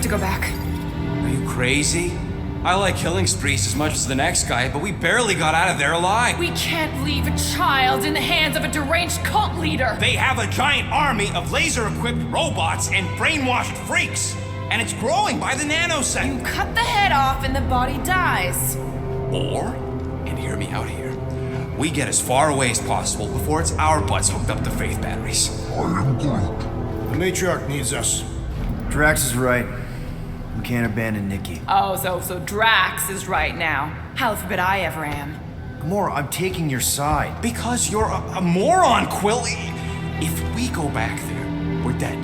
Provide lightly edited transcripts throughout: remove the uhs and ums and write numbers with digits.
to go back. Are you crazy? I like killing sprees as much as the next guy, but we barely got out of there alive. We can't leave a child in the hands of a deranged cult leader. They have a giant army of laser-equipped robots and brainwashed freaks. And it's growing by the nanosecond. You cut the head off and the body dies. Or, and hear me out here, we get as far away as possible before it's our butts hooked up to faith batteries. The matriarch needs us. Drax is right. We can't abandon Nikki. Oh, so Drax is right now. Hell forbid I ever am. Gamora, I'm taking your side. Because you're a moron, Quill. If we go back there, we're dead.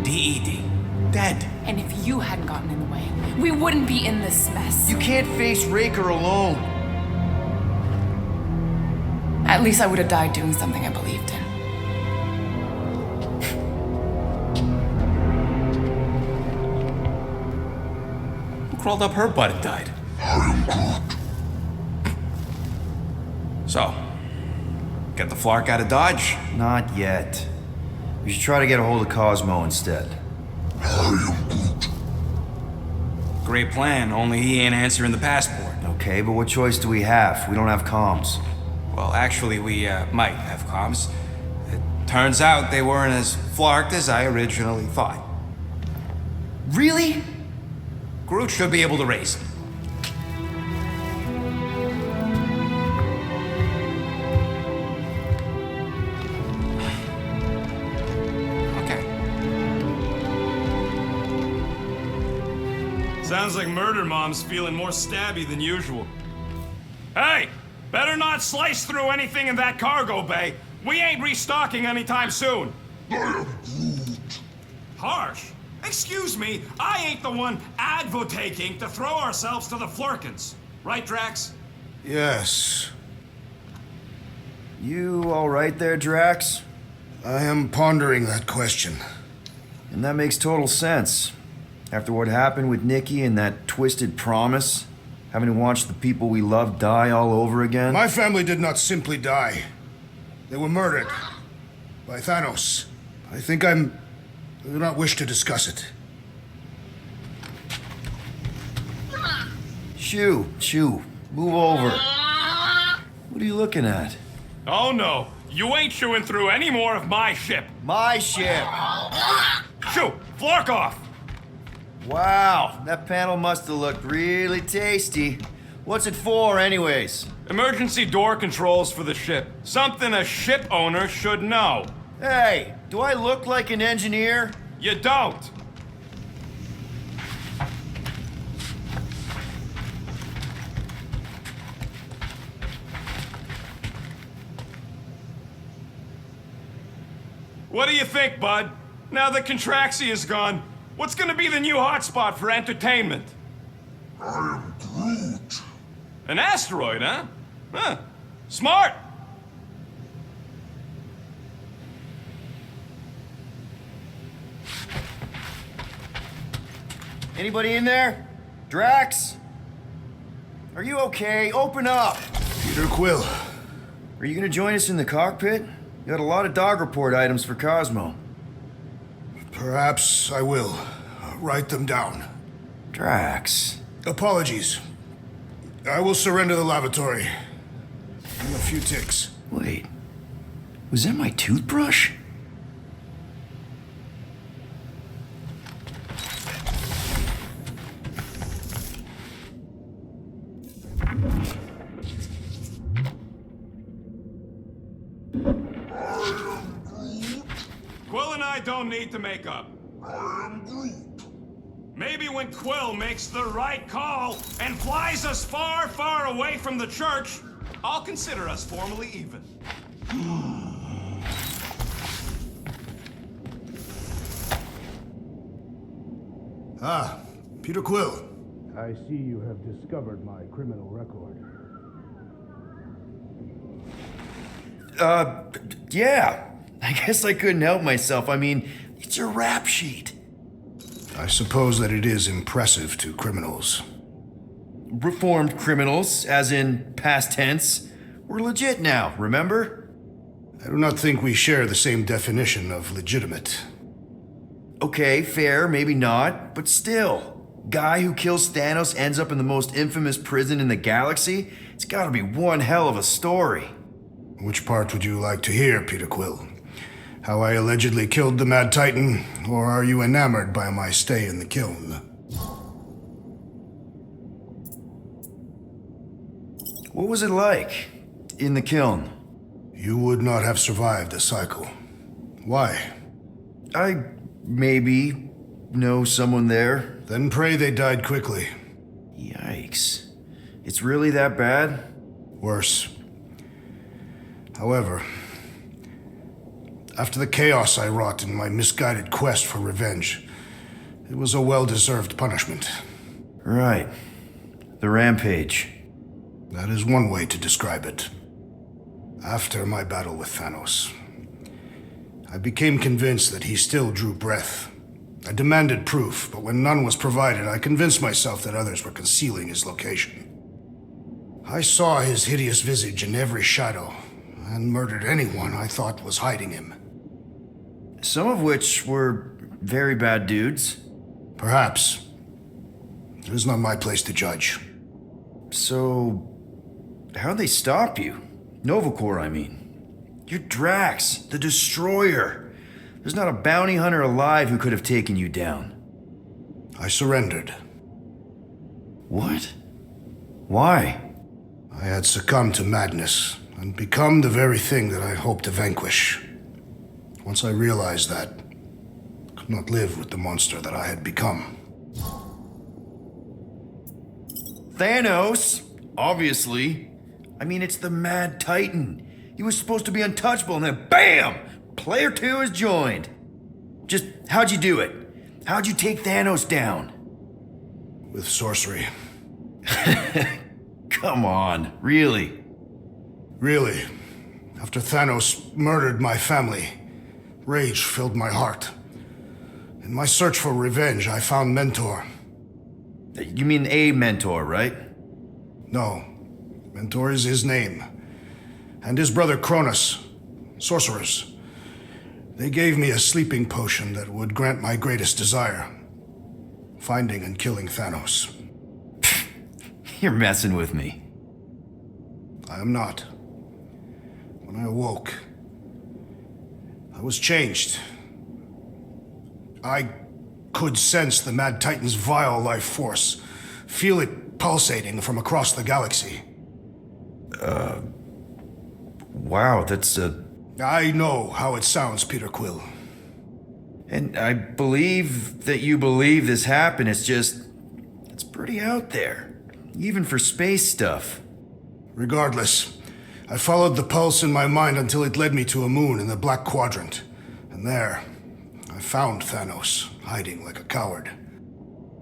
D-E-D. Dead. And if you hadn't gotten in the way, we wouldn't be in this mess. You can't face Raker alone. At least I would have died doing something I believed in. Who crawled up her butt and died? So, get the Flark out of Dodge? Not yet. We should try to get a hold of Cosmo instead. Great plan, only he ain't answering the passport. Okay, but what choice do we have? We don't have comms. Well, actually, we might have comms. It turns out they weren't as flarked as I originally thought. Really? Groot should be able to raise them. Okay. Sounds like Murder Mom's feeling more stabby than usual. Hey! Better not slice through anything in that cargo bay. We ain't restocking anytime soon. I am Groot. Harsh. Excuse me, I ain't the one advocating to throw ourselves to the Flurkins. Right, Drax? Yes. You all right there, Drax? I am pondering that question. And that makes total sense. After what happened with Nikki and that twisted promise, having to watch the people we love die all over again. My family did not simply die. They were murdered by Thanos. I do not wish to discuss it. Shoo, move over. What are you looking at? Oh no, you ain't chewing through any more of my ship. My ship! Shoo, Flark off! Wow, that panel must have looked really tasty. What's it for, anyways? Emergency door controls for the ship. Something a ship owner should know. Hey, do I look like an engineer? You don't. What do you think, bud? Now that Contraxi is gone, what's gonna be the new hotspot for entertainment? I am Groot. An asteroid, huh? Huh. Smart! Anybody in there? Drax? Are you okay? Open up! Peter Quill. Are you gonna join us in the cockpit? You got a lot of dog report items for Cosmo. Perhaps I will. Write them down. Drax. Apologies. I will surrender the lavatory. In a few ticks. Wait. Was that my toothbrush? Quill and I don't need to make up. I am Groot. Maybe when Quill makes the right call and flies us far, far away from the church, I'll consider us formally even. Ah, Peter Quill. I see you have discovered my criminal record. Yeah. I guess I couldn't help myself. I mean, it's your rap sheet. I suppose that it is impressive to criminals. Reformed criminals, as in past tense. We're legit now, remember? I do not think we share the same definition of legitimate. Okay, fair, maybe not, but still. Guy who kills Thanos ends up in the most infamous prison in the galaxy? It's gotta be one hell of a story. Which part would you like to hear, Peter Quill? How I allegedly killed the Mad Titan, or are you enamored by my stay in the kiln? What was it like in the kiln? You would not have survived the cycle. Why? I maybe know someone there. Then pray they died quickly. Yikes. It's really that bad? Worse. However, after the chaos I wrought in my misguided quest for revenge, it was a well-deserved punishment. Right. The rampage. That is one way to describe it. After my battle with Thanos, I became convinced that he still drew breath. I demanded proof, but when none was provided, I convinced myself that others were concealing his location. I saw his hideous visage in every shadow, and murdered anyone I thought was hiding him. Some of which were very bad dudes. Perhaps. It is not my place to judge. So, how'd they stop you? Nova Corps, I mean. You're Drax, the Destroyer. There's not a bounty hunter alive who could have taken you down. I surrendered. What? Why? I had succumbed to madness and become the very thing that I hoped to vanquish. Once I realized that, I could not live with the monster that I had become. Thanos? Obviously. I mean, it's the Mad Titan. He was supposed to be untouchable, and then BAM! Player 2 has joined. Just, how'd you do it? How'd you take Thanos down? With sorcery. Come on, really? Really, after Thanos murdered my family, rage filled my heart. In my search for revenge, I found Mentor. You mean a mentor, right? No, Mentor is his name. And his brother Cronus, sorcerers. They gave me a sleeping potion that would grant my greatest desire. Finding and killing Thanos. You're messing with me. I am not. When I awoke, I was changed. I could sense the Mad Titan's vile life force, feel it pulsating from across the galaxy. Wow, that's I know how it sounds, Peter Quill. And I believe that you believe this happened. It's pretty out there. Even for space stuff. Regardless, I followed the pulse in my mind until it led me to a moon in the Black Quadrant. And there, I found Thanos, hiding like a coward.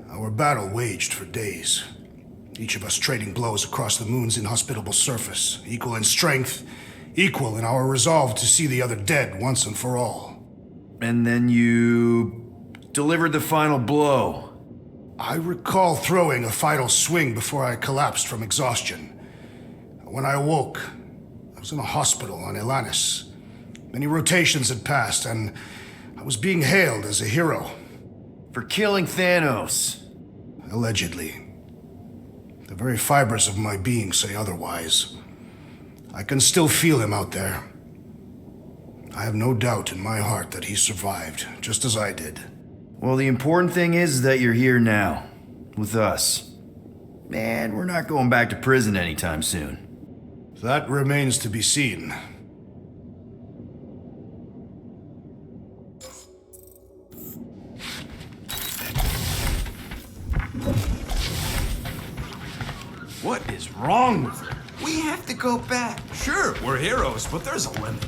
Our battle waged for days. Each of us trading blows across the moon's inhospitable surface, equal in strength, equal in our resolve to see the other dead once and for all. And then you delivered the final blow. I recall throwing a final swing before I collapsed from exhaustion. When I awoke, I was in a hospital on Elanis. Many rotations had passed, and I was being hailed as a hero. For killing Thanos. Allegedly. The very fibers of my being say otherwise. I can still feel him out there. I have no doubt in my heart that he survived, just as I did. Well, the important thing is that you're here now, with us. And we're not going back to prison anytime soon. That remains to be seen. What is wrong with her? We have to go back. Sure, we're heroes, but there's a limit.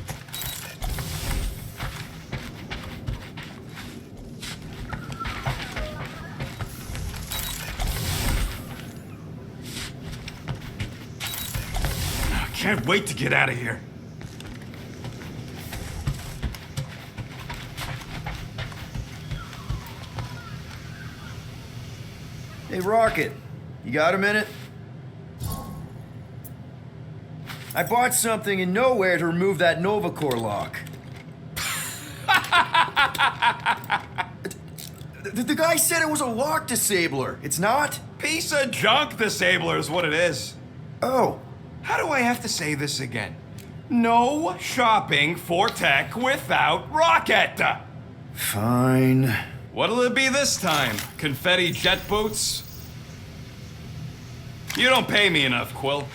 I can't wait to get out of here. Hey, Rocket, you got a minute? I bought something in Knowhere to remove that Nova Corps lock. The guy said it was a lock disabler. It's not? Piece of junk disabler is what it is. Oh. How do I have to say this again? No shopping for tech without Rocket! Fine. What'll it be this time? Confetti jet boots? You don't pay me enough, Quill.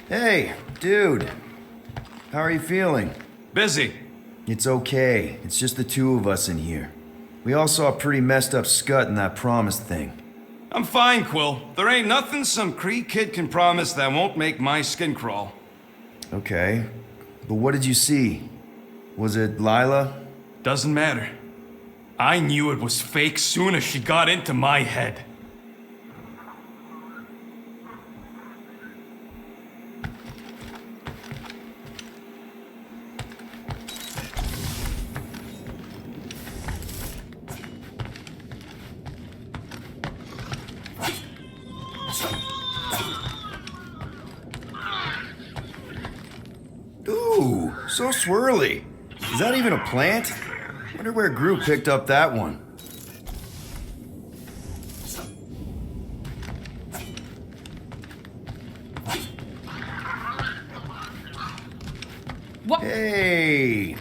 Hey, dude. How are you feeling? Busy. It's okay. It's just the two of us in here. We all saw a pretty messed up scut in that promise thing. I'm fine, Quill. There ain't nothing some Cree kid can promise that won't make my skin crawl. Okay. But what did you see? Was it Lila? Doesn't matter. I knew it was fake soon as she got into my head. Ooh, so swirly. Is that even a plant? Wonder where Gru picked up that one. What? Hey,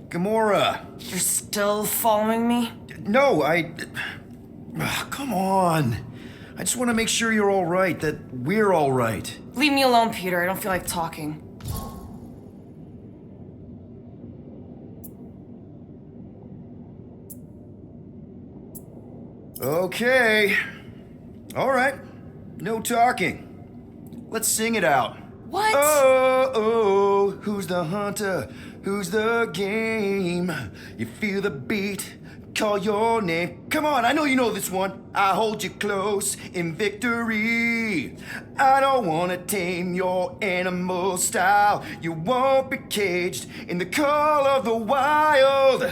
Gamora. You're still following me? No, come on. I just want to make sure you're all right, that we're all right. Leave me alone, Peter. I don't feel like talking. Okay. All right. No talking. Let's sing it out. What? Oh, oh, who's the hunter? Who's the game? You feel the beat, call your name. Come on, I know you know this one. I hold you close in victory. I don't wanna tame your animal style. You won't be caged in the call of the wild.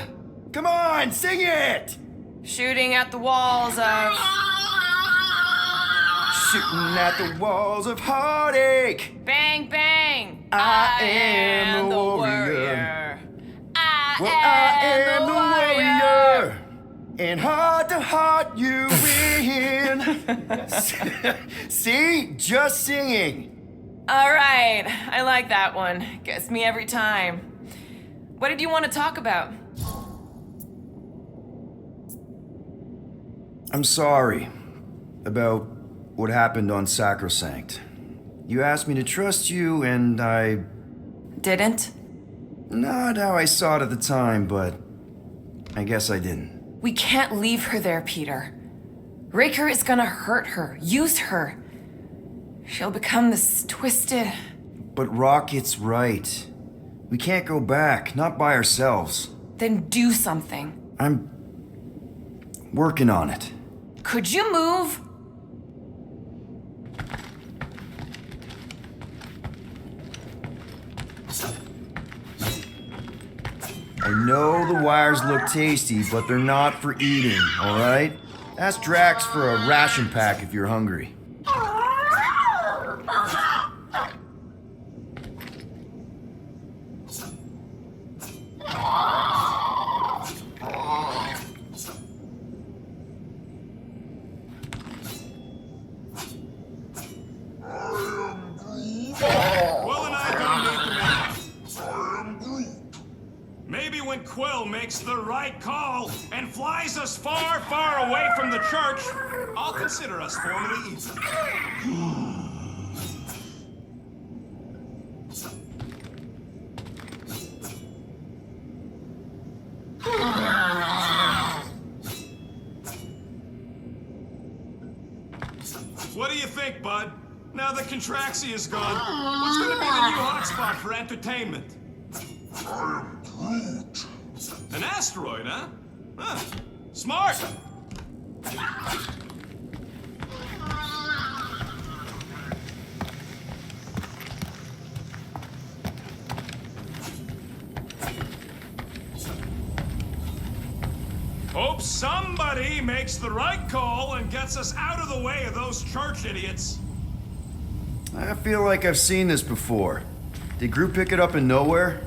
Come on, sing it! Shooting at the walls of... Shooting at the walls of heartache. Bang, bang! I am the warrior. I am the warrior. And heart to heart you win. See? Just singing. All right, I like that one. Gets me every time. What did you want to talk about? I'm sorry about what happened on Sacrosanct. You asked me to trust you, and I... Didn't? Not how I saw it at the time, but I guess I didn't. We can't leave her there, Peter. Raker is gonna hurt her, use her. She'll become this twisted... But Rocket's right. We can't go back, not by ourselves. Then do something. I'm working on it. Could you move? I know the wires look tasty, but they're not for eating, all right? Ask Drax for a ration pack if you're hungry. Quill and I don't need to make Maybe when Quill makes the right call and flies us far, far away from the church, I'll consider us formally even. What do you think, bud? Now that Contraxi is gone, what's gonna be the new hotspot for entertainment? I'm Groot. An asteroid, huh? Smart! Hope somebody makes the right call and gets us out of the way of those church idiots. I feel like I've seen this before. Did Group pick it up in Knowhere?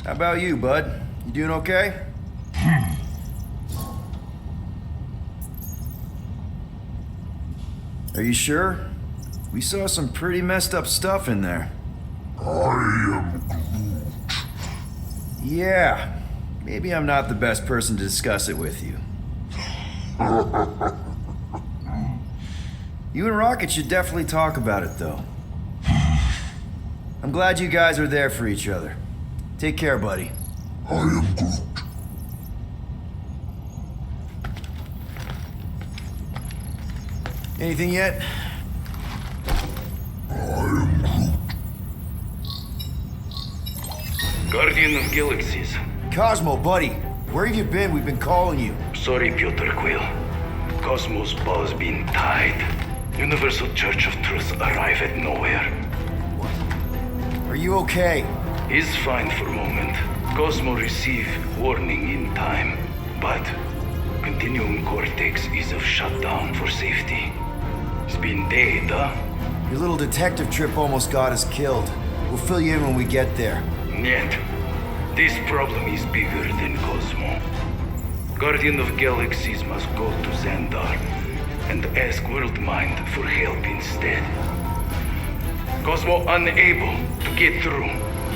How about you, bud? You doing okay? Are you sure? We saw some pretty messed up stuff in there. Yeah, maybe I'm not the best person to discuss it with you. You and Rocket should definitely talk about it, though. I'm glad you guys are there for each other. Take care, buddy. I am Groot. Anything yet? Guardian of Galaxies. Cosmo, buddy. Where have you been? We've been calling you. Sorry, Piotr Quill. Cosmos ball's been tied. Universal Church of Truth arrive at Knowhere. Are you okay? He's fine for a moment. Cosmo receive warning in time. But Continuum Cortex is of shutdown for safety. It's been dead, huh? Your little detective trip almost got us killed. We'll fill you in when we get there. Yet, this problem is bigger than Cosmo. Guardian of Galaxies must go to Xandar and ask Worldmind for help instead. Cosmo unable to get through.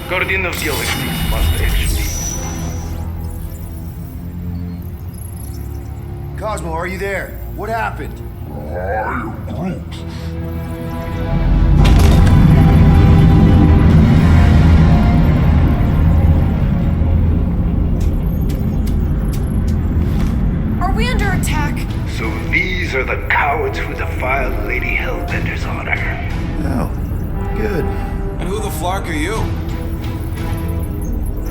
Guardian of Galaxies must actually... Cosmo, are you there? What happened? I am Groot. Are we under attack? So these are the cowards who defiled Lady Hellbender's honor. Oh, good. And who the flark are you?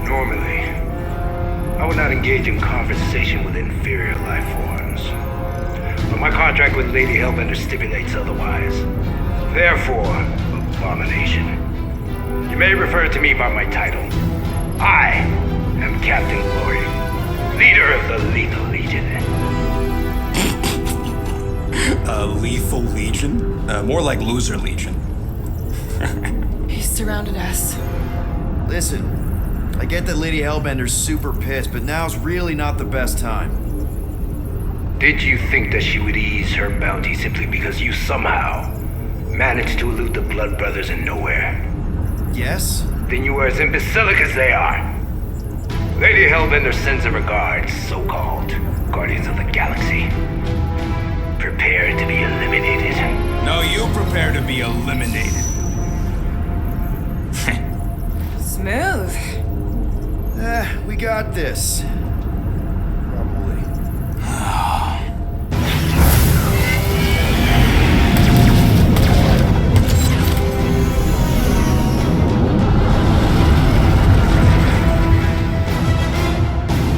Normally, I would not engage in conversation with inferior life forms. But my contract with Lady Hellbender stipulates otherwise. Therefore, abomination. You may refer to me by my title. I am Captain Glory, leader of the Lethal Legion. Lethal Legion? More like Loser Legion. He surrounded us. Listen, I get that Lady Hellbender's super pissed, but now's really not the best time. Did you think that she would ease her bounty simply because you somehow managed to elude the Blood Brothers in Knowhere? Yes? Then you are as imbecilic as they are. Lady Hellbender sends her regards, so-called Guardians of the Galaxy. Prepare to be eliminated. No, you prepare to be eliminated. Smooth. We got this. Probably.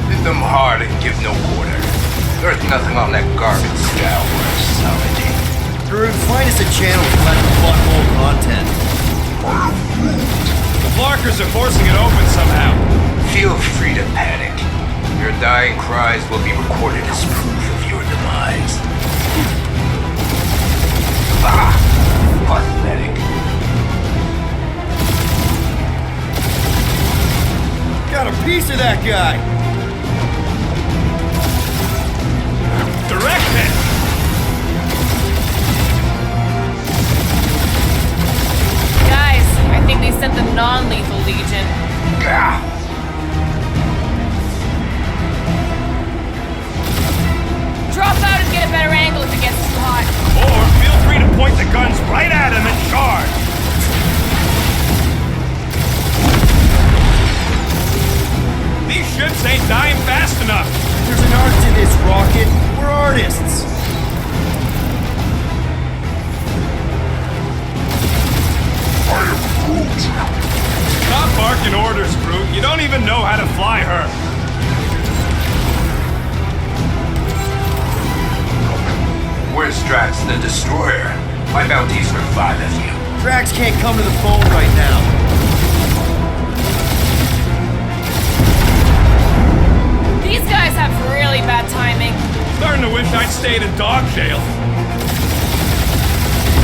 Hit them hard and give no quarter. There's nothing on that garbage scow worth salvaging. Groot, find us a channel with less butthole content. The Flarkers are forcing it open somehow. Feel free to panic. Your dying cries will be recorded as proof of your demise. Ah! Pathetic. Got a piece of that guy! Direct hit! Guys, I think they sent the non-lethal legion. Gah! Drop out and get a better angle if it gets too hot. Or feel free to point the guns right at him and destroyer. My bounty's for 5 of you. Drax can't come to the phone right now. These guys have really bad timing. Starting to wish I'd stayed in dog jail.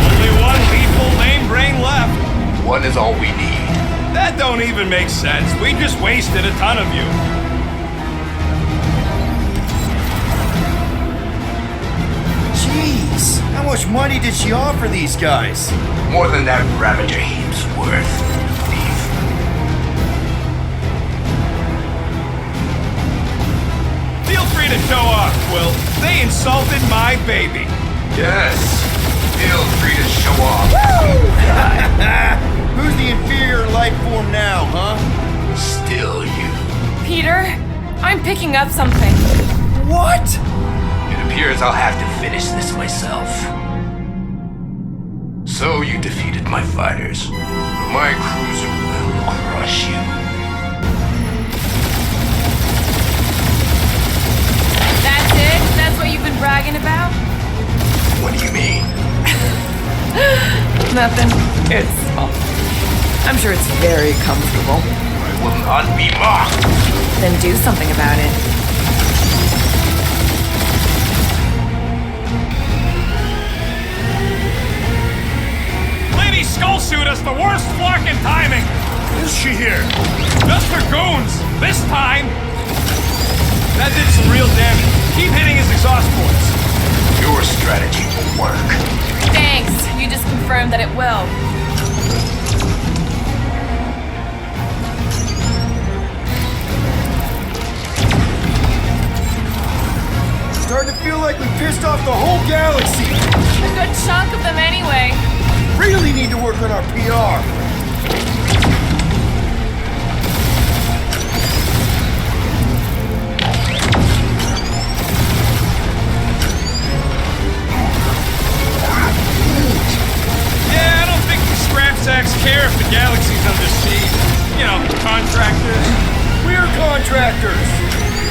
Only one lethal lame brain left. 1 is all we need. That don't even make sense. We just wasted a ton of you. Jeez, how much money did she offer these guys? More than that Ravager heap's worth. Thief. Feel free to show off, Quill. They insulted my baby. Yes. Feel free to show off. Who's the inferior life form now, huh? Still you. Peter, I'm picking up something. What? It appears I'll have to finish this myself. So you defeated my fighters. My cruiser will crush you. That's it? That's what you've been bragging about? What do you mean? Nothing. It's small. I'm sure it's very comfortable. I will not be mocked. Then do something about it. Lady Skullsuit has the worst flocking timing. Is she here? Just for goons. This time. That did some real damage. Keep hitting his exhaust ports. Your strategy will work. Thanks. You just confirmed that it will. Starting to feel like we pissed off the whole galaxy. A good chunk of them anyway. Really need to work on our PR. Yeah, I don't think the scrap sacks care if the galaxy's under siege. You know, contractors. We're contractors.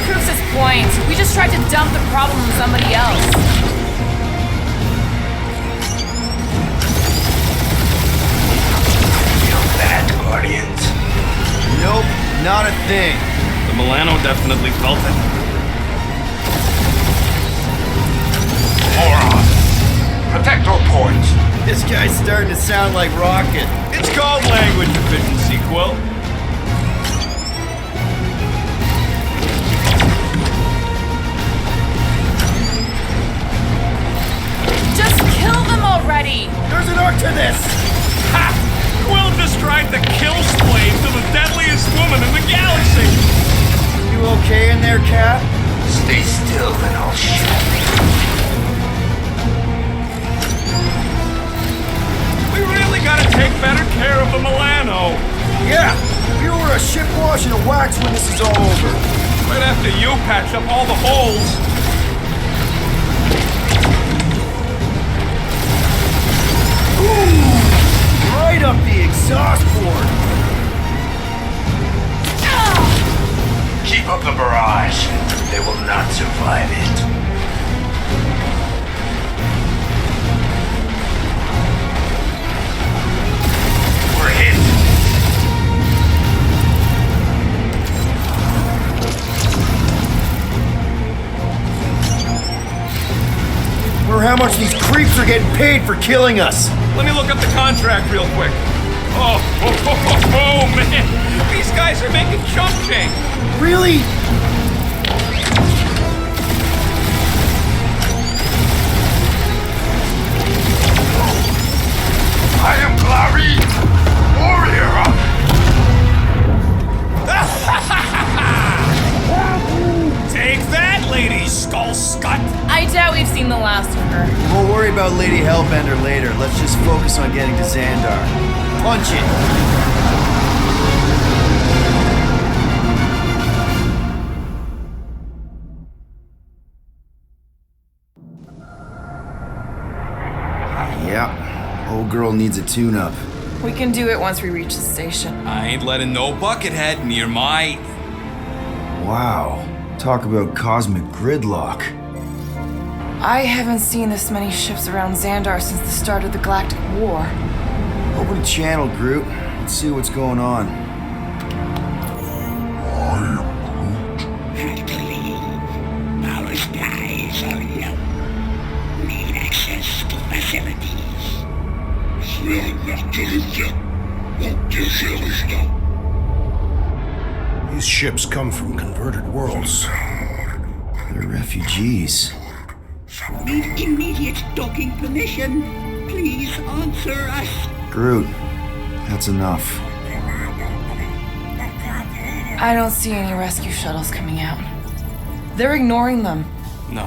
Proves his point. We just tried to dump the problem on somebody else. Feel that, Guardians? Nope, not a thing. The Milano definitely felt it. Moron! Protector point! This guy's starting to sound like Rocket. It's called language efficiency, Quill. Just kill them already! There's an art to this! Ha! Quill just tried to kill Splade to the deadliest woman in the galaxy! You okay in there, Cap? Stay still and I'll shoot. We really gotta take better care of the Milano. Yeah, we order a ship wash and a wax when this is all over. Right after you patch up all the holes. Ooh, right up the exhaust port. Keep up the barrage. They will not survive it. We're hit. Or how much these creeps are getting paid for killing us. Let me look up the contract real quick. Oh, man. These guys are making chump change. Really? I am Clary, warrior. Take that, Lady Skullscut. I doubt we've seen the last of her. We'll worry about Lady Hellbender later. Let's just focus on getting to Xandar. Punch it! Yeah, old girl needs a tune-up. We can do it once we reach the station. I ain't letting no buckethead near my... Wow, talk about cosmic gridlock. I haven't seen this many ships around Xandar since the start of the Galactic War. Open a channel, Groot. Let's see what's going on. I am Groot. Our skies are low. Need access to facilities. We are not killing yet. What is now? These ships come from converted worlds. They're refugees. Need immediate docking permission. Please answer us. Groot, that's enough. I don't see any rescue shuttles coming out. They're ignoring them. No.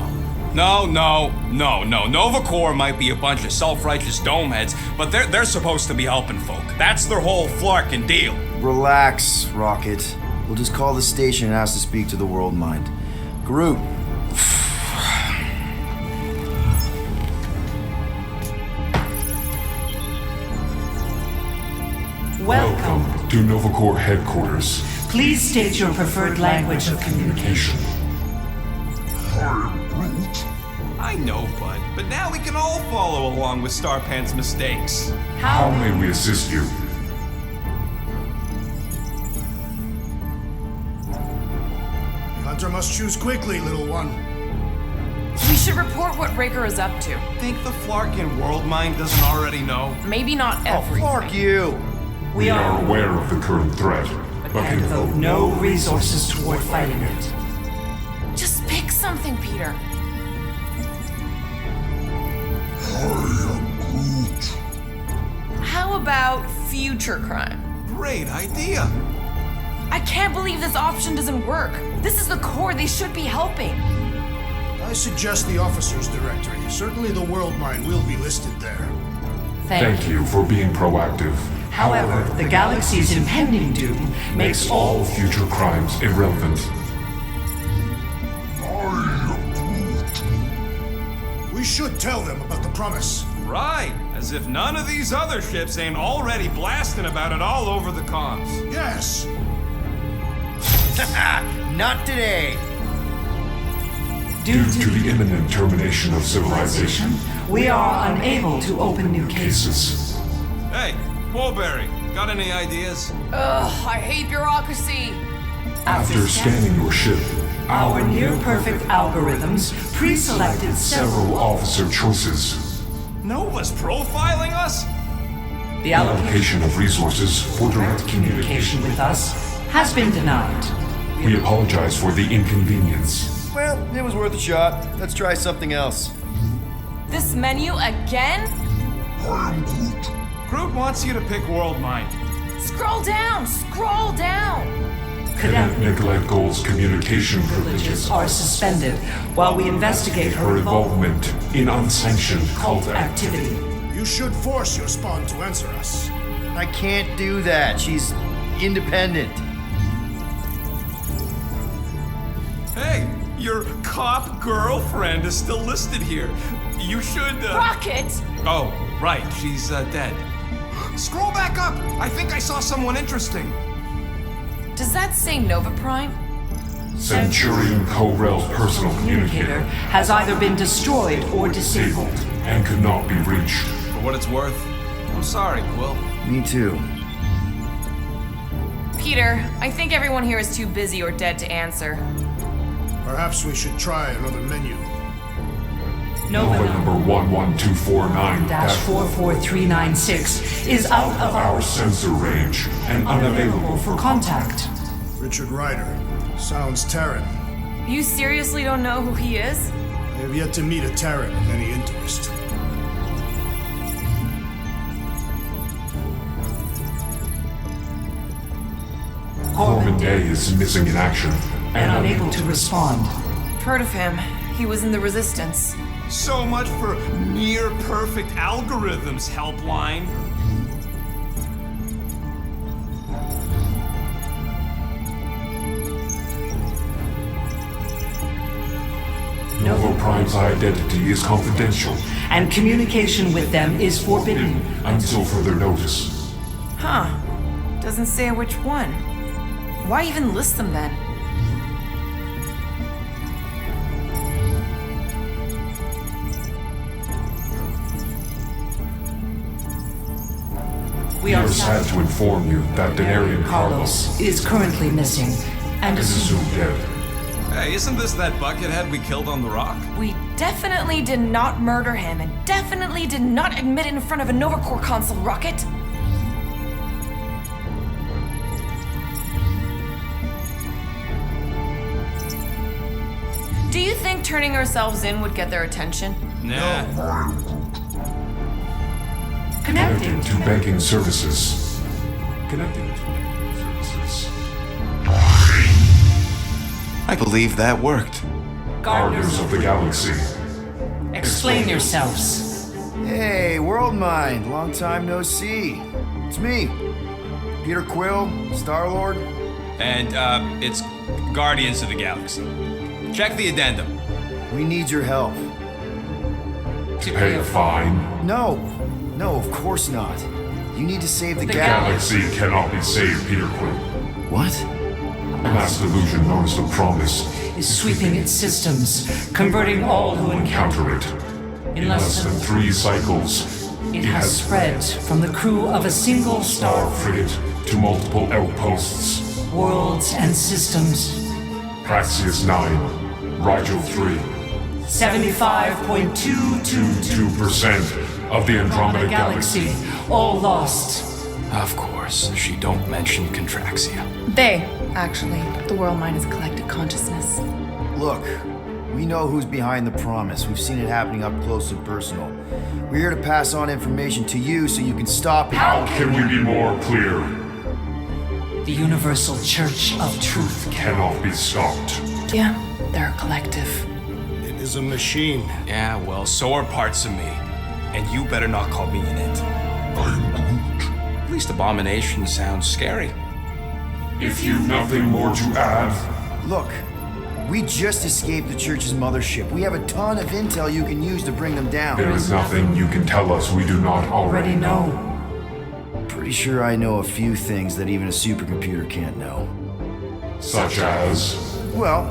Nova Corps might be a bunch of self-righteous domeheads, but they're supposed to be helping folk. That's their whole flarkin' deal. Relax, Rocket. We'll just call the station and ask to speak to the World Mind. Groot. Welcome to Nova Corps headquarters. Please state your preferred language of communication. I am Groot. I know, bud, but now we can all follow along with Starpan's mistakes. How may we assist you? Hunter must choose quickly, little one. We should report what Raker is up to. Think the Flarkin World Mind doesn't already know? Maybe not everything. Fuck you! We are aware of the current threat, but And can devote no resources toward fighting it. Just pick something, Peter. I am Groot. How about future crime? Great idea. I can't believe this option doesn't work. This is the Corps. They should be helping. I suggest the officers' directory. Certainly the World Mine will be listed there. Thank you for being proactive. However, the galaxy's impending doom makes all All future crimes irrelevant. We should tell them about the promise. Right, as if none of these other ships ain't already blasting about it all over the comms. Yes! Not today! Due to the imminent termination of civilization, we are unable to open new cases. cases. Hey, Woolberry, got any ideas? Ugh, I hate bureaucracy. After scanning your ship, Our near-perfect algorithms pre-selected several officer choices, Nova's profiling us? The allocation allocation of resources for direct communication. communication with us has been denied. We apologize for the inconvenience. Well, it was worth a shot. Let's try something else. This menu again? I am Groot. Groot wants you to pick World Mind. Scroll down! Scroll down! Cadet Nicolette Gold's communication privileges Are suspended while we investigate her her involvement in unsanctioned cult cult activity. activity. You should force your spawn to answer us. I can't do that. She's independent. Hey, your cop girlfriend is still listed here. You should, Rocket! Oh, right, she's, dead. Scroll back up! I think I saw someone interesting. Does that say Nova Prime? Centurion Co-Rel's personal Communicator communicator has either been destroyed or disabled. and could not be reached. For what it's worth, I'm sorry, Quill. Me too. Peter, I think everyone here is too busy or dead to answer. Perhaps we should try another menu. Nova number 11249-4 -44396 is out of our sensor range and unavailable for contact. Richard Ryder. Sounds Terran. You seriously don't know who he is? I have yet to meet a Terran of any interest. Corbin Day is missing in action And unable to respond. Heard of him. He was in the Resistance. So much for near perfect algorithms, helpline. Nova Prime's identity is confidential And communication with them is forbidden. until further notice. Huh. Doesn't say which one. Why even list them then? We are sad to inform you that Denarian Carlos is currently missing and Is assumed assumed dead. Hey, isn't this that buckethead we killed on the rock? We definitely did not murder him and definitely did not admit it in front of a Nova Corps console, Rocket. Do you think turning ourselves in would get their attention? Nah. connecting To banking services. Connecting to banking services. I believe that worked. Guardians of the Galaxy. Explain yourselves. Hey, World Mind, long time no see. It's me, Peter Quill, Star-Lord. And, it's Guardians of the Galaxy. Check the addendum. We need your help. To pay a fine. No, of course not. You need to save the Galaxy cannot be saved, Peter Quill. What? A mass delusion known as the Promise Is sweeping its systems, converting all who encounter encounter it. In less than 3 cycles, it has spread from the crew of a single Star frigate to multiple outposts. worlds and systems. Praxius 9, Rigel 3. 75.222% 2% of the Andromeda Galaxy. all lost. Of course, she don't mention Contraxia. They, actually. The World Mind is collective consciousness. Look, we know who's behind the Promise. We've seen it happening up close and personal. We're here to pass on information to you so you can stop it. How can we be more clear? The Universal Church of Truth Cannot be stopped. Yeah, they're a collective. It is a machine. Yeah, well, so are parts of me. And you better not call me in it. At least Abomination sounds scary. If you've nothing more to add, Look, we just escaped the Church's mothership. We have a ton of intel you can use to bring them down. there is nothing you can tell us we do not already already know. know. Pretty sure I know a few things that even a supercomputer can't know. Such as. Well,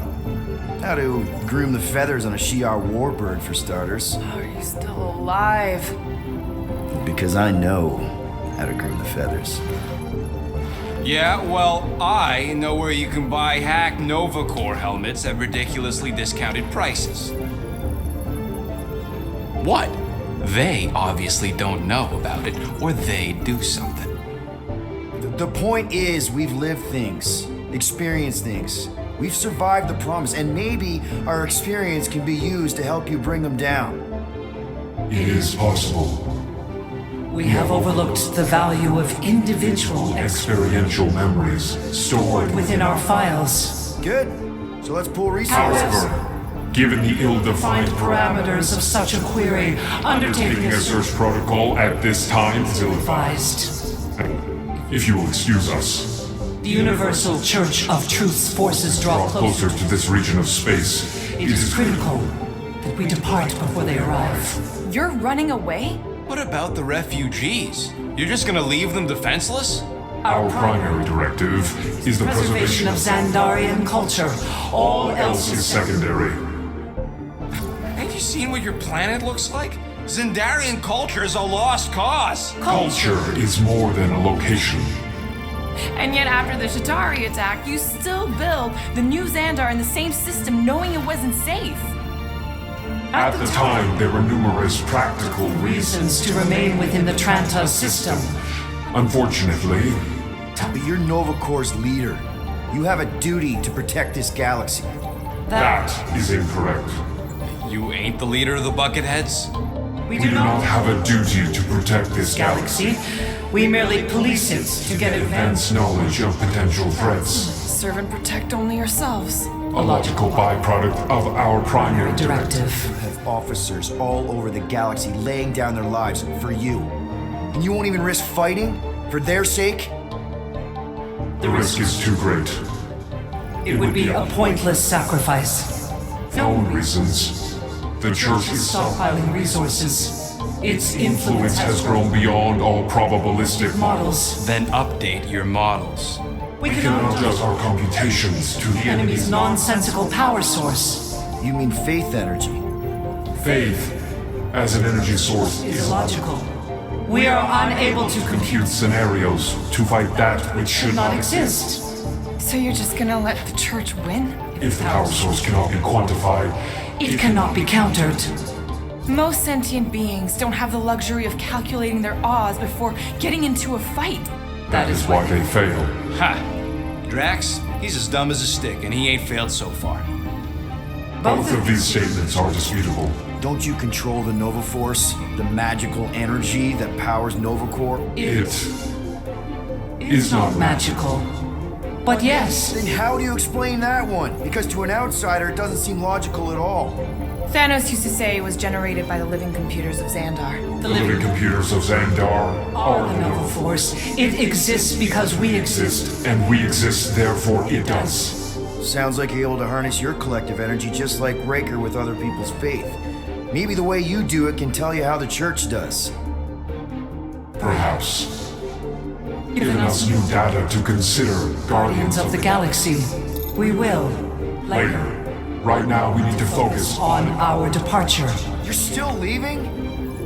how to groom the feathers on a Shi'ar warbird, for starters. Are you still alive? Because I know how to groom the feathers. Yeah, well, I know where you can buy hack Nova Corps helmets at ridiculously discounted prices. What? They obviously don't know about it, or they do something. The point is, we've lived things, experienced things. We've survived the Promise, and maybe our experience can be used to help you bring them down. It is possible. We have overlooked the value of individual Experiential memories stored within our files. Good. So let's pull resources. However, given the ill-defined Find parameters of such a query, undertaking taking a search protocol at this time is advised. If you will excuse us, The Universal Church of Truth's forces draw draw closer. closer to this region of space. It is critical that we depart before they arrive. You're running away? What about the refugees? You're just gonna leave them defenseless? Our primary directive is the Preservation of Xandarian culture. All else is is secondary. Have you seen what your planet looks like? Xandarian culture is a lost cause. Culture is more than a location. And yet after the Shatari attack, you still build the new Xandar in the same system knowing it wasn't safe. At the time, there were numerous practical reasons. reasons to remain within the Tranta system. Unfortunately, But you're Nova Corps' leader. You have a duty to protect this galaxy. that is incorrect. You ain't the leader of the Bucketheads? We We do not have a duty to protect this galaxy. galaxy. We merely police it to get advanced. Advance knowledge of potential threats. Serve and protect only yourselves. A logical byproduct of our primary directive. Directive. Have officers all over the galaxy laying down their lives for you. And you won't even risk fighting? For their sake? The risk is too great. It would be a pointless sacrifice. Known reasons. The Church is Stockpiling resources. Its influence has grown beyond all probabilistic models. models. Then update your models. We We can cannot adjust our computations to the enemy's nonsensical power source. You mean faith energy? Faith as an energy source Is is illogical. We are unable to compute scenarios to fight that which should not exist. So you're just gonna let the church win? If the power source cannot be quantified, It cannot be countered. Most sentient beings don't have the luxury of calculating their odds before getting into a fight. that is why they fail. Ha! Drax, he's as dumb as a stick, and he ain't failed so far. Both of these statements are disputable. Don't you control the Nova Force? The magical energy that powers Nova Corps? It is not magical. But yes, Then how do you explain that one? Because to an outsider, it doesn't seem logical at all. Thanos used to say it was generated by the living computers of Xandar. The living computers of Xandar are the Nova Force. It exists because we exist. and we exist, therefore it does. Sounds like you're able to harness your collective energy just like Raker with other people's faith. Maybe the way you do it can tell you how the church does. Perhaps. Given us new data to consider, Guardians Of the galaxy, we will. later. Right now, we need to focus On our departure. You're still leaving?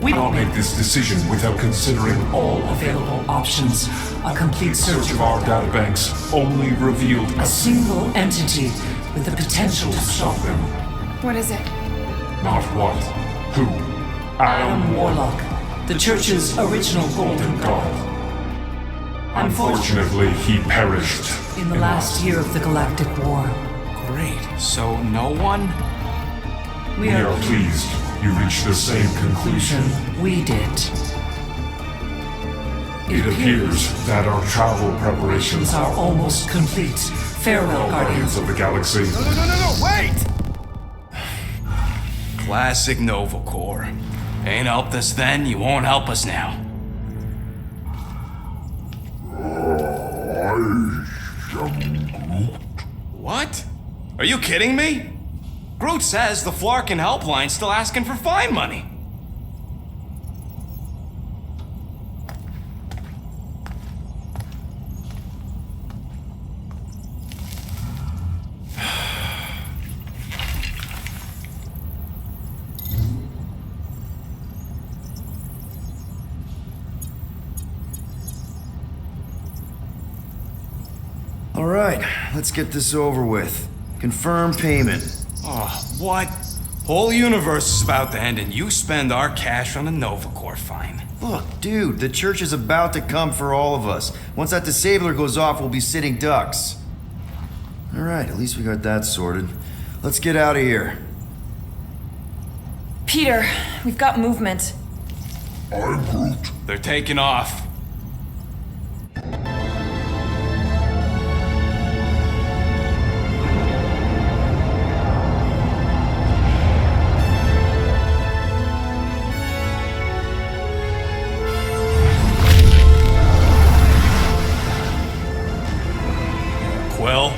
We I'll make this decision without considering all available options. A complete search of our databanks only revealed a single entity with the potential to stop them. What is it? not what, who. Adam Warlock, the church's original golden god. Unfortunately, he perished In the last year of the Galactic War. Great. So no one? We are pleased you reached the same conclusion. We did. It appears that our travel preparations Are almost complete. Farewell, Guardians. Guardians of the Galaxy. No, wait! Classic Nova Corps. Ain't helped us then, you won't help us now. What? Are you kidding me? Groot says the Flarkin helpline's still asking for fine money. All right, let's get this over with. Confirm payment. Oh, what? Whole universe is about to end and you spend our cash on a Nova Corps fine. Look, dude, the church is about to come for all of us. Once that disabler goes off, we'll be sitting ducks. All right, at least we got that sorted. Let's get out of here. Peter, we've got movement. I'm Groot. They're taking off. Quill?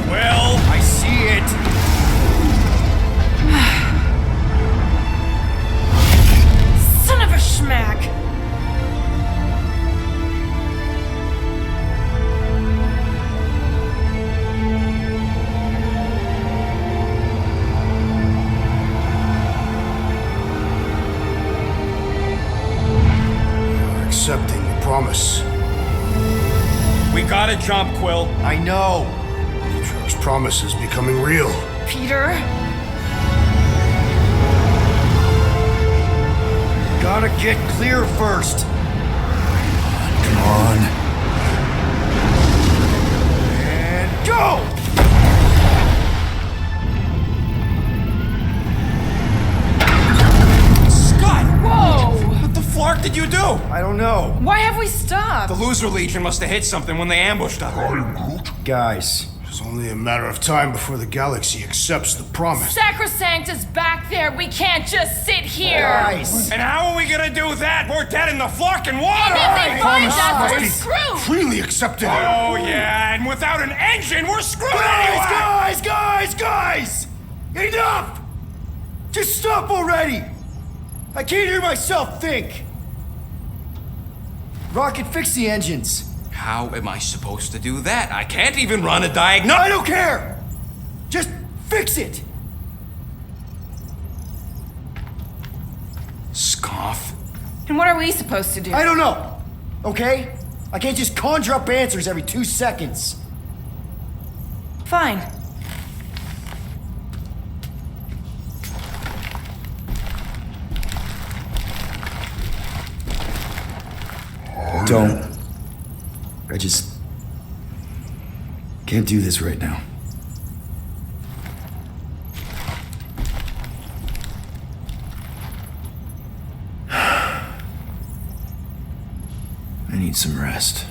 Quill? I see it! Son of a schmack! You're accepting the promise. We gotta jump, Quill. I know! Peter's promise is becoming real. Peter? Gotta get clear first. Come on. And go! Scott! Whoa! What the flark did you do? I don't know. Why have we stopped? The Loser Legion must have hit something when they ambushed us. I'm Groot. Guys, It's only a matter of time before the galaxy accepts the promise. Sacrosanct is back there. We can't just sit here. guys! And how are we gonna do that? We're dead in the flarkin' water! If they find us, Must we're be screwed. freely accepted. Oh, yeah, and without an engine, we're screwed anyway! Guys! Enough! Just stop already! I can't hear myself think! Rocket, fix the engines. How am I supposed to do that? I can't even run a diagnose. I don't care! Just fix it! Scoff. And what are we supposed to do? I don't know, okay? I can't just conjure up answers every 2 seconds. Fine. Don't. I just can't do this right now. I need some rest.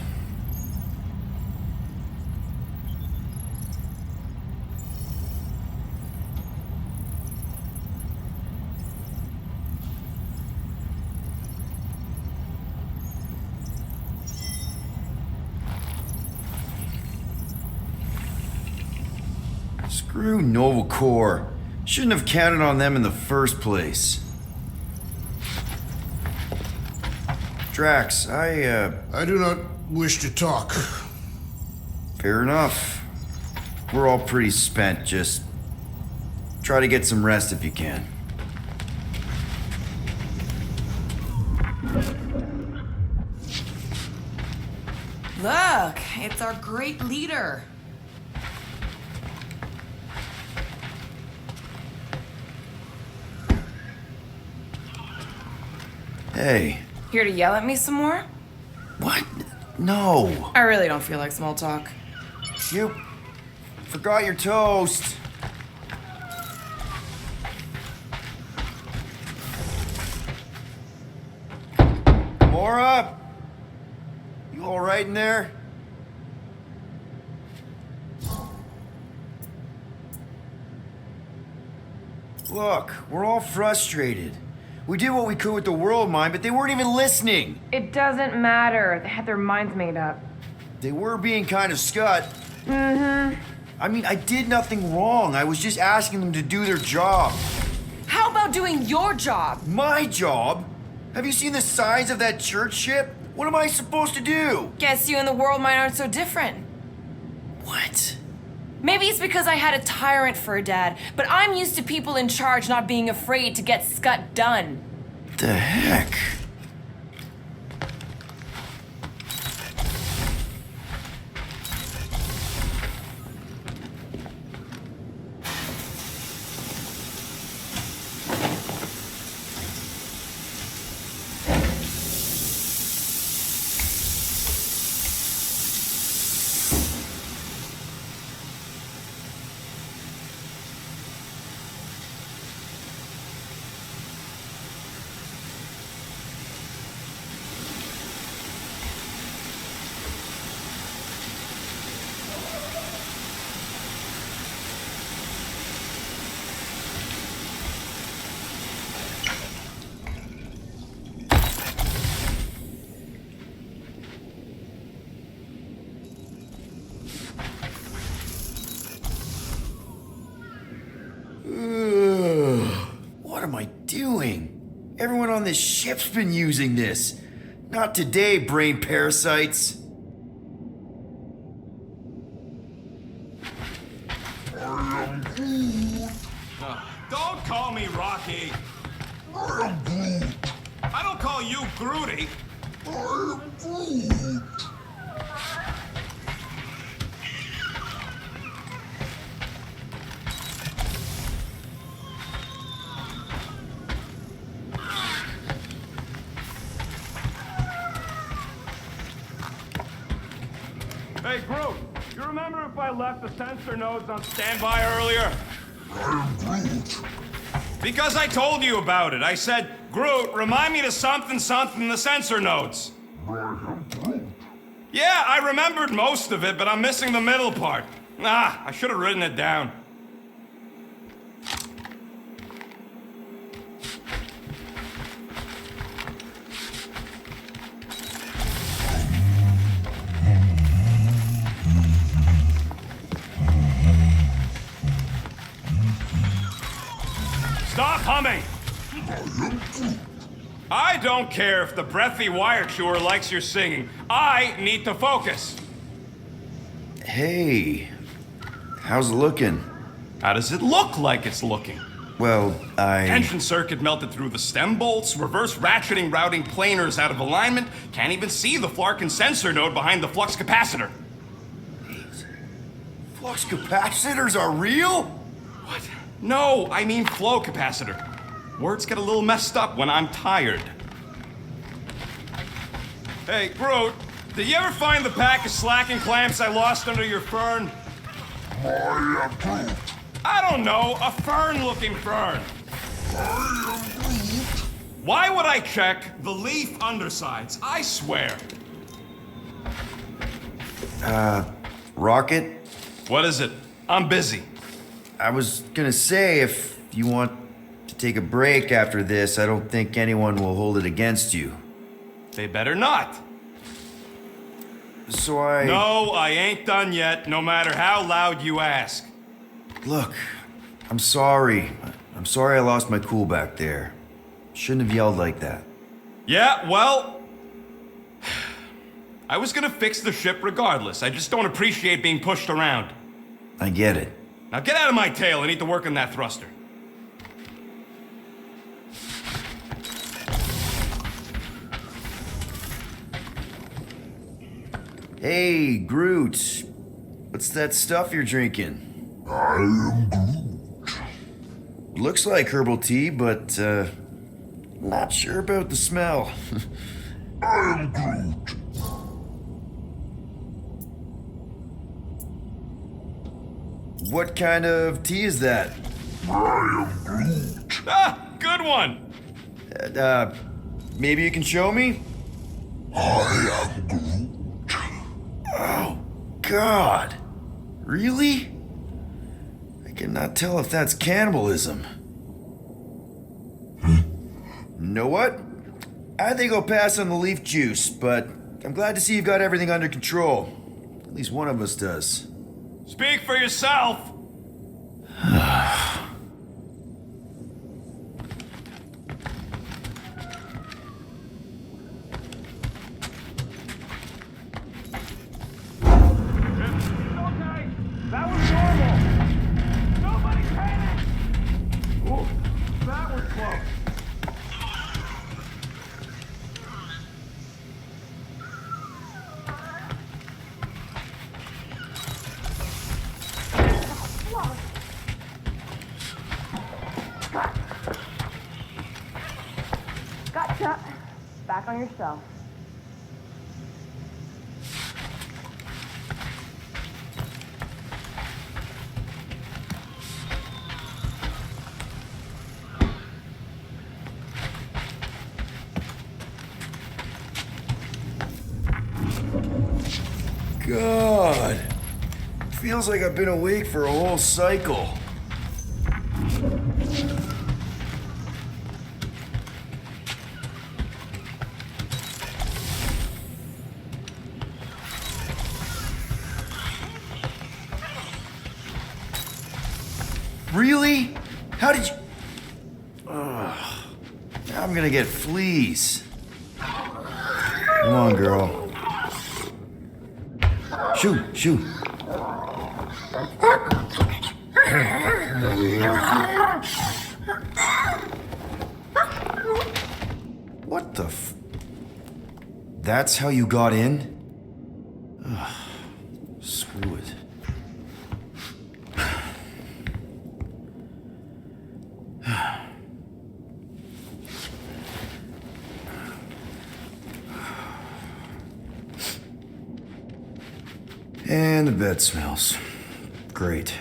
Screw Knowhere. Shouldn't have counted on them in the first place. Drax, I do not wish to talk. Fair enough. We're all pretty spent. Just try to get some rest if you can. Look, it's our great leader. Hey. Here to yell at me some more? What? No. I really don't feel like small talk. You forgot your toast. Mora? You all right in there? Look, we're all frustrated. We did what we could with the world mind, but they weren't even listening. It doesn't matter. They had their minds made up. They were being kind of scut. I mean, I did nothing wrong. I was just asking them to do their job. How about doing your job? My job? Have you seen the size of that church ship? What am I supposed to do? Guess you and the world mind aren't so different. What? Maybe it's because I had a tyrant for a dad, but I'm used to people in charge not being afraid to get scut done. The heck? What am I doing? Everyone on this ship's been using this. Not today, brain parasites. Don't call me Rocky. I don't call you Groody. Hey, Groot, you remember if I left the sensor nodes on standby earlier? Because I told you about it. I said, Groot, remind me to something in the sensor nodes. Yeah, I remembered most of it, but I'm missing the middle part. I should have written it down. Stop humming! I don't care if the breathy wire chewer likes your singing. I need to focus. Hey, how's it looking? How does it look like it's looking? Well, Tension circuit melted through the stem bolts, reverse ratcheting routing planers out of alignment, can't even see the Flarkin sensor node behind the flux capacitor. Flux capacitors are real? What? No, I mean flow capacitor. Words get a little messed up when I'm tired. Hey, Groot, did you ever find the pack of slacking clamps I lost under your fern? I am Groot. I don't know, a fern-looking fern. I am Groot. Why would I check the leaf undersides? I swear. Rocket? What is it? I'm busy. I was gonna say, if you want to take a break after this, I don't think anyone will hold it against you. They better not. So No, I ain't done yet, no matter how loud you ask. Look, I'm sorry. I'm sorry I lost my cool back there. Shouldn't have yelled like that. Yeah, well... I was gonna fix the ship regardless. I just don't appreciate being pushed around. I get it. Now get out of my tail. I need to work on that thruster. Hey, Groot. What's that stuff you're drinking? I am Groot. Looks like herbal tea, but, not sure about the smell. I am Groot. What kind of tea is that? I am Groot. Ah, good one. Maybe you can show me? I am Groot. Oh, God. Really? I cannot tell if that's cannibalism. Know what? I think I'll pass on the leaf juice, but I'm glad to see you've got everything under control. At least one of us does. Speak for yourself. That was normal. Nobody panic. Ooh, that was close. Gotcha. Back on your shelf. God. Feels like I've been awake for a whole cycle. Really? How did you... Ugh. Now I'm gonna get fleas. Come on, girl. Shoo, shoo. What the f... That's how you got in? Ugh. Screw it. And the bed smells great.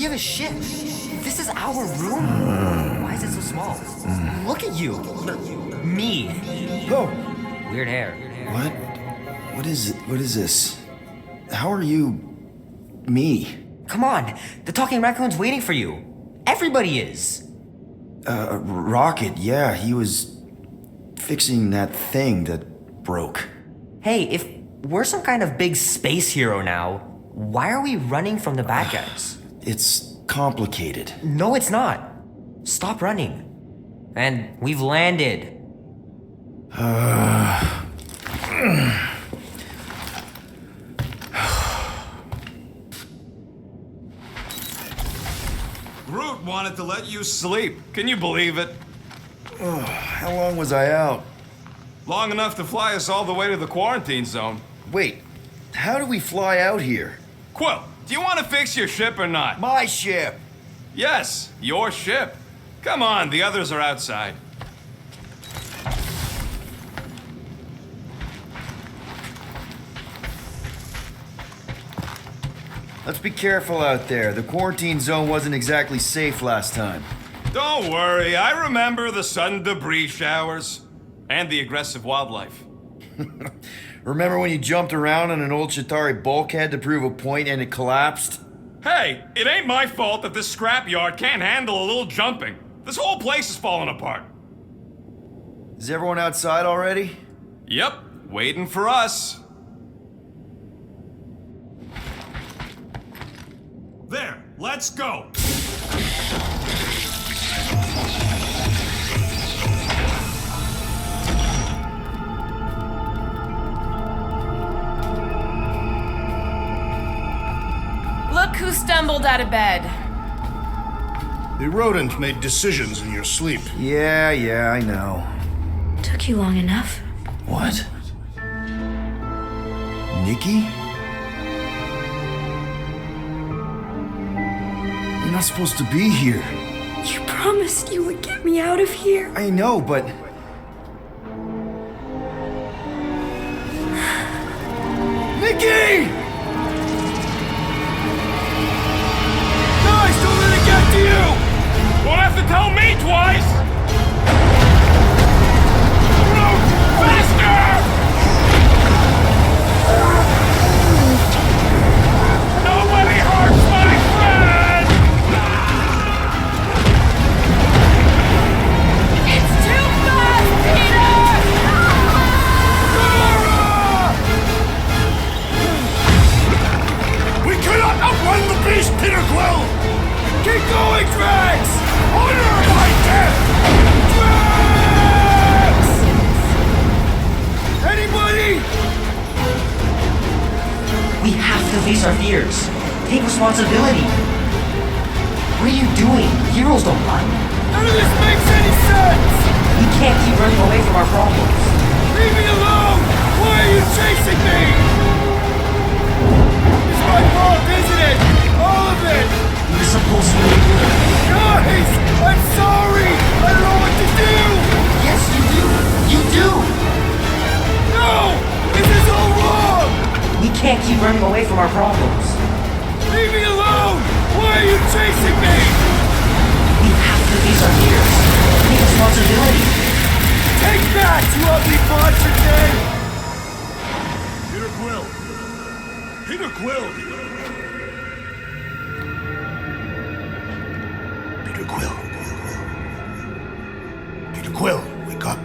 We have a ship. This is our room. Why is it so small? Look at you. Me. Oh. Weird hair. What? What is this? How are you... me? Come on. The talking raccoon's waiting for you. Everybody is. Rocket, yeah, he was fixing that thing that broke. Hey, if we're some kind of big space hero now, why are we running from the bad guys? It's complicated. No, it's not. Stop running. And we've landed. Groot wanted to let you sleep. Can you believe it? How long was I out? Long enough to fly us all the way to the quarantine zone. Wait, how do we fly out here? Quill, do you want to fix your ship or not? My ship! Yes, your ship. Come on, the others are outside. Let's be careful out there. The quarantine zone wasn't exactly safe last time. Don't worry, I remember the sudden debris showers and the aggressive wildlife. Remember when you jumped around on an old Chitauri bulkhead to prove a point and it collapsed? Hey, it ain't my fault that this scrapyard can't handle a little jumping. This whole place is falling apart. Is everyone outside already? Yep, waiting for us. There, let's go. Look who stumbled out of bed. The rodent made decisions in your sleep. Yeah, I know. Took you long enough. What? Nikki? You're not supposed to be here. You promised you would get me out of here. I know, but... Nikki! Guys, don't let it get to you! Won't have to tell me twice! Groot, faster! Nobody hurts my friend! It's too fast, Peter! We cannot outrun the beast, Peter Quill! Keep going, Drax! Honor my death! Drax! Anybody? We have to face our fears. Take responsibility. What are you doing? Heroes don't run. None of this makes any sense! We can't keep running away from our problems. Leave me alone! Why are you chasing me? It's my fault, isn't it? All of it! You're supposed to be good. Guys! I'm sorry! I don't know what to do! Yes, you do! You do! No! This is all wrong! We can't keep running away from our problems. Leave me alone! Why are you chasing me? We have to face our fears. Take responsibility. Take that, you ugly monster thing! Peter Quill! Peter Quill! Peter Quill. Peter Quill, wake up.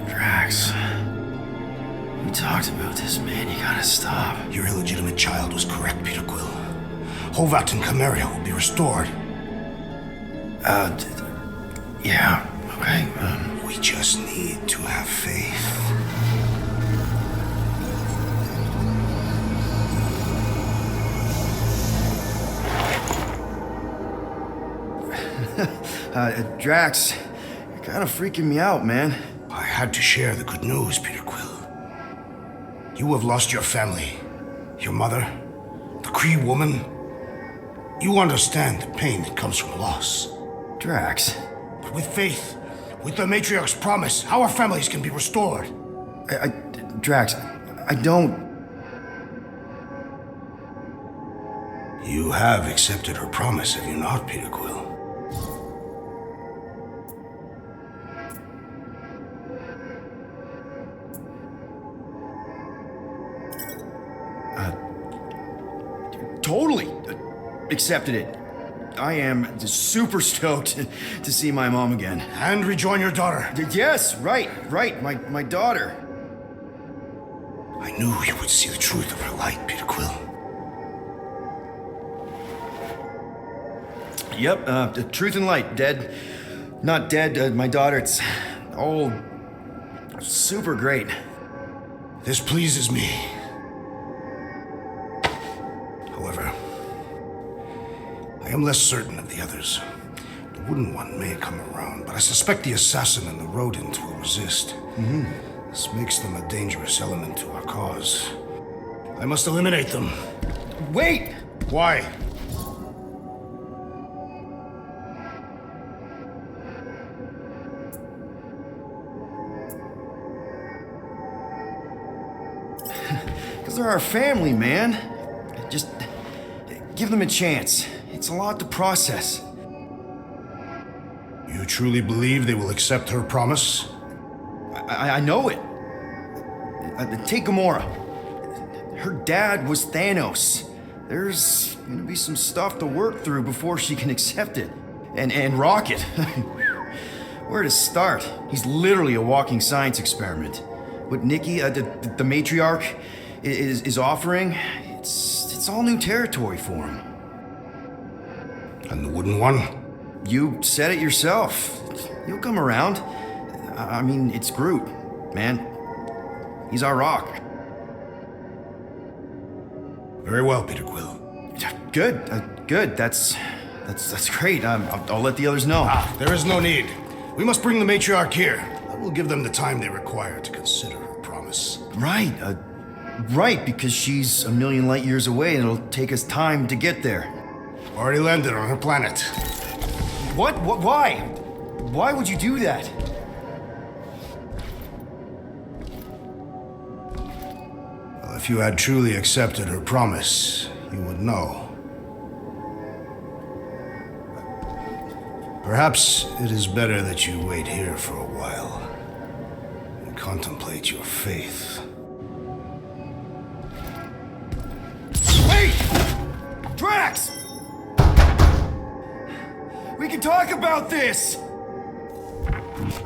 Drax. We talked about this, man. You gotta stop. Your illegitimate child was correct, Peter Quill. Hovat and Camaria will be restored. Yeah, okay. We just need to have faith. Drax, you're kind of freaking me out, man. I had to share the good news, Peter Quill. You have lost your family, your mother, the Kree woman. You understand the pain that comes from loss. Drax. But with faith, with the Matriarch's promise, our families can be restored. Drax, I don't... You have accepted her promise, have you not, Peter Quill? Totally accepted it. I am super stoked to see my mom again. And rejoin your daughter. Yes, right. My daughter. I knew you would see the truth of her light, Peter Quill. Yep, the truth and light. Dead. Not dead. My daughter, it's all super great. This pleases me. However, I am less certain of the others. The wooden one may come around, but I suspect the assassin and the rodent will resist. This makes them a dangerous element to our cause. I must eliminate them. Wait! Why? Because they're our family, man. Just give them a chance. It's a lot to process. You truly believe they will accept her promise? I know it. Take Gamora. Her dad was Thanos. There's gonna be some stuff to work through before she can accept it. And Rocket. Where to start? He's literally a walking science experiment. What Nikki, the matriarch, is offering, it's all new territory for him. And the wooden one? You said it yourself. He'll come around. I mean, it's Groot, man. He's our rock. Very well, Peter Quill. Good. That's great. I'll let the others know. There is no need. We must bring the matriarch here. I will give them the time they require to consider her promise. Right, because she's a million light years away and it'll take us time to get there. Already landed on her planet. What? Why? Why would you do that? Well, if you had truly accepted her promise, you would know. Perhaps it is better that you wait here for a while and contemplate your faith. Wait! Drax! We can talk about this!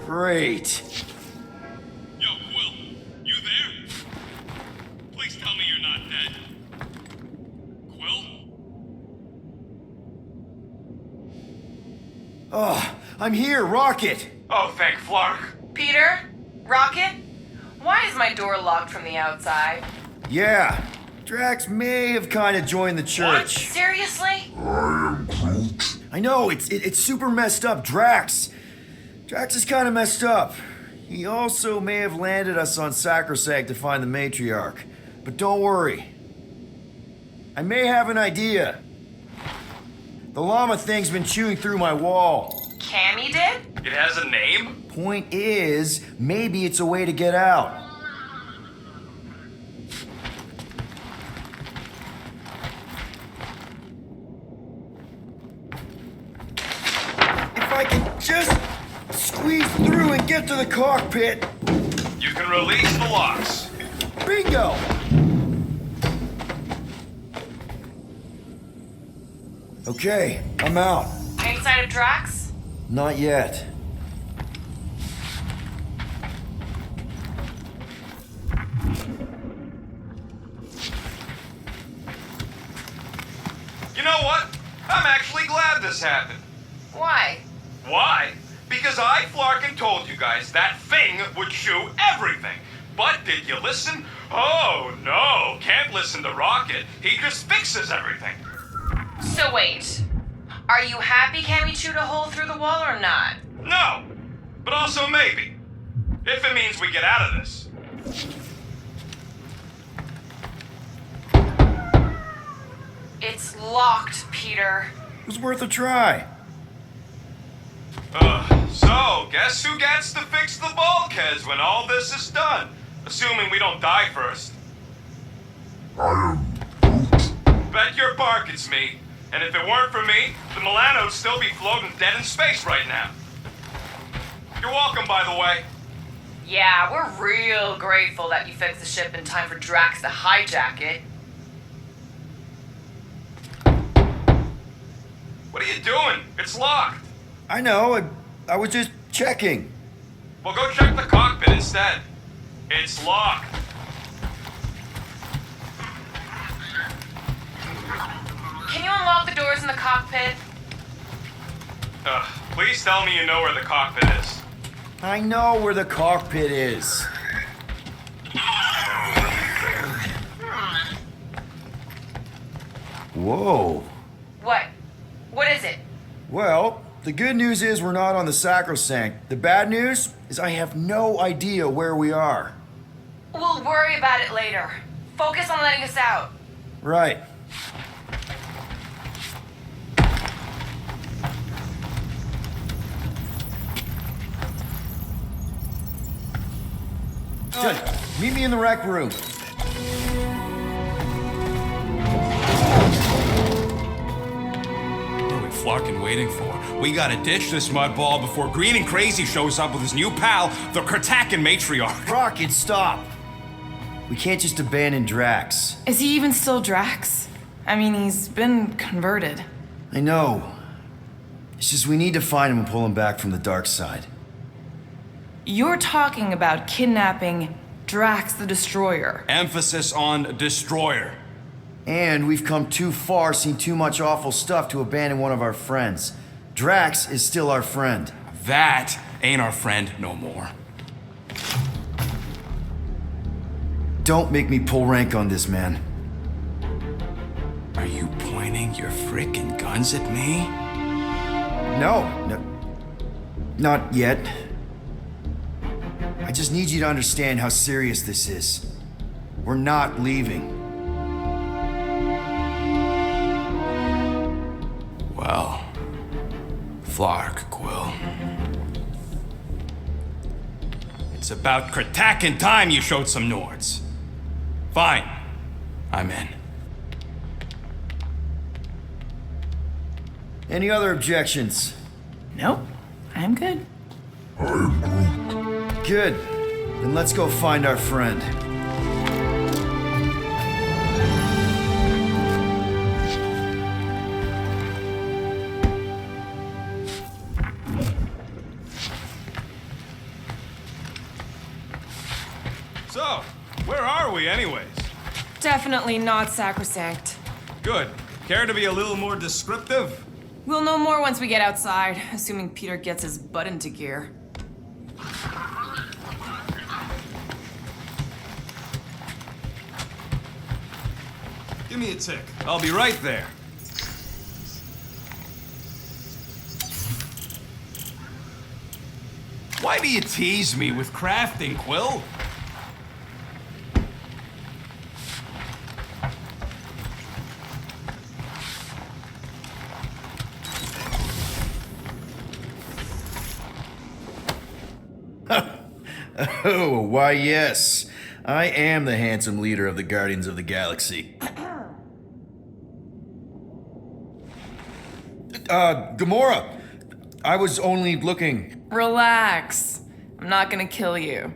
Great. Yo, Quill, you there? Please tell me you're not dead. Quill? Oh, I'm here, Rocket! Oh, thank Flark. Peter? Rocket? Why is my door locked from the outside? Yeah, Drax may have kind of joined the church. Seriously? I know, it's super messed up, Drax is kind of messed up. He also may have landed us on Sacrosanct to find the matriarch. But don't worry. I may have an idea. The llama thing's been chewing through my wall. Cammy did? It has a name? Point is, maybe it's a way to get out. If I can just squeeze through and get to the cockpit. You can release the locks. Bingo! Okay, I'm out. Inside of Drax? Not yet. You know what? I'm actually glad this happened. Why? Why? Because I, Flarkin, told you guys that thing would chew everything. But did you listen? Oh, no. Can't listen to Rocket. He just fixes everything. So wait. Are you happy Cammy chewed a hole through the wall or not? No. But also maybe. If it means we get out of this. It's locked, Peter. It was worth a try. So, guess who gets to fix the bulkheads when all this is done? Assuming we don't die first. I am Groot. Bet your bark it's me. And if it weren't for me, the Milano'd still be floating dead in space right now. You're welcome, by the way. Yeah, we're real grateful that you fixed the ship in time for Drax to hijack it. What are you doing? It's locked. I know, I was just checking. Well, go check the cockpit instead. It's locked. Can you unlock the doors in the cockpit? Please tell me you know where the cockpit is. I know where the cockpit is. Whoa. What? What is it? Well, the good news is we're not on the Sacrosanct. The bad news is I have no idea where we are. We'll worry about it later. Focus on letting us out. Right. Good. Meet me in the rec room. What are we flarkin' waiting for? We gotta ditch this mudball before Green and Crazy shows up with his new pal, the Kratakan matriarch. Rocket, stop! We can't just abandon Drax. Is he even still Drax? I mean, he's been converted. I know. It's just we need to find him and pull him back from the dark side. You're talking about kidnapping Drax the Destroyer. Emphasis on destroyer. And we've come too far, seen too much awful stuff to abandon one of our friends. Drax is still our friend. That ain't our friend no more. Don't make me pull rank on this, man. Are you pointing your frickin' guns at me? No, not yet. I just need you to understand how serious this is. We're not leaving. Well, Flark, Quill. It's about Kratakan time you showed some Nords. Fine. I'm in. Any other objections? Nope. I'm good. Good. Then let's go find our friend. So, where are we anyways? Definitely not sacrosanct. Good. Care to be a little more descriptive? We'll know more once we get outside, assuming Peter gets his butt into gear. Give me a tick. I'll be right there. Why do you tease me with crafting, Quill? Oh, why yes. I am the handsome leader of the Guardians of the Galaxy. Gamora! I was only looking... Relax. I'm not gonna kill you.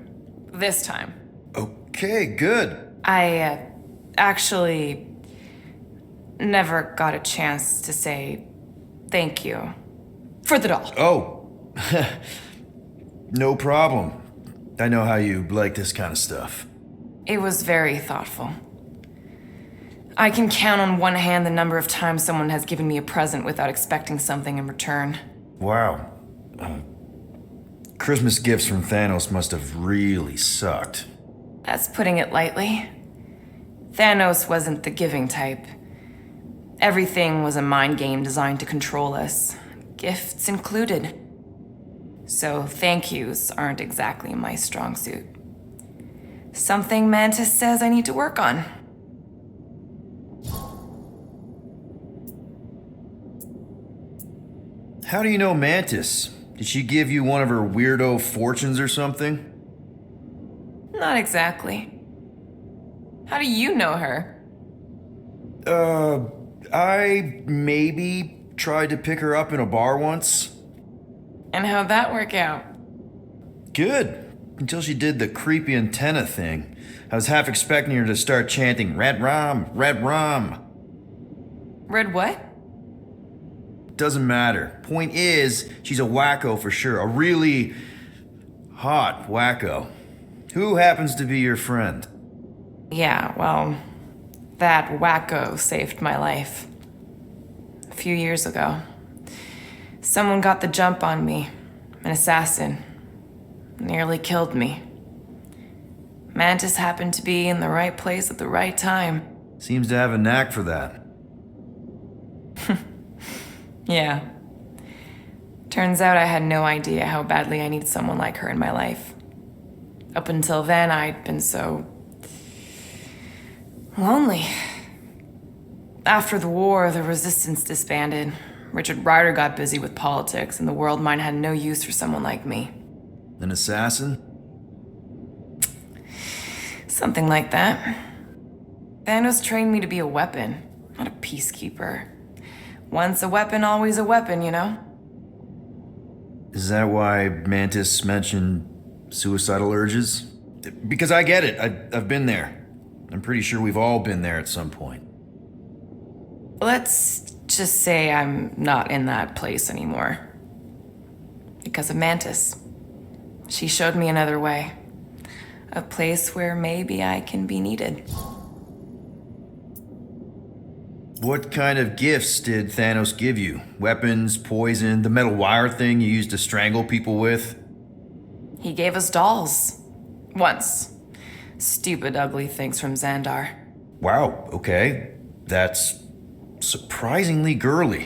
This time. Okay, good. I, actually never got a chance to say thank you for the doll. Oh. No problem. I know how you like this kind of stuff. It was very thoughtful. I can count on one hand the number of times someone has given me a present without expecting something in return. Wow. Christmas gifts from Thanos must have really sucked. That's putting it lightly. Thanos wasn't the giving type. Everything was a mind game designed to control us, gifts included. So thank yous aren't exactly my strong suit. Something Mantis says I need to work on. How do you know Mantis? Did she give you one of her weirdo fortunes or something? Not exactly. How do you know her? I maybe tried to pick her up in a bar once. And how'd that work out? Good. Until she did the creepy antenna thing. I was half expecting her to start chanting, Red Rum, Red Rum. Red what? Doesn't matter. Point is, she's a wacko for sure. A really hot wacko. Who happens to be your friend? Yeah, well, that wacko saved my life. A few years ago. Someone got the jump on me. An assassin. Nearly killed me. Mantis happened to be in the right place at the right time. Seems to have a knack for that. Yeah. Turns out I had no idea how badly I needed someone like her in my life. Up until then, I'd been so lonely. After the war, the resistance disbanded. Richard Ryder got busy with politics, and the world mine had no use for someone like me. An assassin? Something like that. Thanos trained me to be a weapon, not a peacekeeper. Once a weapon, always a weapon, you know? Is that why Mantis mentioned suicidal urges? Because I get it. I've been there. I'm pretty sure we've all been there at some point. Let's just say I'm not in that place anymore. Because of Mantis. She showed me another way. A place where maybe I can be needed. What kind of gifts did Thanos give you? Weapons, poison, the metal wire thing you used to strangle people with? He gave us dolls. Once. Stupid, ugly things from Xandar. Wow, okay. That's surprisingly girly.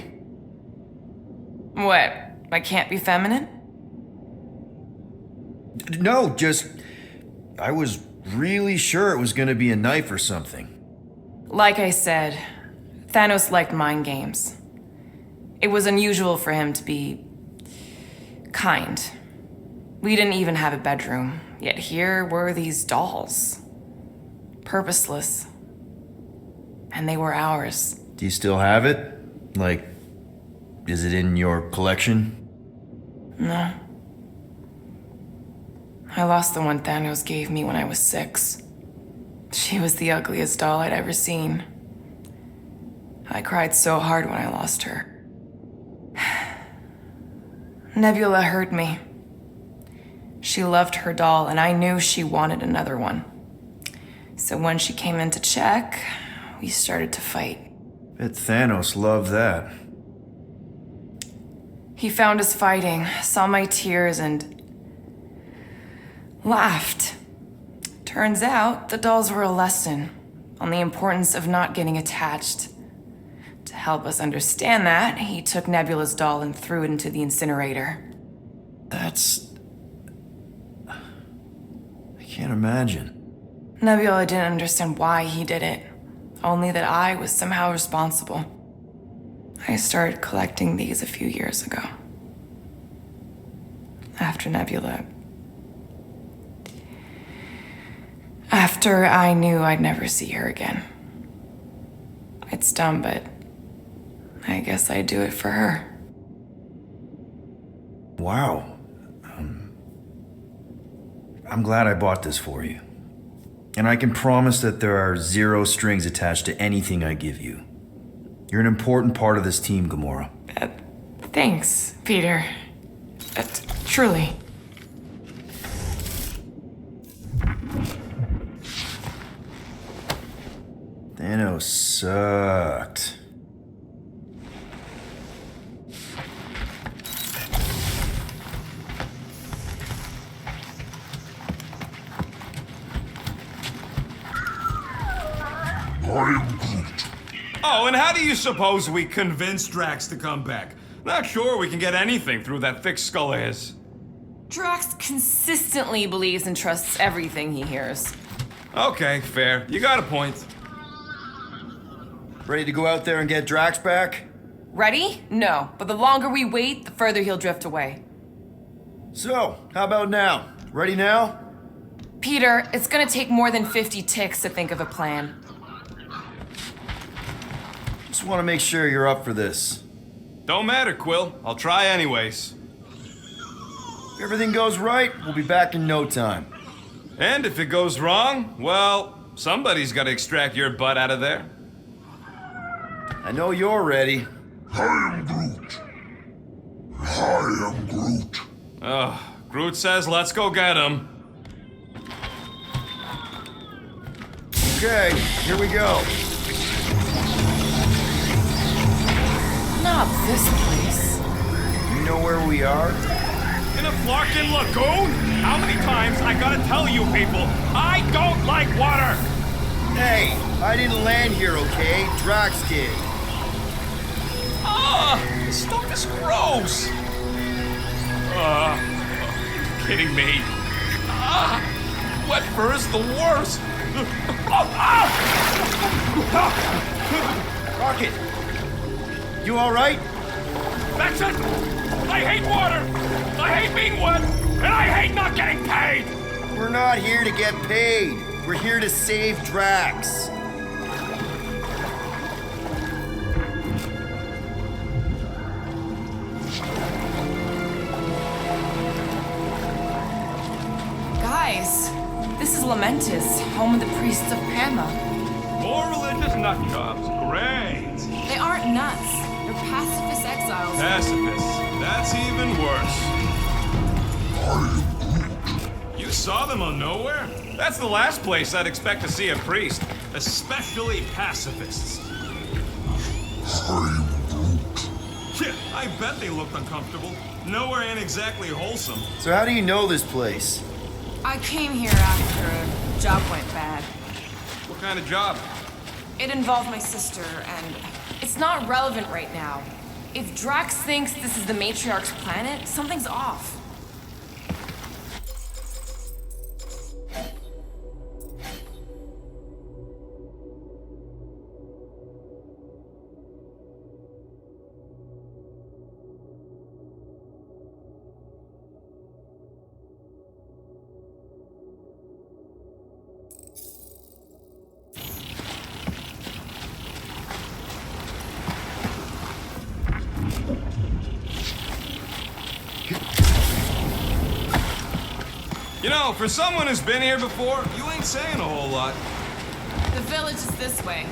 What? I can't be feminine? No, just... I was really sure it was gonna be a knife or something. Like I said, Thanos liked mind games. It was unusual for him to be kind. We didn't even have a bedroom, yet here were these dolls. Purposeless. And they were ours. Do you still have it? Like, is it in your collection? No. I lost the one Thanos gave me when I was 6. She was the ugliest doll I'd ever seen. I cried so hard when I lost her. Nebula hurt me. She loved her doll, and I knew she wanted another one. So when she came in to check, we started to fight. Bet Thanos loved that. He found us fighting, saw my tears, and laughed. Turns out, the dolls were a lesson on the importance of not getting attached. To help us understand that, he took Nebula's doll and threw it into the incinerator. That's... I can't imagine. Nebula didn't understand why he did it, only that I was somehow responsible. I started collecting these a few years ago. After Nebula. After I knew I'd never see her again. It's dumb, but I guess I'd do it for her. Wow. I'm glad I bought this for you. And I can promise that there are 0 strings attached to anything I give you. You're an important part of this team, Gamora. Thanks, Peter. Truly. Thanos sucked. Oh, and how do you suppose we convinced Drax to come back? Not sure we can get anything through that thick skull of his. Drax consistently believes and trusts everything he hears. Okay, fair. You got a point. Ready to go out there and get Drax back? Ready? No, but the longer we wait, the further he'll drift away. So, how about now? Ready now? Peter, it's gonna take more than 50 ticks to think of a plan. Just want to make sure you're up for this. Don't matter, Quill. I'll try anyways. If everything goes right, we'll be back in no time. And if it goes wrong, well, somebody's got to extract your butt out of there. I know you're ready. I am Groot. I am Groot. Groot says let's go get him. Okay, here we go. Not this place. You know where we are? In a Flarkin lagoon? How many times I gotta tell you people, I don't like water! Hey, I didn't land here, okay? Drax did. This stuff is gross! Kidding me? Wet fur is the worst! Rocket! You alright? That's it! I hate water! I hate being wet! And I hate not getting paid! We're not here to get paid. We're here to save Drax. Guys, this is Lamentis, home of the priests of Pama. More religious nut jobs. Great! They aren't nuts. They're pacifist exiles. Pacifists. That's even worse. You saw them on Knowhere? That's the last place I'd expect to see a priest. Especially pacifists. Yeah, I bet they looked uncomfortable. Knowhere ain't exactly wholesome. So how do you know this place? I came here after a job went bad. What kind of job? It involved my sister, and it's not relevant right now. If Drax thinks this is the Matriarch's planet, something's off. You know, for someone who's been here before, you ain't saying a whole lot. The village is this way.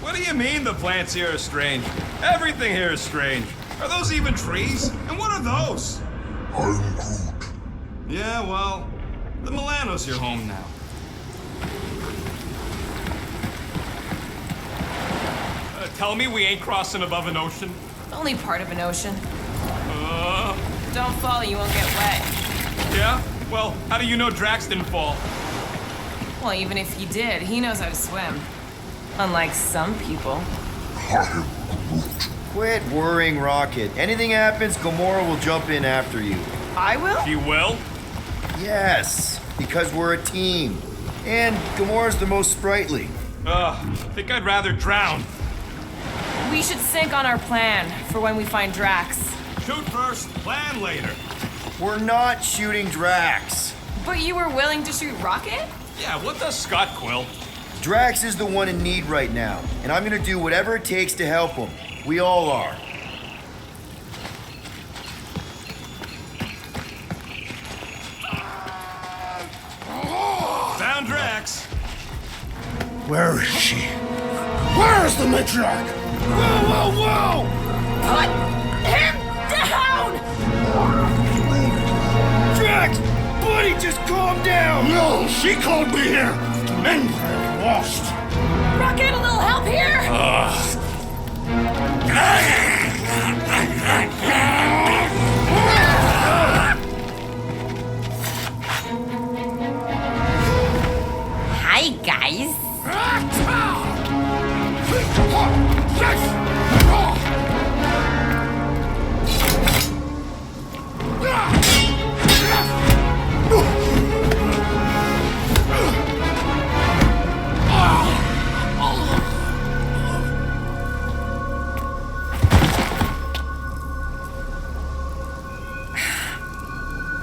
What do you mean the plants here are strange? Everything here is strange. Are those even trees? And what are those? I'm Groot. Yeah, well, the Milano's your home now. Tell me we ain't crossing above an ocean? Only part of an ocean. Don't fall, you won't get wet. Yeah? Well, how do you know Drax didn't fall? Well, even if he did, he knows how to swim. Unlike some people. Quit worrying, Rocket. Anything happens, Gamora will jump in after you. I will? She will? Yes, because we're a team. And Gamora's the most sprightly. I think I'd rather drown. We should sync on our plan for when we find Drax. Shoot first, plan later. We're not shooting Drax. But you were willing to shoot Rocket? Yeah, what does Scott Quill? Drax is the one in need right now, and I'm gonna do whatever it takes to help him. We all are. Found Drax. Where is she? Where is the matriarch? Whoa, whoa, whoa! Put him down! Drax! Buddy, just calm down! No, she called me here. Men are lost. Rocket, a little help here? Hi, guys.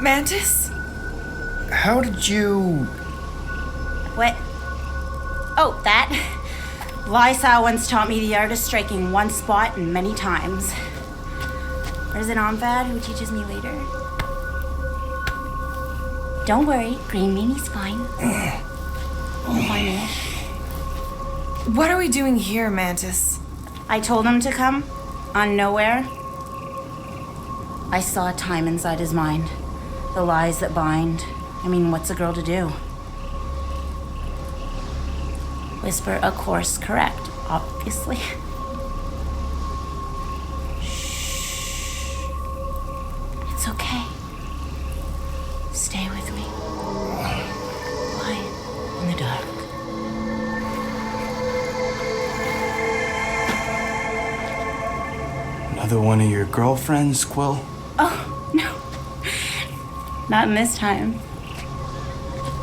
Mantis? How did you... What? Oh, that? Lysa once taught me the art of striking one spot and many times. There's an Omvad who teaches me later. Don't worry, Green Meanie's fine. What are we doing here, Mantis? I told him to come, on Knowhere. I saw time inside his mind. The lies that bind. I mean, what's a girl to do? Whisper a course correct, obviously. Shh. It's okay. Stay with me. Quiet in the dark. Another one of your girlfriends, Quill? Oh, no. Not in this time.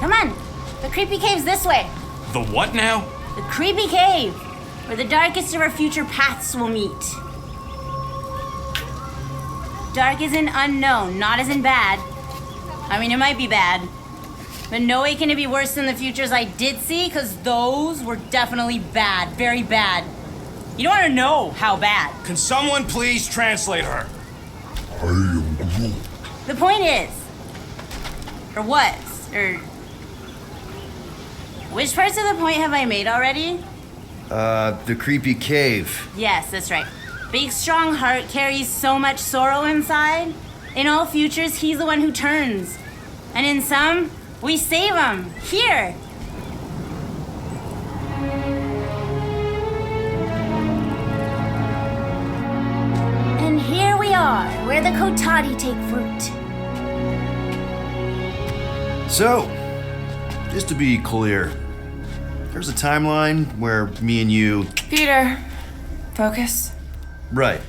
Come on. The creepy cave's this way. The what now? The creepy cave, where the darkest of our future paths will meet. Dark is in unknown, not as in bad. I mean, it might be bad, but no way can it be worse than the futures I did see, because those were definitely bad, very bad. You don't want to know how bad. Can someone please translate her? I am Groot. The point is, or was, or... Which parts of the point have I made already? The creepy cave. Yes, that's right. Big, strong heart carries so much sorrow inside. In all futures, he's the one who turns. And in some, we save him. Here. And here we are, where the Kotati take fruit. So, just to be clear, there's a timeline where me and you... Peter, focus. Right.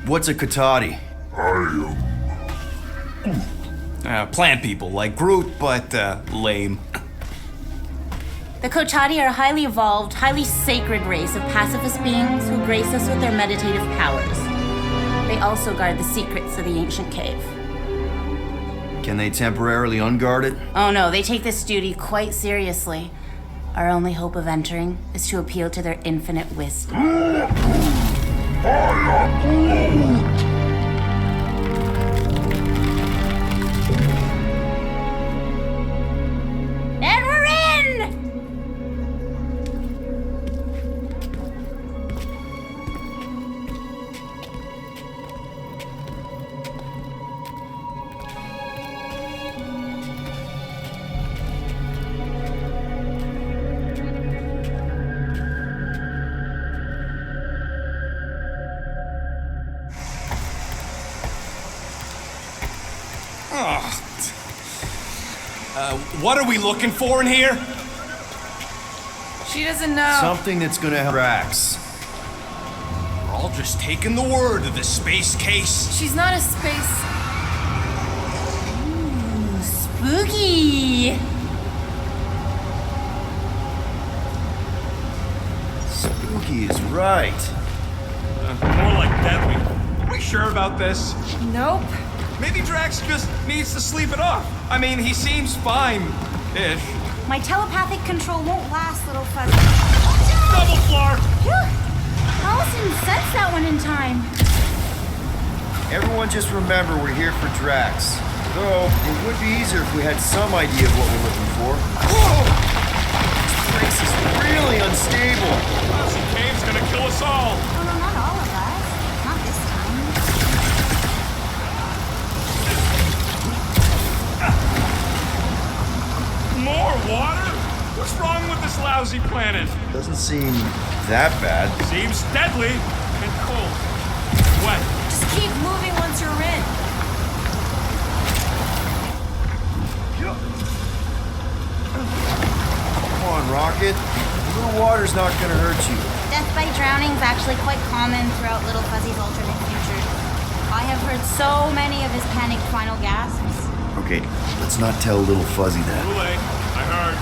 What's a Kotati? Plant people, like Groot, but, lame. The Kotati are a highly evolved, highly sacred race of pacifist beings who grace us with their meditative powers. They also guard the secrets of the ancient cave. Can they temporarily unguard it? Oh no, they take this duty quite seriously. Our only hope of entering is to appeal to their infinite wisdom. And we're in! What are we looking for in here? She doesn't know. Something that's gonna help Drax. We're all just taking the word of the space case. She's not a space... Spooky! Spooky is right. More like deadly. Are we sure about this? Nope. Maybe Drax just needs to sleep it off. I mean, he seems fine-ish. My telepathic control won't last, little fuzzy. Double floor! Phew! Almost didn't sense that one in time. Everyone just remember we're here for Drax. Though, it would be easier if we had some idea of what we're looking for. Whoa! This place is really unstable. This cave's gonna kill us all. Oh, no, not all of us. Not this time. More water? What's wrong with this lousy planet? Doesn't seem that bad. Seems deadly and cold. Wet. Just keep moving once you're in. Come on, Rocket. A little water's not gonna hurt you. Death by drowning is actually quite common throughout Little Fuzzy's alternate futures. I have heard so many of his panicked final gasps. Okay, let's not tell Little Fuzzy that. Too late. I heard.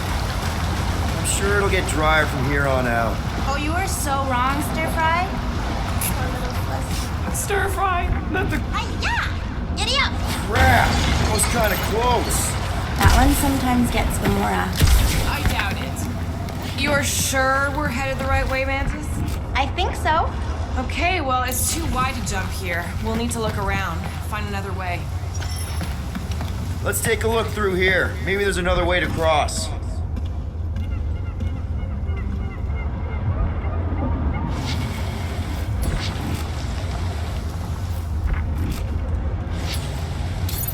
I'm sure it'll get drier from here on out. Oh, you are so wrong, Stir Fry. Poor Little Fuzzy. Stir fry, not the... Hi-ya! Giddy up! Crap! That was kinda close. That One sometimes gets Gamora. I doubt it. You're sure we're headed the right way, Mantis? I think so. Okay, well, it's too wide to jump here. We'll need to look around, find another way. Let's take a look through here. Maybe there's another way to cross.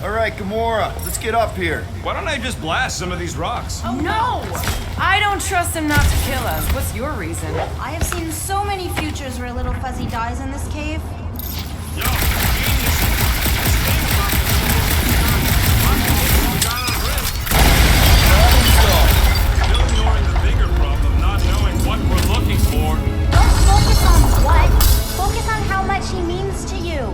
All right, Gamora, let's get up here. Why don't I just blast some of these rocks? Oh, no! I don't trust him not to kill us. What's your reason? I have seen so many futures where Little Fuzzy dies in this cave. Still ignoring the bigger problem, not knowing what we're looking for. Don't focus on what. Focus on how much he means to you.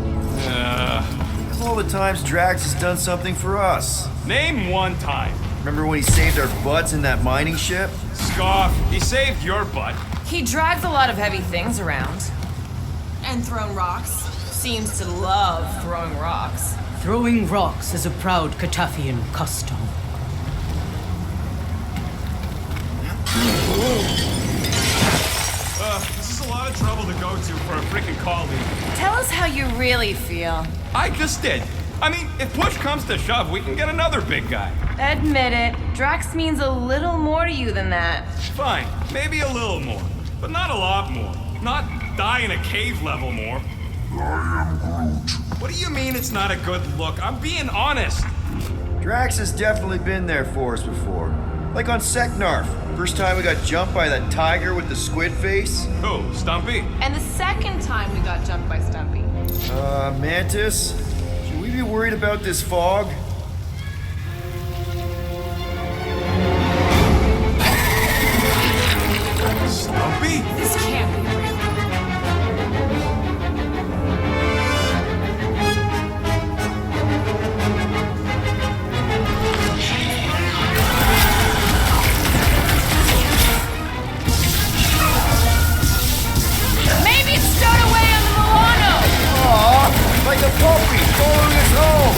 All the times Drax has done something for us. Name one time. Remember when he saved our butts in that mining ship? Scoff, he saved your butt. He drags a lot of heavy things around. And thrown rocks. Seems to love throwing rocks. Throwing rocks is a proud Katafian custom. This is a lot of trouble to go to for a freaking colleague. Tell us how you really feel. I just did. I mean, if push comes to shove, we can get another big guy. Admit it, Drax means a little more to you than that. Fine, maybe a little more, but not a lot more. Not die in a cave level more. I am Groot. What do you mean it's not a good look? I'm being honest. Drax has definitely been there for us before. Like on Seknarf. First time we got jumped by that tiger with the squid face. Who, Stumpy? And the second time we got jumped by Stumpy. Mantis? Should we be worried about this fog? Stumpy? This can't be real. Maybe it's stowed away on the Milano! Aw, like a puppy following us home.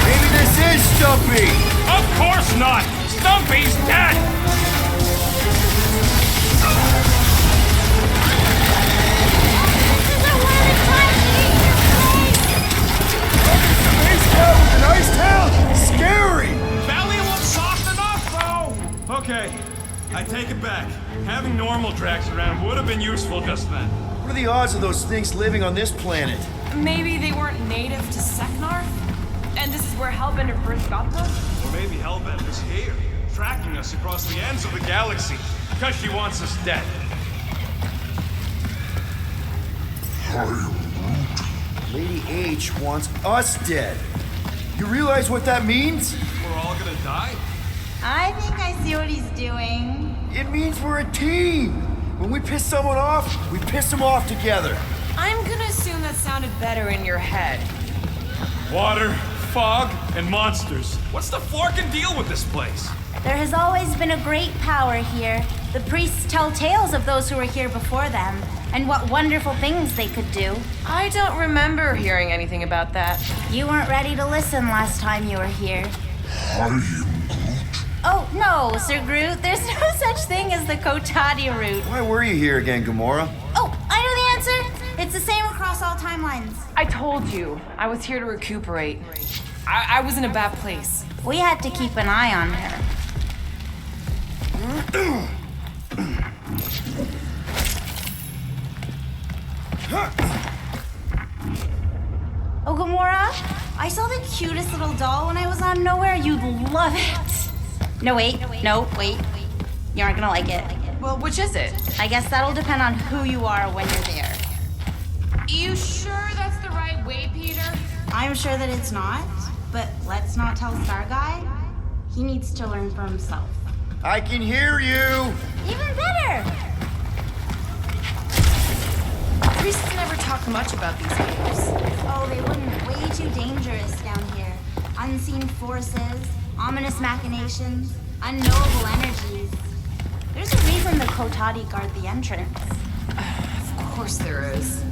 Maybe this is Stumpy. Of course not! Stumpy's dead! Space cow with an ice tail? Scary! Belly looks soft enough, though! Okay, I take it back. Having normal Drax around would have been useful just then. What are the odds of those things living on this planet? Maybe they weren't native to Seknarf? And this is where Hellbender first got them? Or maybe Hellbender's here, tracking us across the ends of the galaxy, because she wants us dead. I am Groot. Lady H wants us dead. You realize what that means? We're all gonna die? I think I see what he's doing. It means we're a team. When we piss someone off, we piss them off together. I'm gonna assume that sounded better in your head. Water, fog, and monsters. What's the forkin' deal with this place? There has always been a great power here. The priests tell tales of those who were here before them, and what wonderful things they could do. I don't remember hearing anything about that. You weren't ready to listen last time you were here. I am Groot. Oh, no, Sir Groot. There's no such thing as the Kotadi route. Why were you here again, Gamora? Oh, I know the answer. It's the same across all timelines. I told you, I was here to recuperate. I was in a bad place. We had to keep an eye on her. Oh, Gamora, I saw the cutest little doll when I was on Knowhere. You'd love it. No, wait. No, wait. You aren't gonna like it. Well, which is it? I guess that'll depend on who you are when you're there. You sure that's the right way, Peter? I'm sure that it's not, but let's not tell Star Guy. He needs to learn for himself. I can hear you! Even better! Priests never talk much about these caves. Oh, they wouldn't. Way too dangerous down here. Unseen forces, ominous machinations, unknowable energies. There's a reason the Kotadi guard the entrance. Of course there is.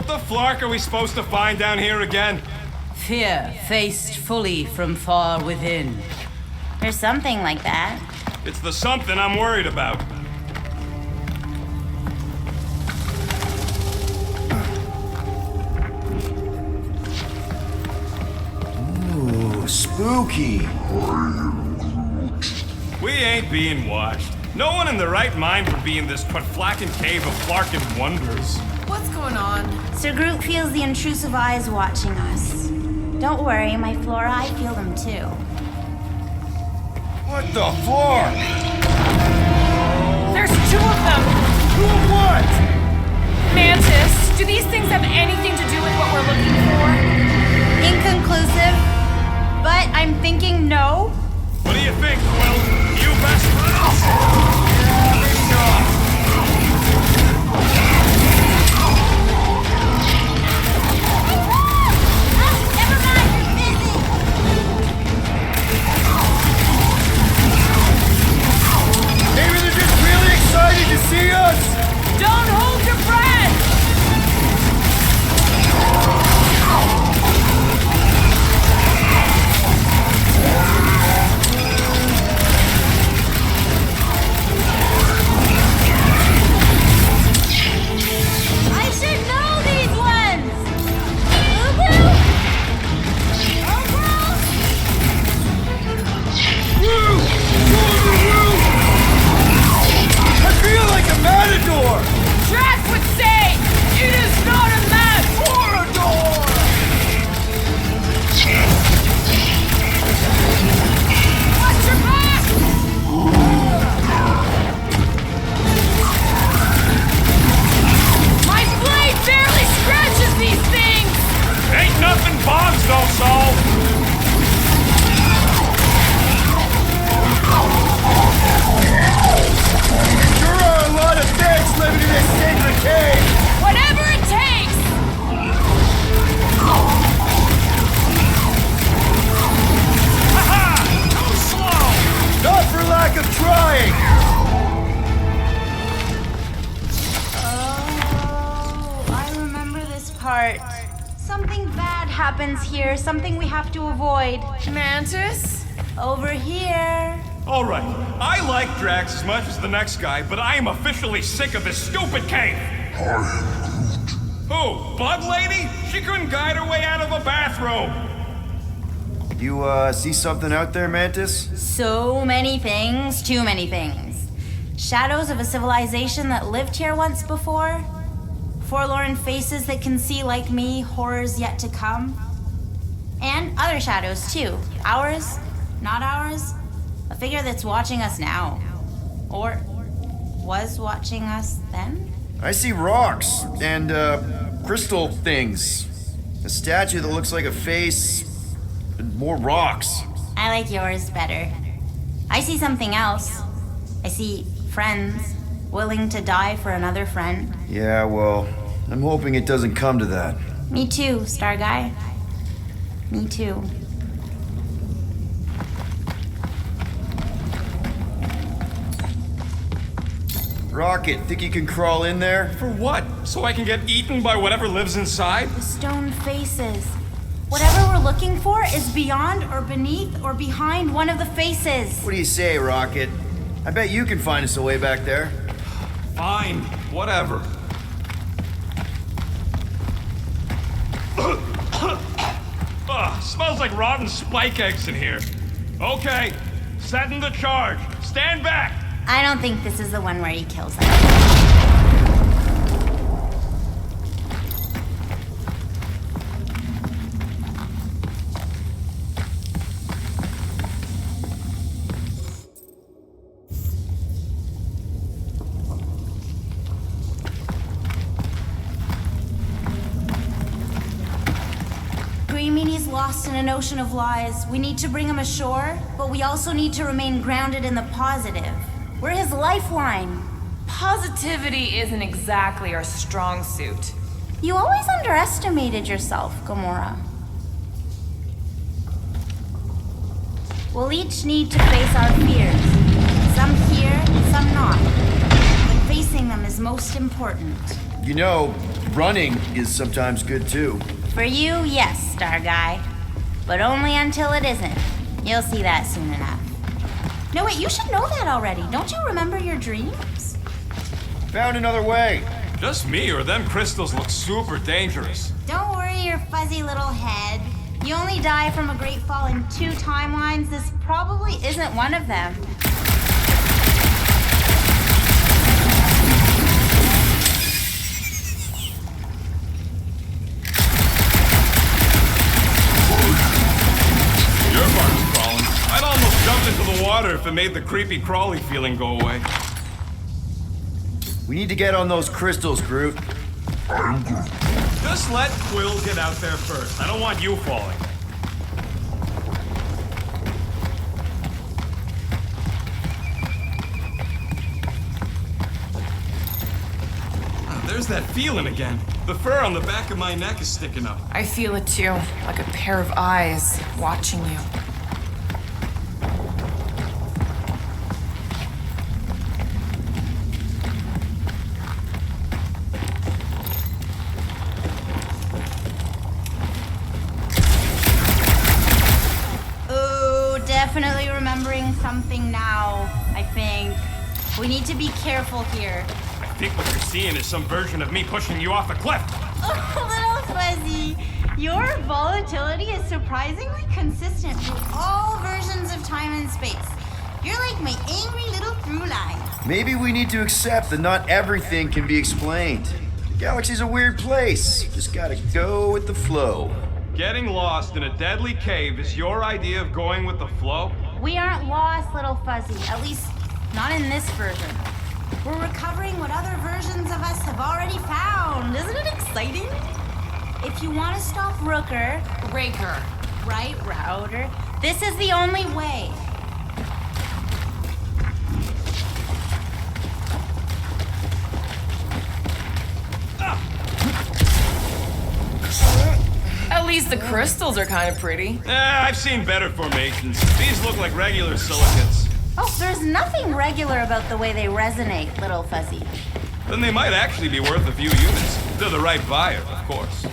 What the flark are we supposed to find down here again? Fear faced fully from far within. There's something like that. It's the something I'm worried about. Ooh, spooky. We ain't being watched. No one in their right mind would be in this Twatflacken cave of Flarkin wonders. What's going on? Sir Groot feels the intrusive eyes watching us. Don't worry, my Flora, I feel them too. What the fuck? There's two of them! Two of what? Mantis, do these things have anything to do with what we're looking for? Inconclusive, but I'm thinking no. What do you think, Quill? You best friends? Yeah, maybe not. Maybe they're just really excited to see us! Don't hold your breath! I should know these ones! Woo! Woo! I feel like a matador! Drax would say, it is not a match! Morador! Watch your back! My blade barely scratches these things! Ain't nothing bombs don't solve. Sure are a lot of things living in this sacred cave! Whatever it takes! Ha-ha! Too slow! Not for lack of trying! Oh, I remember this part. Something bad happens here, something we have to avoid. Mantis? Over here. All right, I like Drax as much as the next guy, but I am officially sick of this stupid cave. Who? Bug Lady? She couldn't guide her way out of a bathroom. You, see something out there, Mantis? So many things, too many things. Shadows of a civilization that lived here once before. Forlorn faces that can see like me, horrors yet to come. And other shadows, too. Ours, not ours. A figure that's watching us now. Or was watching us then? I see rocks and, crystal things. A statue that looks like a face, and more rocks. I like yours better. I see something else. I see friends willing to die for another friend. Yeah, well, I'm hoping it doesn't come to that. Me too, Star Guy. Me too. Rocket, think you can crawl in there? For what? So I can get eaten by whatever lives inside? The stone faces. Whatever we're looking for is beyond or beneath or behind one of the faces. What do you say, Rocket? I bet you can find us a way back there. Fine, whatever. Ugh, smells like rotten spike eggs in here. Okay, setting the charge. Stand back! I don't think this is the one where he kills us. Greenies lost in an ocean of lies. We need to bring him ashore, but we also need to remain grounded in the positive. We're his lifeline. Positivity isn't exactly our strong suit. You always underestimated yourself, Gamora. We'll each need to face our fears. Some here, some not. But facing them is most important. You know, running is sometimes good too. For you, yes, Star Guy. But only until it isn't. You'll see that soon enough. No, wait, you should know that already. Don't you remember your dreams? Found another way. Just me or them crystals look super dangerous. Don't worry your fuzzy little head. You only die from a great fall in 2 timelines. This probably isn't one of them. Your bark's crawling. I'd almost jumped into the water if it made the creepy crawly feeling go away. We need to get on those crystals, Groot. Just let Quill get out there first. I don't want you falling. There's that feeling again. The fur on the back of my neck is sticking up. I feel it too, like a pair of eyes watching you. Ooh, definitely remembering something now, I think. We need to be careful here. I think what you're seeing is some version of me pushing you off a cliff. Oh, little Fuzzy, your volatility is surprisingly consistent through all versions of time and space. You're like my angry little through line. Maybe we need to accept that not everything can be explained. The galaxy's a weird place. Just gotta go with the flow. Getting lost in a deadly cave is your idea of going with the flow? We aren't lost, little Fuzzy. At least, not in this version. We're recovering what other versions of us have already found. Isn't it exciting? If you want to stop Rooker, right, Router, this is the only way. At least the crystals are kind of pretty. I've seen better formations. These look like regular silicates. Oh, there's nothing regular about the way they resonate, little Fuzzy. Then they might actually be worth a few units. To the right buyer, of course.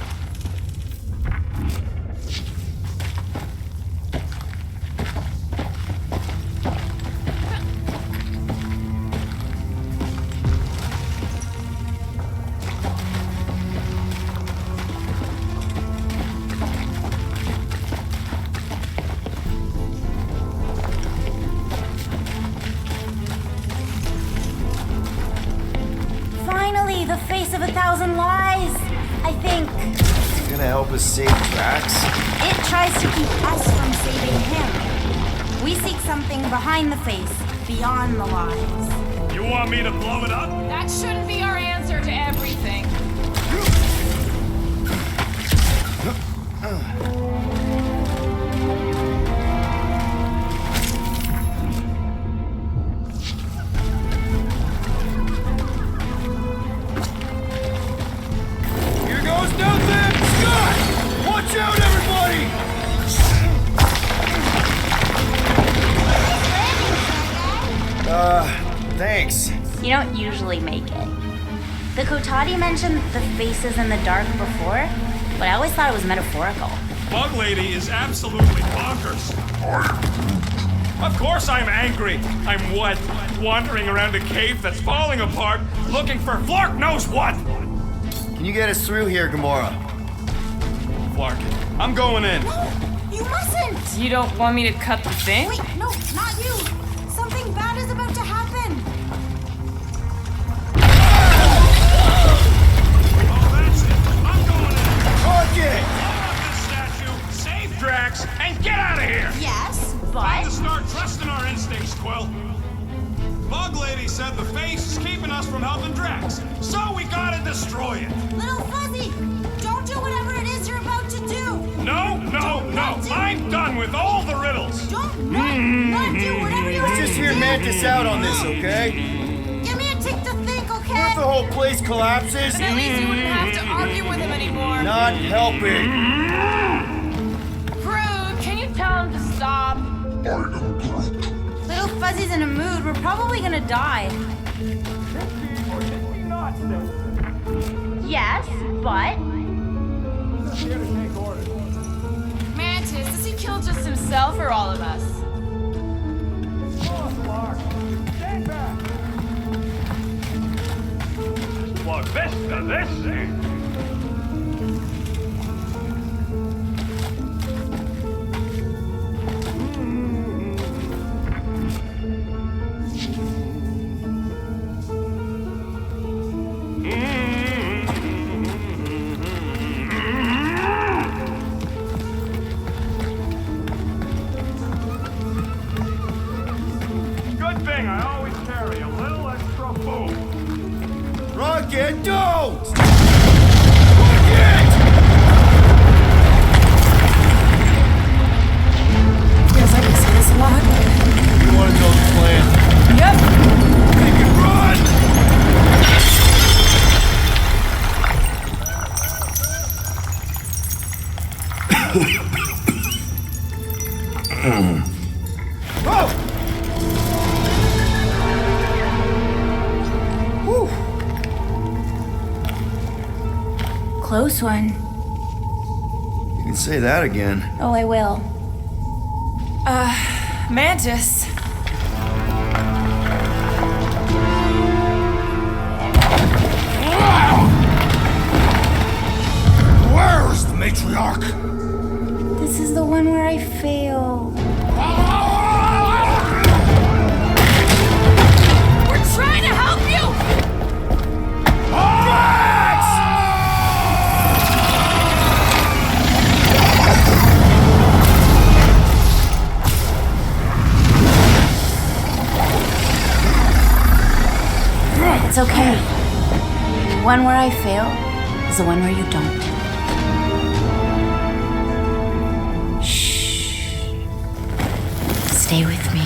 Finally, the face of 1,000 lies, I think. It's gonna help us save Drax. It tries to keep us from saving him. We seek something behind the face, beyond the lies. You want me to blow it up? That shouldn't be our answer to everything. Here goes nothing! Scott! Watch out, everybody! Thanks. You don't usually make it. The Kotati mentioned the faces in the dark before, but I always thought it was metaphorical. Bug Lady is absolutely bonkers. Of course I'm angry. I'm what? Wandering around a cave that's falling apart, looking for Flark knows what! Can you get us through here, Gamora? Flark, I'm going in. No, you mustn't! You don't want me to cut the thing? Wait, no, not you! Something bad is about to happen! Oh, that's it. I'm going in. Target! Blow up this statue, save Drax, and get out of here! Yes, Time but... to start trusting our instincts, Quill. Bug Lady said the face is keeping us from helping Drax, so we gotta destroy it. Little Fuzzy, don't do whatever it is you're about to do! No, no, no. I'm done with all the riddles. Don't not do whatever you're Let's just hear Mantis out on this, okay? Give me a tick to think, What okay? if the whole place collapses? At least you wouldn't have to argue with him anymore. Not helping. Groot, can you tell him to stop? Little Fuzzy's in a mood. We're probably gonna die. Or did we not? but... Here to take orders. Mantis, does he kill just himself or all of us? Stand back! What vista this thing? Good thing I always carry a little extra food. Rocket, don't! Feels like we see this a lot. You want to know the plan? Yep. Make it run! Close one. You can say that again. Oh, I will. Mantis. Where is the matriarch? This is the one where I failed. We're trying to help you! It's okay. The one where I fail is the one where you don't. Shh. Stay with me.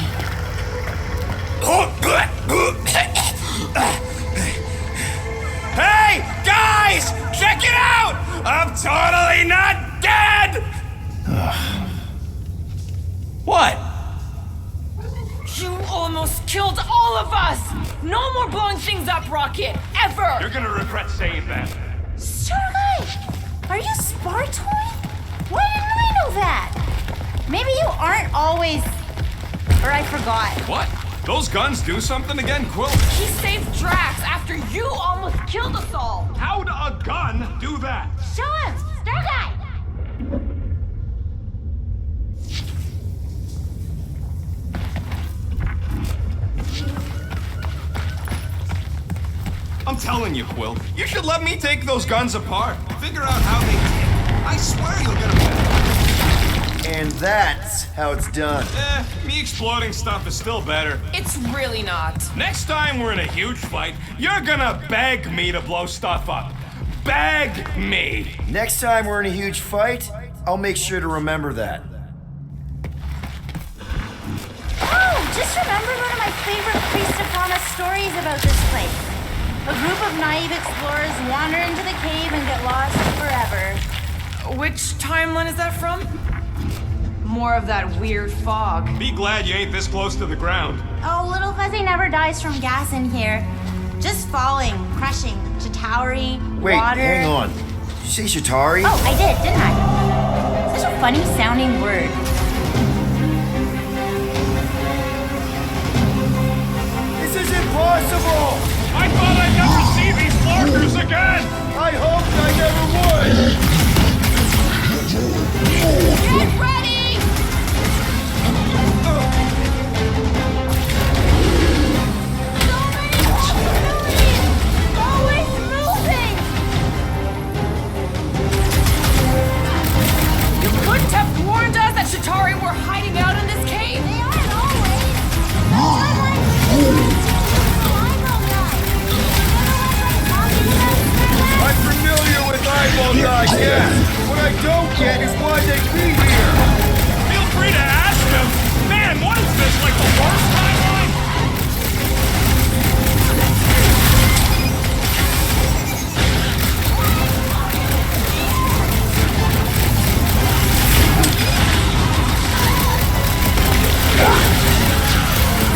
Hey, guys! Check it out! I'm totally not dead! What? You almost killed all of us! No more blowing things up, Rocket! Ever! You're gonna regret saying that. Sergei! Are you Spartoid? Why didn't I know that? Maybe you aren't always... Or I forgot. What? Those guns do something again, Quill? He saved Drax after you almost killed us all! How'd a gun do that? Show him! Sergei! I'm telling you, Quill, you should let me take those guns apart. Figure out how they tick. I swear you'll get them better. And that's how it's done. Me exploding stuff is still better. It's really not. Next time we're in a huge fight, you're gonna beg me to blow stuff up. Beg me! Next time we're in a huge fight, I'll make sure to remember that. Oh, just remembered one of my favorite Priest of Promise stories about this place. A group of naive explorers wander into the cave and get lost forever. Which timeline is that from? More of that weird fog. Be glad you ain't this close to the ground. Oh, Little Fuzzy never dies from gas in here. Just falling, crushing, Chitauri, Wait, water. hang on. Did you say Chitauri? Oh, I did, didn't I? Such a funny sounding word. This is impossible! I thought I'd never see these markers again! I hoped I never would! Get ready! So many possibilities! Always moving! You couldn't have warned us that Chitauri were hiding out in this cave! They aren't always. The timeline I'm familiar with eyeball digest. What I don't get is why they be here. Feel free to ask him. Man, what is this, like the worst timeline?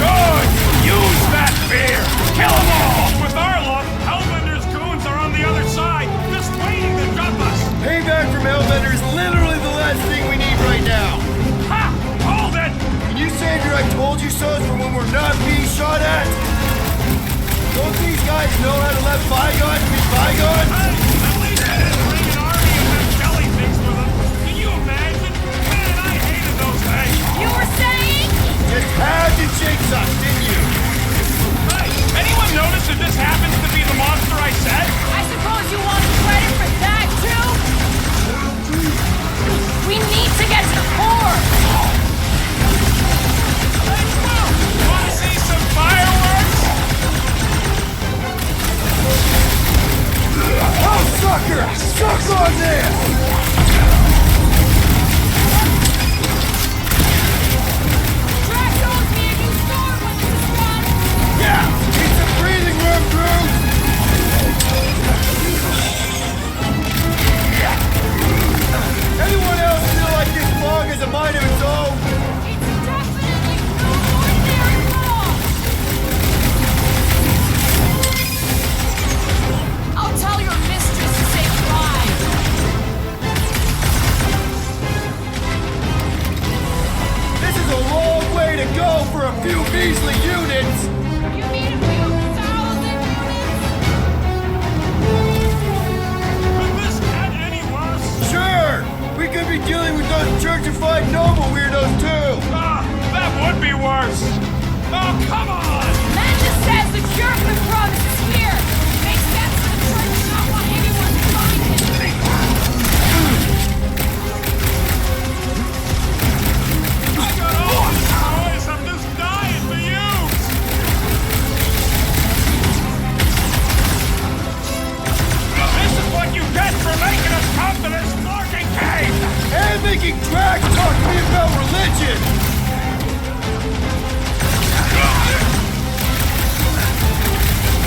Good! Use that fear! Kill them all! With our luck, Hellbender's goons are on the other side, just waiting to let bygones be bygones? Hey, at least they didn't bring an army of them jellyfish with them. Can you imagine? Man, I hated those things. You were saying? Just had to jinx us, didn't you? Hey, anyone notice that this happens to be the monster I said? I suppose you want credit for that, too? We need to get to the core! Hey, Smoke, wanna see some fireworks? Oh, sucker! Suck on this! Drax owes me a new sword when this is done! Yeah! Need some breathing room, Drew! Anyone else feel like this fog has a mind of its own? It's definitely no ordinary fog! I'll tell your mistress to say goodbye! This is a long way to go for a few measly units! You mean a few thousand units? Could this get any worse? Sure! We could be dealing with those churchified noble weirdos too! Ah, that would be worse. Oh, come on! Mantis says the cure for the promise is here! Makes sense that the church does not want anyone to find it! I got all these toys, I'm just dying to use! This is what you get for making us come to this fucking cave! And making Drax talk to me about religion!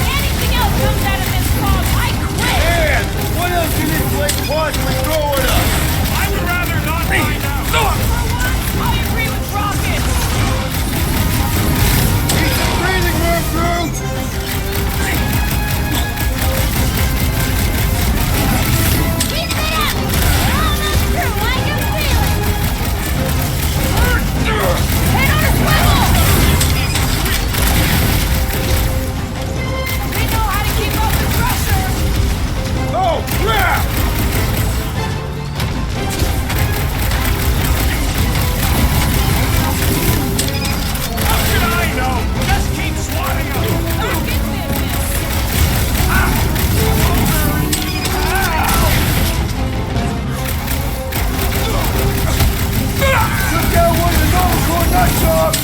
Anything else comes out of this fog, I quit! And what else can this place possibly throw at us? I would rather not find out! For once, I agree with Rocket! Need some breathing room, Drew! Keep it up! Almost through, I can feel it! Head on a swivel! They know how to keep up the pressure! Oh, crap! How should I know? Just keep swatting them! Rocket business! Took out one of the noble core nut jobs!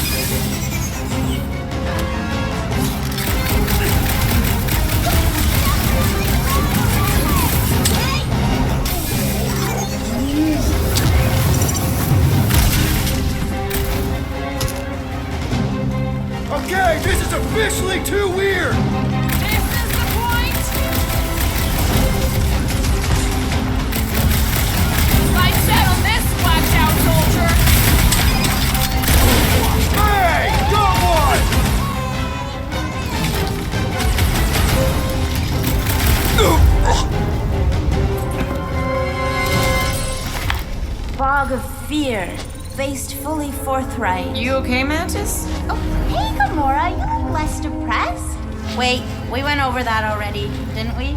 Okay, this is officially too weird! This is the point! Light set on this whacked out soldier! Hey! Got one! Fog of fear, faced fully forthright. You okay, Mantis? Oh, hey, Gamora, you look less depressed. Wait, we went over that already, didn't we?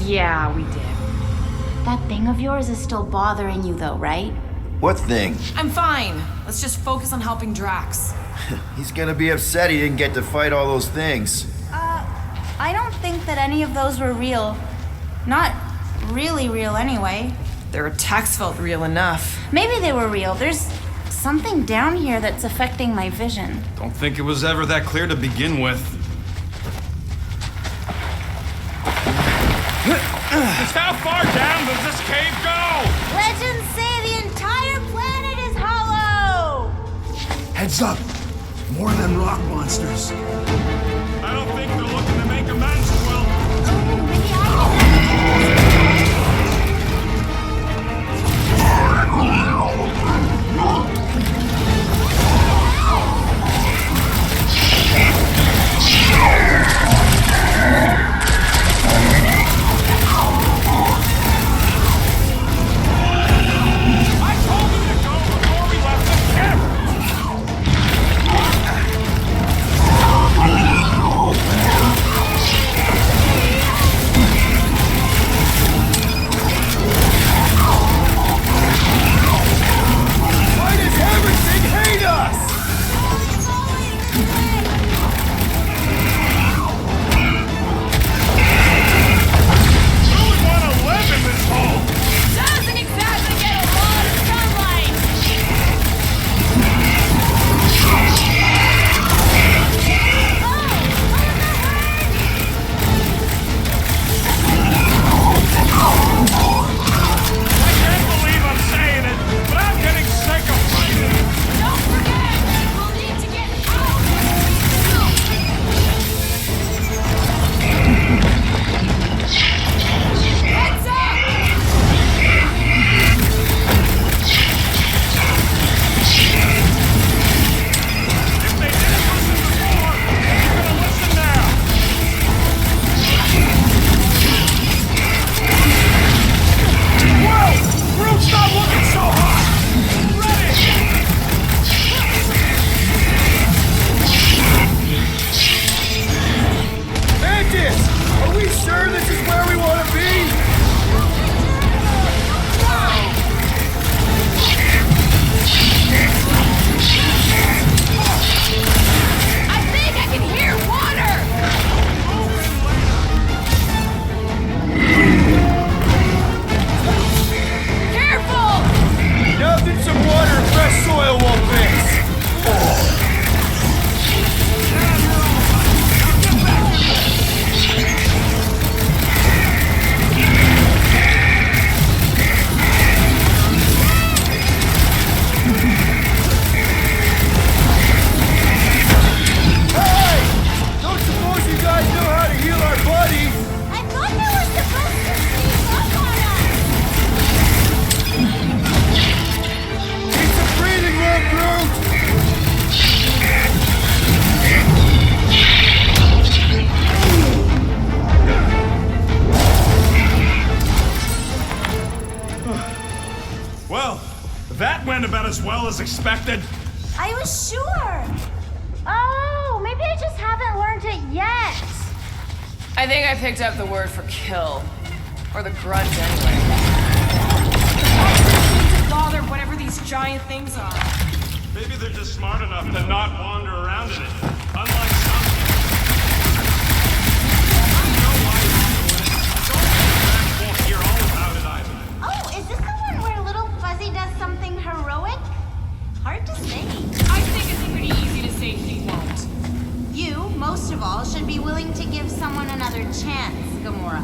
Yeah, we did. That thing of yours is still bothering you, though, right? What thing? I'm fine. Let's just focus on helping Drax. He's gonna be upset he didn't get to fight all those things. I don't think that any of those were real. Not really real, anyway. Their attacks felt real enough. Maybe they were real. There's something down here that's affecting my vision. Don't think it was ever that clear to begin with. Just how far down does this cave go? Legends say the entire planet is hollow! Heads up! More than rock monsters. I don't think they're looking to make amends, Quill. Maybe I as well as expected? I was sure. Oh, maybe I just haven't learned it yet. I think I picked up the word for kill. Or the grudge, anyway. To bother whatever these giant things are. Maybe they're just smart enough to not wander around in it. Unlike some people. I know why you're doing it. I don't think Drax won't hear all about it either. Oh, is this the one where Little Fuzzy does something heroic? Hard to say. I think it's pretty easy to say he won't. You, most of all, should be willing to give someone another chance, Gamora.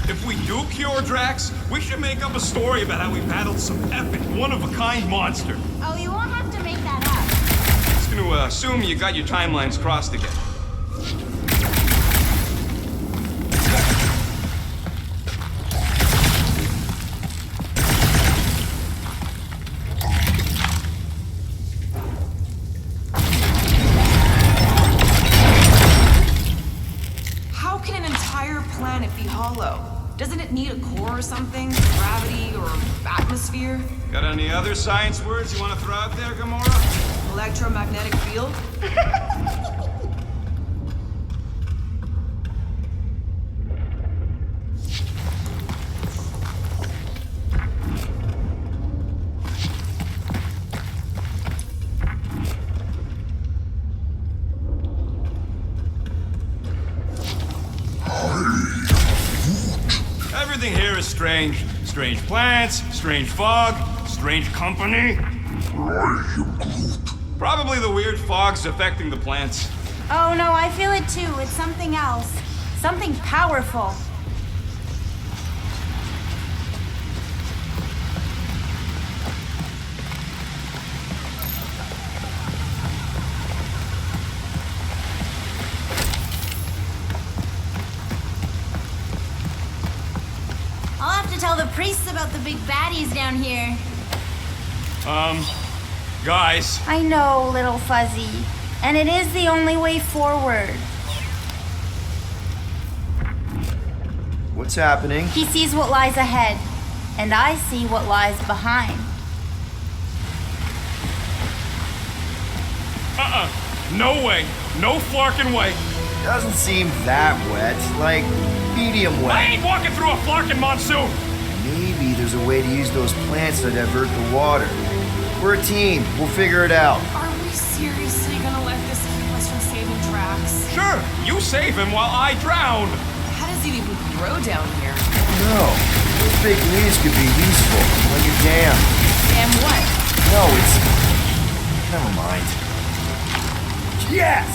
If we do cure Drax, we should make up a story about how we battled some epic, one-of-a-kind monster. Oh, you won't have to make that up. Just gonna assume you got your timelines crossed again. How can an entire planet be hollow? Doesn't it need a core or something? Gravity or atmosphere? Got any other science words you want to throw out there, Gamora? Electromagnetic field? Everything here is strange. Strange plants, strange fog, strange company. Probably the weird fog's affecting the plants. Oh no, I feel it too. It's something else. Something powerful. I'll have to tell the priests about the big baddies down here. Guys. I know, Little Fuzzy. And it is the only way forward. What's happening? He sees what lies ahead, and I see what lies behind. No way. No flarkin' way. Doesn't seem that wet. Like, medium wet. I ain't walking through a flarkin' monsoon. Maybe there's a way to use those plants to divert the water. We're a team. We'll figure it out. Are we seriously gonna let this keep us from saving Drax? Sure, you save him while I drown. How does it even grow down here? No, those big leaves could be useful on your dam. Damn what? No, it's... Never mind. Yes!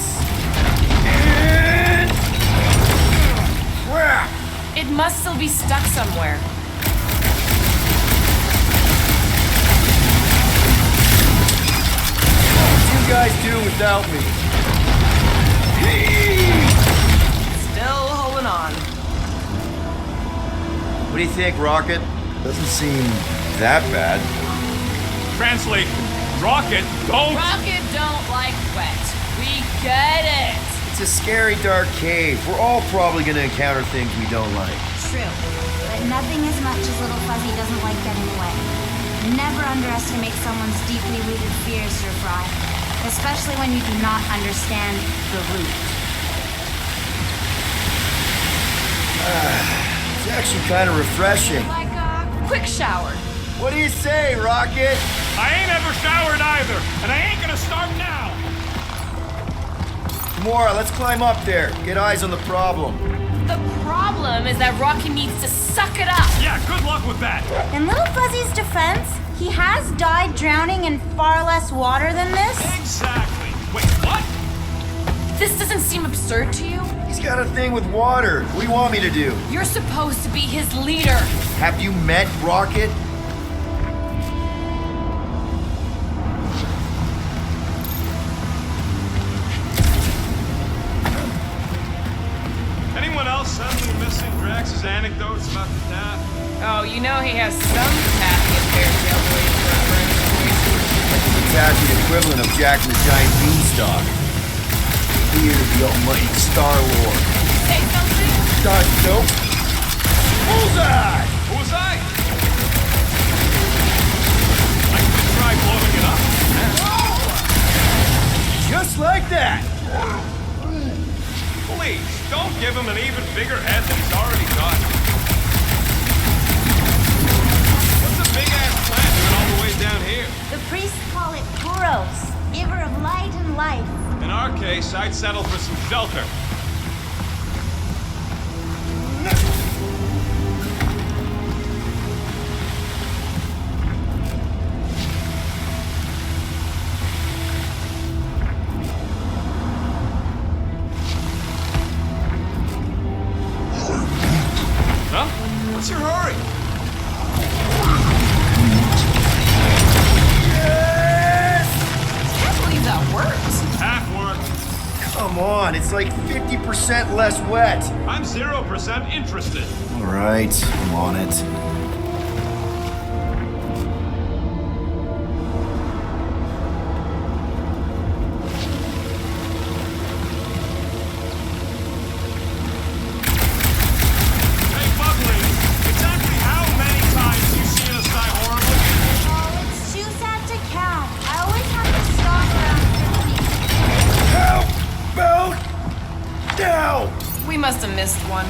And... Crap! It must still be stuck somewhere. What you guys do without me? Still holding on. What do you think, Rocket? Doesn't seem that bad. Translation. Rocket, don't... Rocket don't like wet. We get it. It's a scary, dark cave. We're all probably gonna encounter things we don't like. True. But nothing as much as Little Fuzzy doesn't like getting wet. Never underestimate someone's deeply rooted fears, Sir Fry. Especially when you do not understand the root. It's actually kind of refreshing. Like a quick shower. What do you say, Rocket? I ain't ever showered either, and I ain't gonna start now. Gamora, let's climb up there. Get eyes on the problem. The problem is that Rocky needs to suck it up. Yeah, good luck with that. In Little Fuzzy's defense, he has died drowning in far less water than this. Exactly. Wait, what? This doesn't seem absurd to you? He's got a thing with water. What do you want me to do? You're supposed to be his leader. Have you met Rocket? Anyone else suddenly missing Drax's anecdotes about the death? Oh, you know he has some tacky and fairy tale beliefs for a friend. It's the equivalent of Jack and the Giant Beanstalk. Beard of the almighty Star-Lord. Say something? Nope. Bullseye! Bullseye? I could try blowing it up. Just like that! Please, don't give him an even bigger head than he's already got. What's a big-ass plant doing all the way down here? The priests call it Puros, giver of light and life. In our case, I'd settle for some shelter. Huh? What's your hurry? Can't believe that worked. Half work. Come on, it's like 50% less wet. I'm 0% interested. All right, I'm on it. Hey, Bubbly, exactly how many times you seen us die horribly? Oh, it's too sad to count. I always have to stop around 50. Help! Boat! Now! We must have missed one.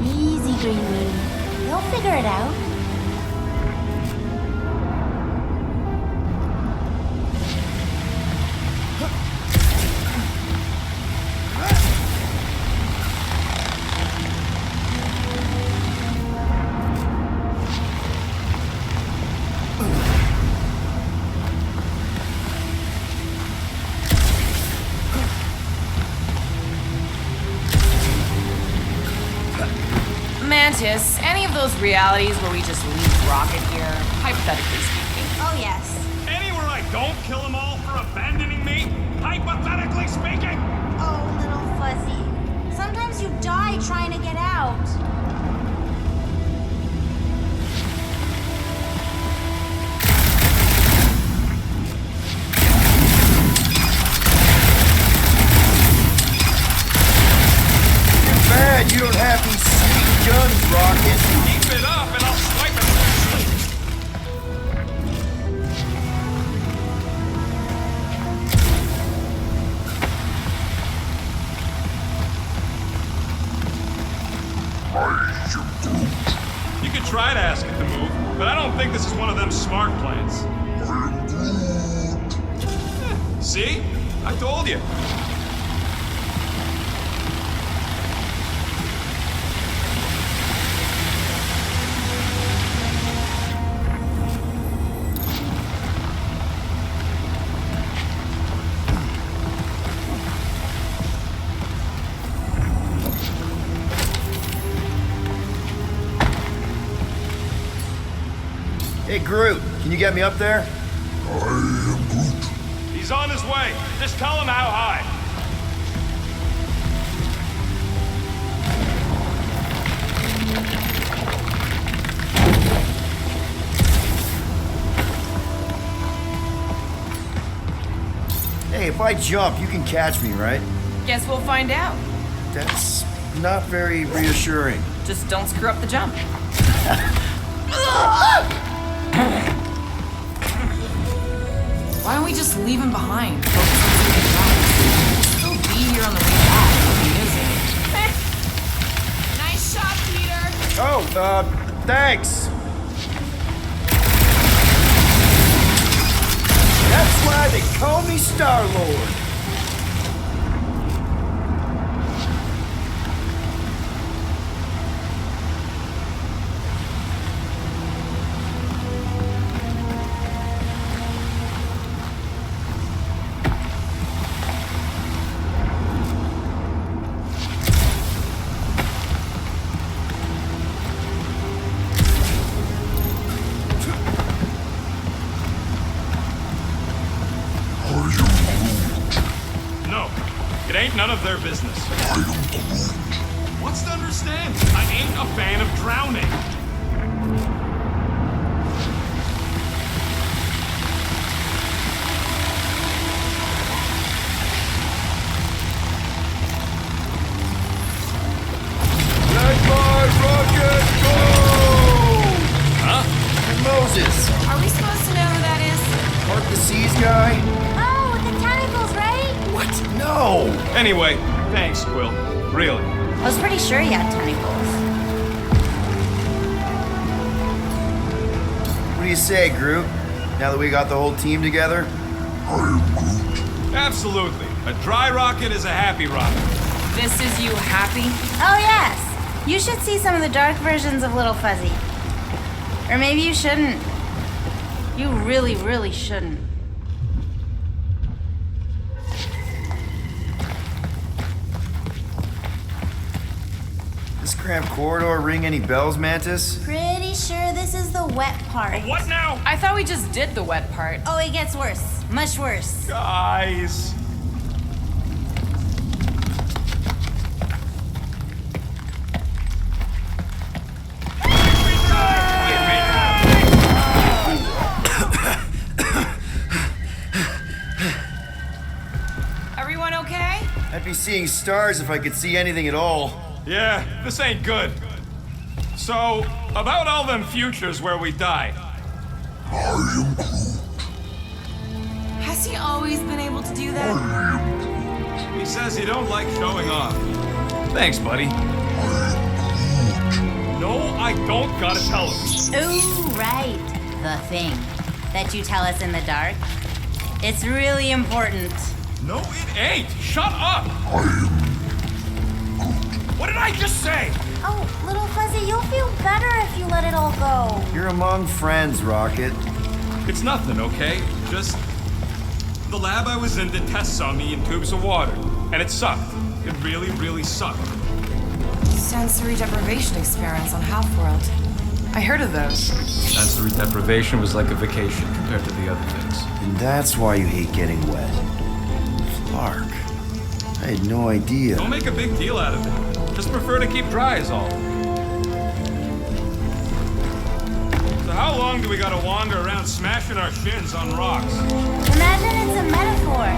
Easy, Green Moon. You'll figure it out. Mantis, any of those realities where we just leave Rocket here, hypothetically speaking? Oh, yes. Anywhere I don't kill them all for abandoning me, hypothetically speaking? Oh, little fuzzy. Sometimes you die trying to get out. Bad you don't have these sweet guns, Rocket. Keep it up and I'll swipe it quickly. You could try to ask it to move, but I don't think this is one of them smart plants. See? I told you. Hey, Groot, can you get me up there? He's on his way. Just tell him how high. Hey, if I jump, you can catch me, right? Guess we'll find out. That's not very reassuring. Just don't screw up the jump. Why don't we just leave him behind? Focus on something else. He'll still be here on the way back if he isn't. Nice shot, Peter. Oh, thanks. That's why they call me Star-Lord. It ain't none of their business. What's to understand? I ain't a fan of drowning. Let my rocket go! Huh? Moses! Are we supposed to know who that is? Part the Seas guy? Oh, the tentacles, right? What? No! Anyway, thanks, Quill. Really. I was pretty sure he had tentacles. What do you say, Groot? Now that we got the whole team together? Absolutely. A dry rocket is a happy rocket. This is you happy? Oh, yes. You should see some of the dark versions of Little Fuzzy. Or maybe you shouldn't. You really, really shouldn't. This cramped corridor ring any bells, Mantis? Pretty sure this is the wet part. What now? I thought we just did the wet part. Oh, it gets worse. Much worse. Guys. Everyone okay? I'd be seeing stars if I could see anything at all. Yeah, this ain't good. So, about all them futures where we die. Has he always been able to do that? He says he don't like showing off. Thanks, buddy. No, I don't gotta tell him. Ooh, right. The thing that you tell us in the dark. It's really important. No, it ain't. Shut up. What did I just say? Oh, Little Fuzzy, you'll feel better if you let it all go. You're among friends, Rocket. It's nothing, okay? Just the lab I was in did tests on me in tubes of water, and it sucked. It really, really sucked. Sensory deprivation experiments on Half-World. I heard of those. Sensory deprivation was like a vacation compared to the other things. And that's why you hate getting wet. Clark, I had no idea. Don't make a big deal out of it. Just prefer to keep dry is all. So how long do we gotta wander around smashing our shins on rocks? Imagine it's a metaphor.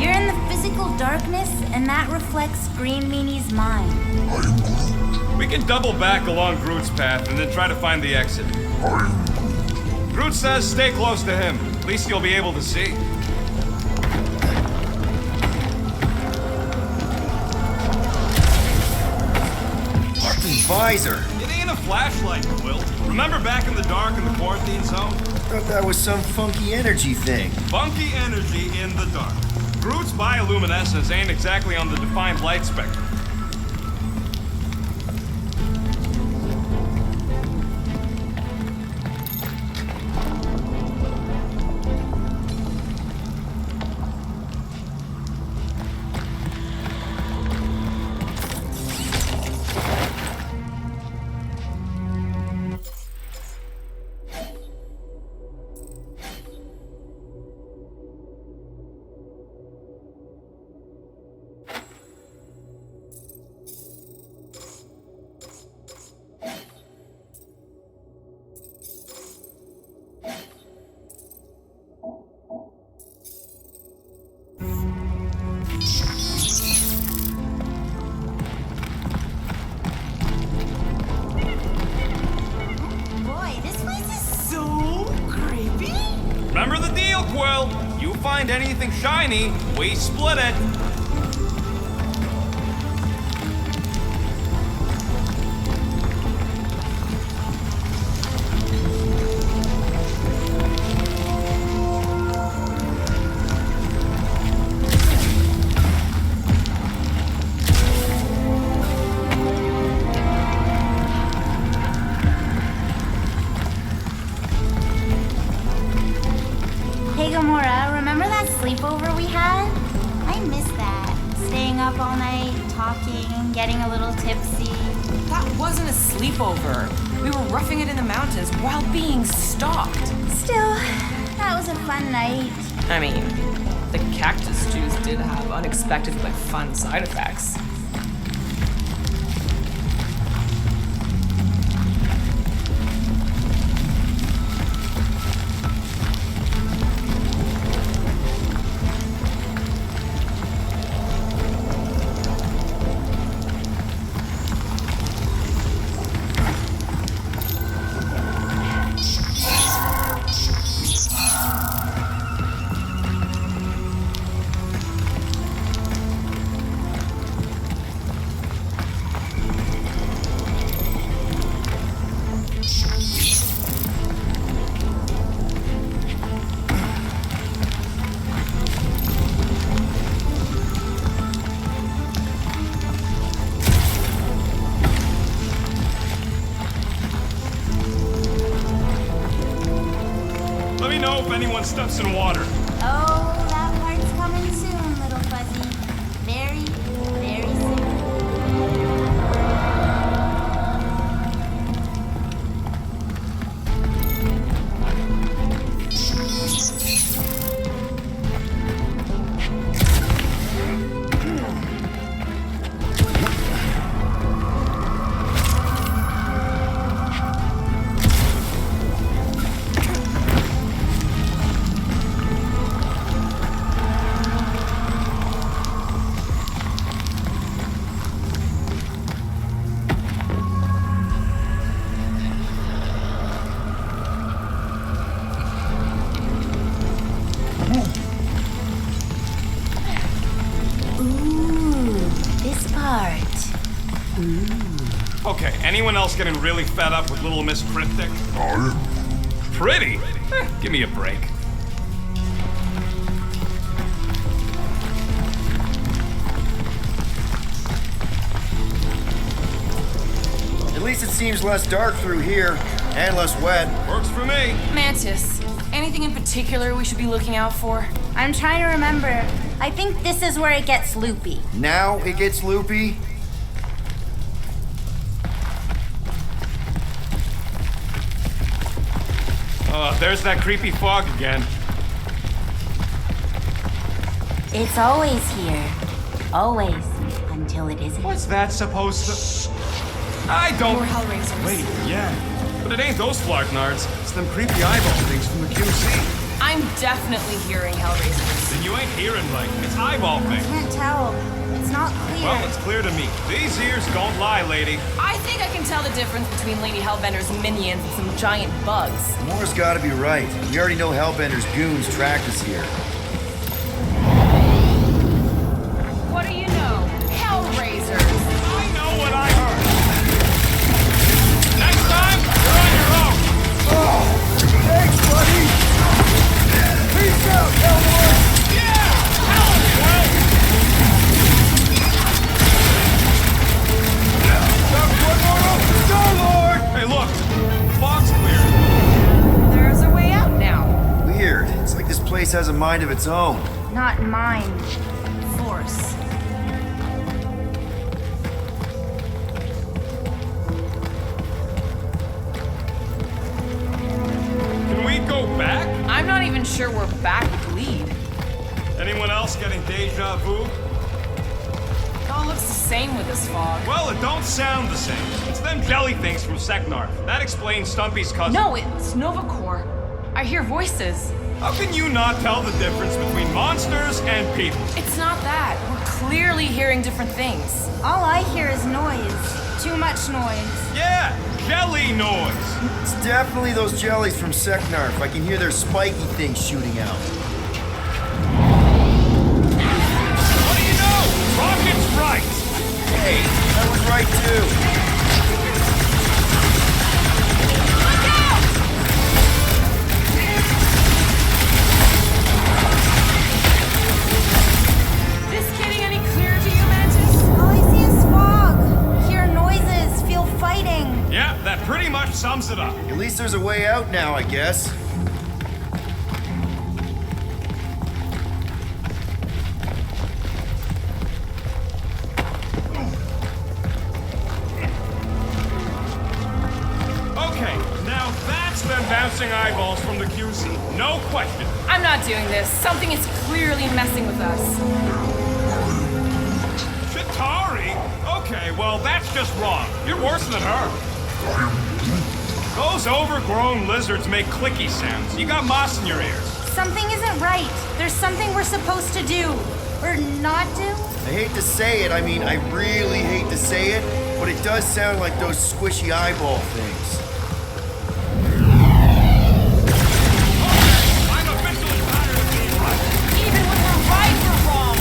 You're in the physical darkness, and that reflects Green Meanie's mind. We can double back along Groot's path and then try to find the exit. Groot says stay close to him. At least you'll be able to see. Visor. It ain't a flashlight, Will. Remember back in the dark in the quarantine zone? I thought that was some funky energy thing. Funky energy in the dark. Groot's bioluminescence ain't exactly on the defined light spectrum. Remember the deal, Quill. You find anything shiny, we split it. Hey, Gamora, remember that sleepover we had? I miss that. Staying up all night, talking, getting a little tipsy. That wasn't a sleepover. We were roughing it in the mountains while being stalked. Still, that was a fun night. I mean, the cactus juice did have unexpected but fun side effects. Let me know if anyone steps in water. Oh, that part's coming soon, little fuzzy. Very, very soon. Okay, anyone else getting really fed up with Little Miss Cryptic? Pretty? Give me a break. At least it seems less dark through here, and less wet. Works for me. Mantis, anything in particular we should be looking out for? I'm trying to remember. I think this is where it gets loopy. Now it gets loopy? There's that creepy fog again. It's always here. Always. Until it isn't. What's that supposed to... I don't... More Hellraisers. Wait, yeah. But it ain't those flarknards. It's them creepy eyeball things from the QC. I'm definitely hearing Hellraisers. Then you ain't hearing right. It's eyeball things. Can't tell. It's not clear. Well, it's clear to me. These ears don't lie, lady. I think I can tell the difference between Lady Hellbender's minions and some giant bugs. Moore's gotta be right. We already know Hellbender's goons tracked us here. What do you know? Hellraisers. I know what I heard. Next time, you're on your own. Oh, thanks, buddy. Peace out, Hellboy. Yeah! Hell, Star-Lord! Hey, look! Fog's clear. There's a way out now. Weird. It's like this place has a mind of its own. Not mine. Force. Can we go back? I'm not even sure we're back with lead. Anyone else getting deja vu? It all looks the same with this fog. Well, it don't sound the same. It's them jelly things from Seknarf. That explains Stumpy's cousin. No, it's Novacore. I hear voices. How can you not tell the difference between monsters and people? It's not that. We're clearly hearing different things. All I hear is noise. Too much noise. Yeah, jelly noise. It's definitely those jellies from Seknarf. I can hear their spiky things shooting out. What do you know? Rocket's right. Hey, that was right too. This getting any clearer to you, Mantis? All I see is fog. Hear noises. Feel fighting. Yeah, that pretty much sums it up. At least there's a way out now, I guess. Okay, now that's them bouncing eyeballs from the QC. No question. I'm not doing this. Something is clearly messing with us. Chitauri? Okay, well, that's just wrong. You're worse than her. Those overgrown lizards make clicky sounds. You got moss in your ears. Something isn't right. There's something we're supposed to do. Or not do? I hate to say it, I mean, I really hate to say it, but it does sound like those squishy eyeball things. I'm officially tired of being right. Even when we're right, we're wrong.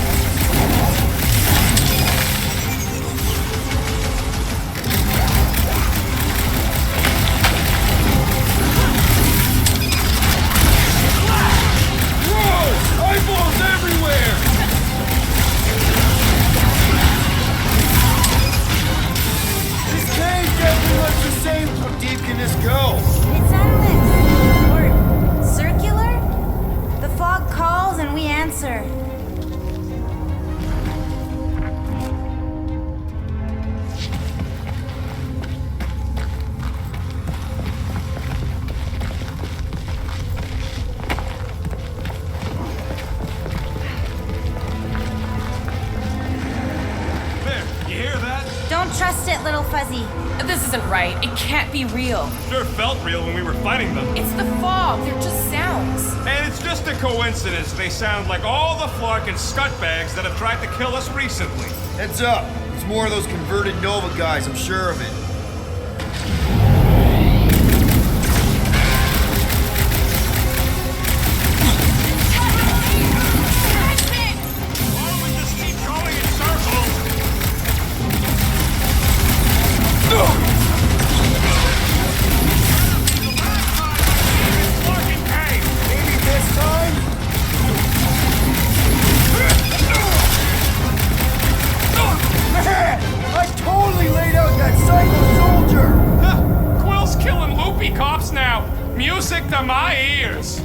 Whoa! Eyeballs everywhere! This cave definitely looks the same. How deep can this go? It's endless. Or circular? The fog calls and we answer. There, you hear that? Don't trust it, little fuzzy. This isn't right. It can't be real. Sure felt real when we were fighting them. It's the fog. They're just sounds. And it's just a coincidence they sound like all the flark and scutbags that have tried to kill us recently. Heads up. It's more of those converted Nova guys, I'm sure of it. Why don't we just keep going in circles? Fucking cave! Maybe this time? Man! I totally laid out that psycho soldier! Quill's killing loopy cops now. Music to my ears.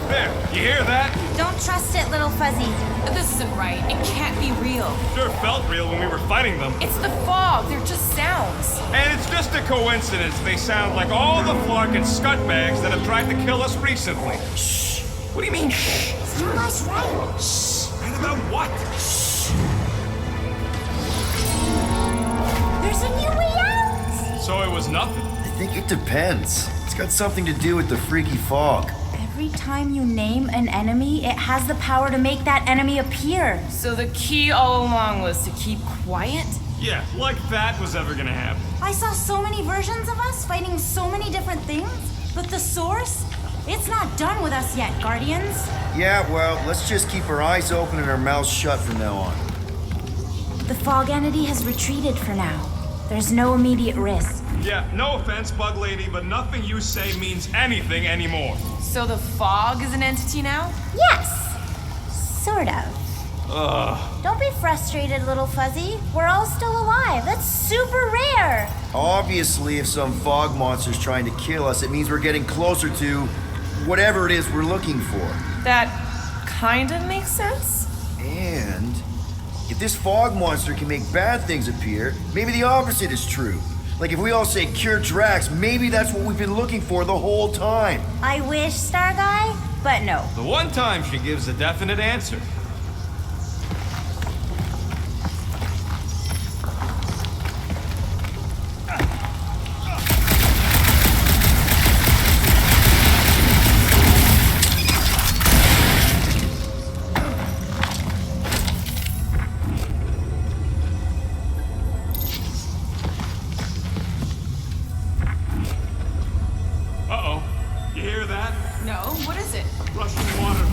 There, you hear that? Don't trust it, little fuzzy. This isn't right. It can't be real. Sure felt real when we were fighting them. It's the fog. They're just sounds. And it's just a coincidence they sound like all the flark and scutbags that have tried to kill us recently. Shh. What do you mean, shh? Someone's right. Shh. And about what? Shh. There's a new way out. So it was nothing. I think it depends. It's got something to do with the freaky fog. Every time you name an enemy, it has the power to make that enemy appear. So the key all along was to keep quiet? Yeah, like that was ever gonna happen. I saw so many versions of us fighting so many different things, but the source, it's not done with us yet, Guardians. Yeah, well, let's just keep our eyes open and our mouths shut from now on. The fog entity has retreated for now. There's no immediate risk. Yeah, no offense, Bug Lady, but nothing you say means anything anymore. So the fog is an entity now? Yes, sort of. Ugh. Don't be frustrated, little fuzzy. We're all still alive. That's super rare. Obviously, if some fog monster's trying to kill us, it means we're getting closer to whatever it is we're looking for. That kind of makes sense. And if this fog monster can make bad things appear, maybe the opposite is true. Like if we all say cure Drax, maybe that's what we've been looking for the whole time. I wish, Star Guy, but no. The one time she gives a definite answer. Uh-oh. You hear that? No, what is it? Rushing water.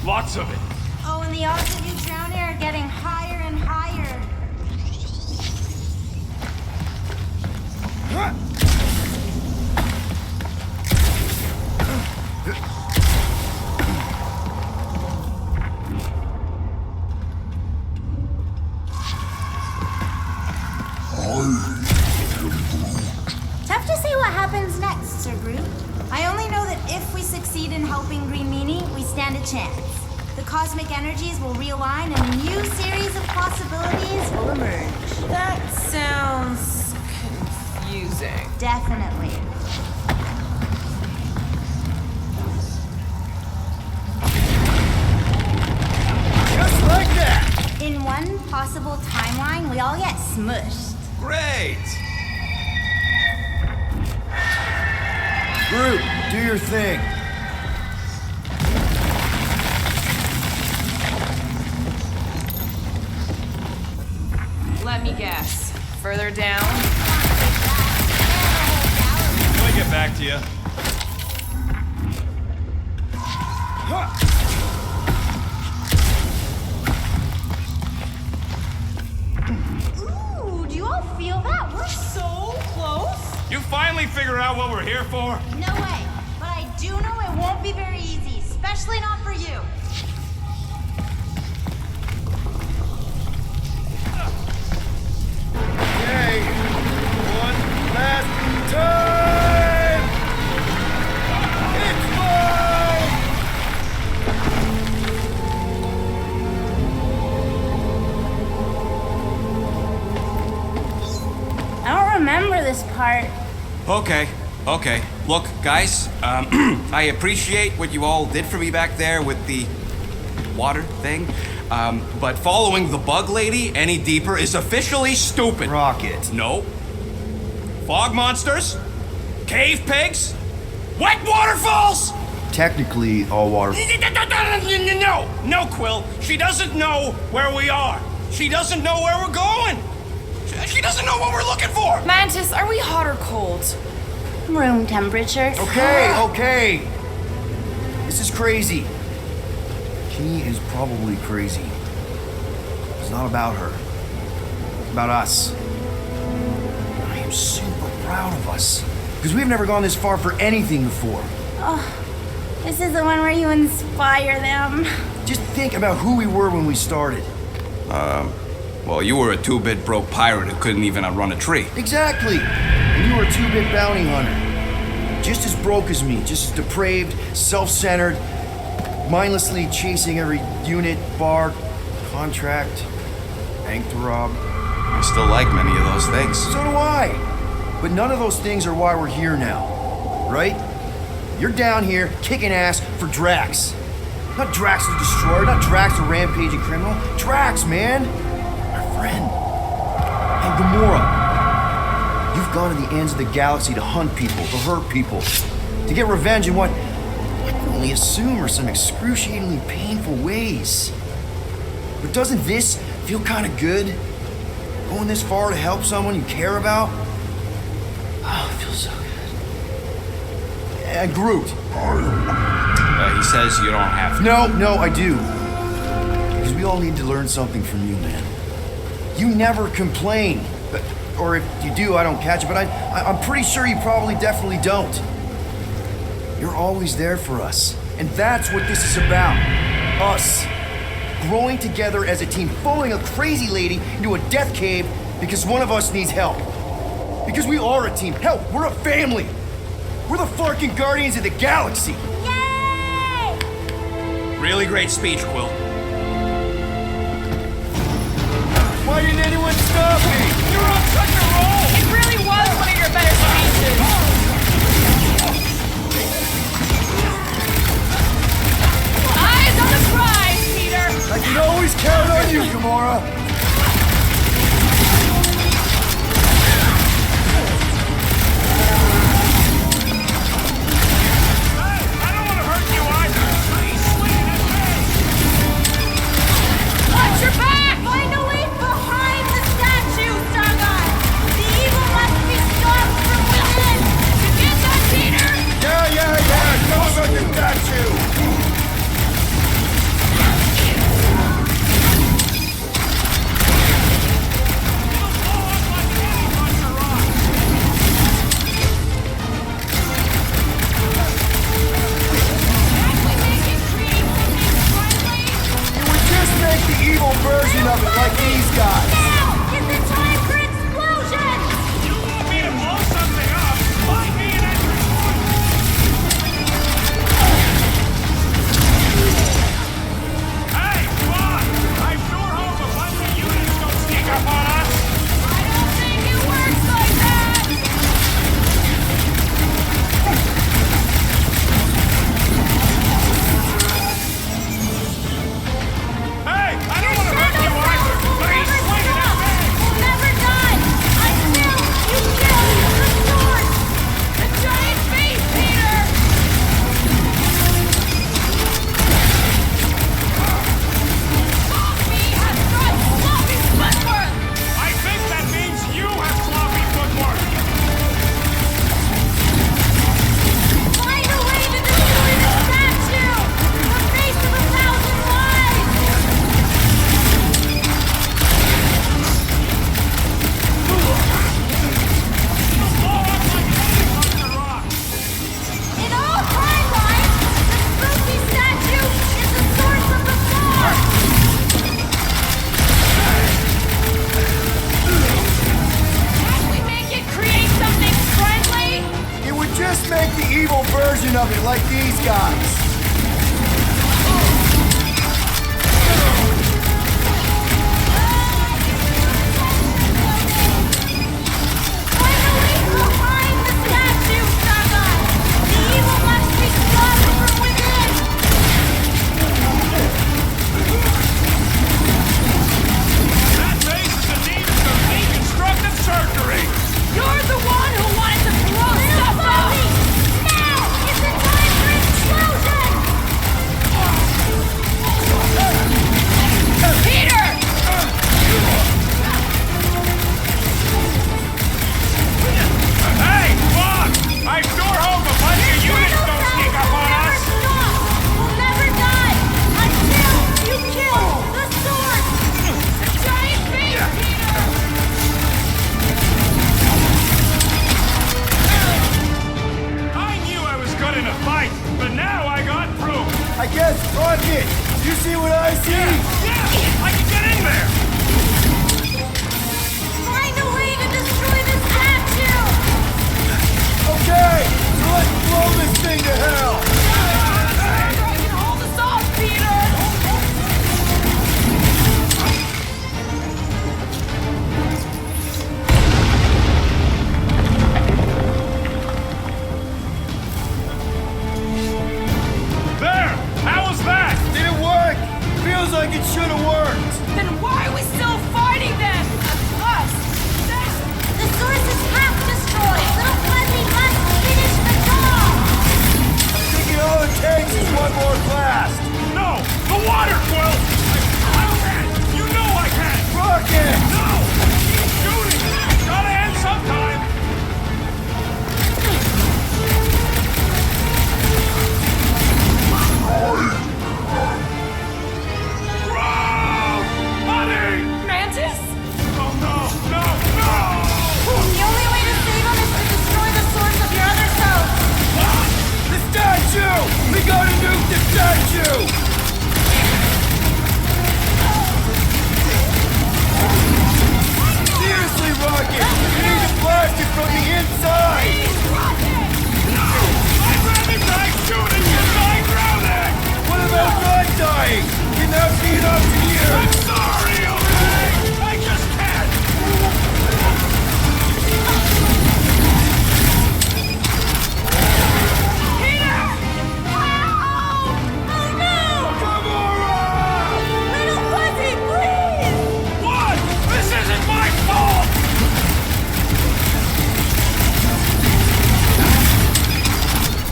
Lots of it. Oh, and the odds of you drowning are getting higher and higher. Tough to say what happens next, Sir Groot. I only know that if we succeed in helping Green Meanie, we stand a chance. The cosmic energies will realign and a new series of possibilities will emerge. That sounds interesting. Definitely. Just like that! In one possible timeline, we all get smushed. Great! Groot, do your thing. Let me guess. Further down? I'll get back to you. Ooh, do you all feel that? We're so close. You finally figure out what we're here for? No way. But I do know it won't be very easy, especially not for you. Okay, one last time! It's mine! I don't remember this part. Okay. Look, guys, I appreciate what you all did for me back there with the water thing. But following the bug lady any deeper is officially stupid. Rocket. No. Fog monsters? Cave pigs? Wet waterfalls? Technically, all water. No, Quill. She doesn't know where we are. She doesn't know where we're going. She doesn't know what we're looking for. Mantis, are we hot or cold? Room temperature. Okay. This is crazy. She is probably crazy. It's not about her. It's about us. I am super proud of us. Because we've never gone this far for anything before. Oh, this is the one where you inspire them. Just think about who we were when we started. Well, you were a 2-bit broke pirate who couldn't even outrun a tree. Exactly. And you were a 2-bit bounty hunter. Just as broke as me, just as depraved, self-centered, mindlessly chasing every unit, bar, contract, bank to rob. I still like many of those things. So do I. But none of those things are why we're here now. Right? You're down here kicking ass for Drax. Not Drax the Destroyer, not Drax the rampaging criminal. Drax, man! Our friend. And Gamora. You've gone to the ends of the galaxy to hunt people, to hurt people, to get revenge in what I can only assume are some excruciatingly painful ways. But doesn't this feel kind of good? Going this far to help someone you care about? Oh, it feels so good. And Groot. He says you don't have to. No, I do. Because we all need to learn something from you, man. You never complain. Or if you do, I don't catch it, but I'm pretty sure you probably definitely don't. You're always there for us. And that's what this is about. Us. Growing together as a team, following a crazy lady into a death cave because one of us needs help. Because we are a team. Hell, we're a family. We're the fucking Guardians of the Galaxy. Yay! Really great speech, Quill. Why didn't anyone stop me? You're on such a roll! It really was one of your better speeches. Eyes on the prize, Peter! I can always count on you, Gamora. Watch your back! Find a way behind the statue, version of it like these guys. You're the one who wanted to blow stuff up! Now! It's the time for explosion! Peter! Hey, Bob! I sure hope a bunch of units don't sneak up on us! We'll never die until you kill the sword! The giant face, Peter! I knew I was good in a fight, but now I got proof! I guess, Rocket, you see what I see? Yeah! I can get in there! Find a way to destroy this statue! Okay, so let's blow this thing to hell! I can hold us off, Peter! There! How was that? Did it work? Feels like it should have worked. Then why are we still fighting them? Us! Them! The source is half destroyed! Little Fuzzy must finish the job! Thinking all it takes is one more blast. No! The water, Quill! I can! You know I can! Rocket! No! Keep shooting! Gotta end sometime! Run! Honey! Mantis? Oh no! No! No! The only way to save him is to destroy the source of your other self! The statue! We gotta nuke the statue! Seriously, Rocket! You need to blast it from the inside! I'd rather die shooting than die drowning! What about not dying? Can that be an option here? I'm sorry, okay? I just can't! Peter! Help! Oh no! Gamora! Little Fuzzy, please! What? This isn't my fault!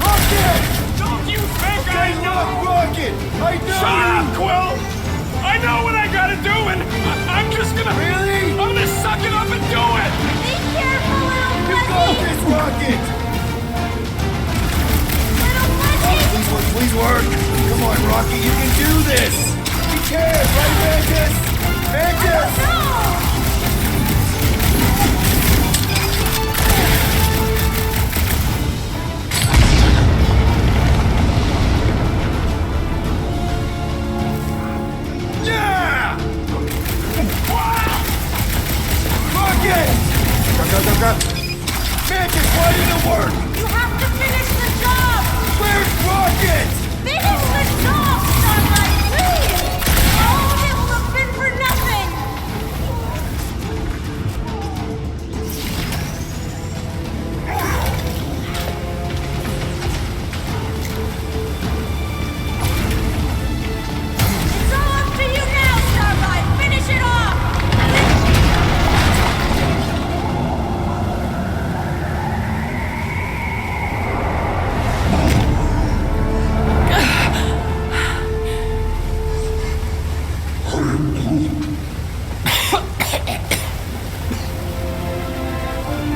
Rocket! Don't you think I Hey, know? look, Rocket! I know Shut you! up, Quill! I know what I gotta do, and I'm just gonna... Really? I'm gonna suck it up and do it! Be careful, Little You Fuzzy! got this, Rocket! Little Fuzzy! Please work! Come on, Rocket, you can do this! You can, right, Mantis? Mantis! No! Yeah! Rocket! Go! Mantis, why didn't it work? You have to finish the job! Where's Rocket? Finish the job, Starlight, please! All of it will have been for nothing! It's all up to you now, Starlight! Finish it off!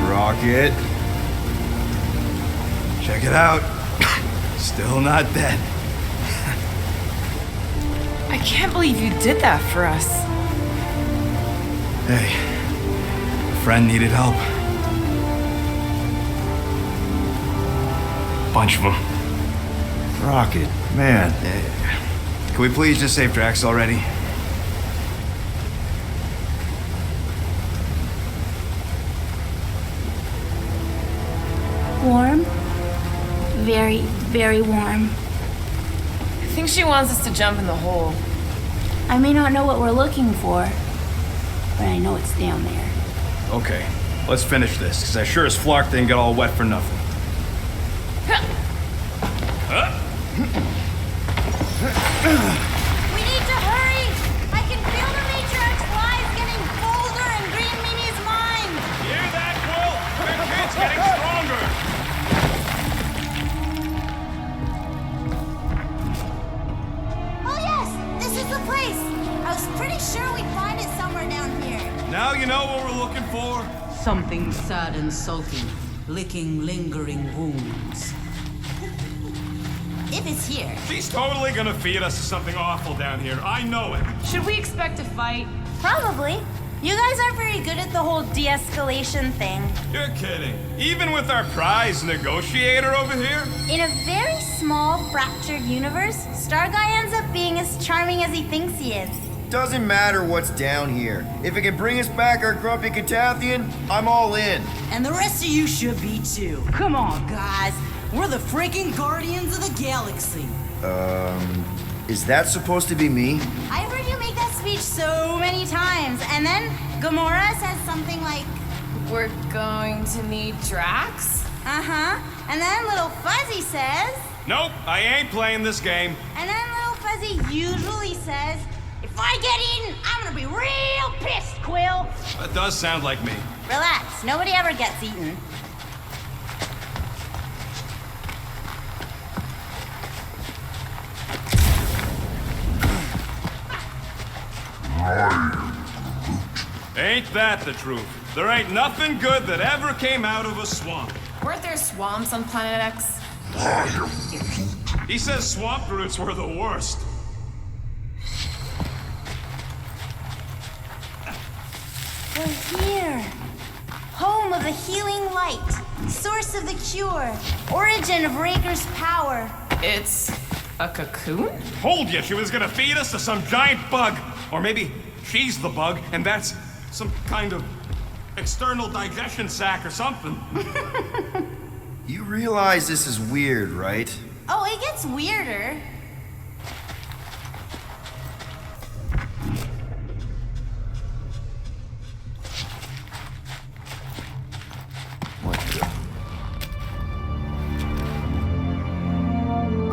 Rocket. Check it out. Still not dead. I can't believe you did that for us. Hey, a friend needed help. Bunch of them. Rocket, man. Can we please just save Drax already? Warm, very very warm. I think she wants us to jump in the hole. I may not know what we're looking for, but I know it's down there. Okay, let's finish this, because I sure as Flark didn't get all wet for nothing. We need to hurry! I can feel the Matriarch lies getting bolder in Green Meanie's mind! Hear that, Quill? Their kid's getting stronger! Oh yes! This is the place! I was pretty sure we'd find it somewhere down here. Now you know what we're looking for? Something sad and sulky, licking lingering wounds. If it's here. She's totally gonna feed us to something awful down here. I know it. Should we expect a fight? Probably. You guys aren't very good at the whole de-escalation thing. You're kidding. Even with our prize negotiator over here? In a very small, fractured universe, Star Guy ends up being as charming as he thinks he is. Doesn't matter what's down here. If it can bring us back our grumpy Catathian, I'm all in. And the rest of you should be too. Come on, guys. We're the freaking Guardians of the Galaxy. Is that supposed to be me? I've heard you make that speech so many times, and then Gamora says something like, We're going to need Drax? uh-huh, and then Little Fuzzy says, Nope, I ain't playing this game. and then Little Fuzzy usually says, if I get eaten, I'm gonna be real pissed, Quill. That does sound like me. Relax, nobody ever gets eaten. Ain't that the truth? There ain't nothing good that ever came out of a swamp. Weren't there swamps on Planet X? He says swamp roots were the worst. We're here. Home of the healing light. Source of the cure. Origin of Raker's power. It's a cocoon? Told you she was gonna feed us to some giant bug. Or maybe she's the bug, and that's some kind of external digestion sac or something. You realize this is weird, right? Oh, it gets weirder. What the?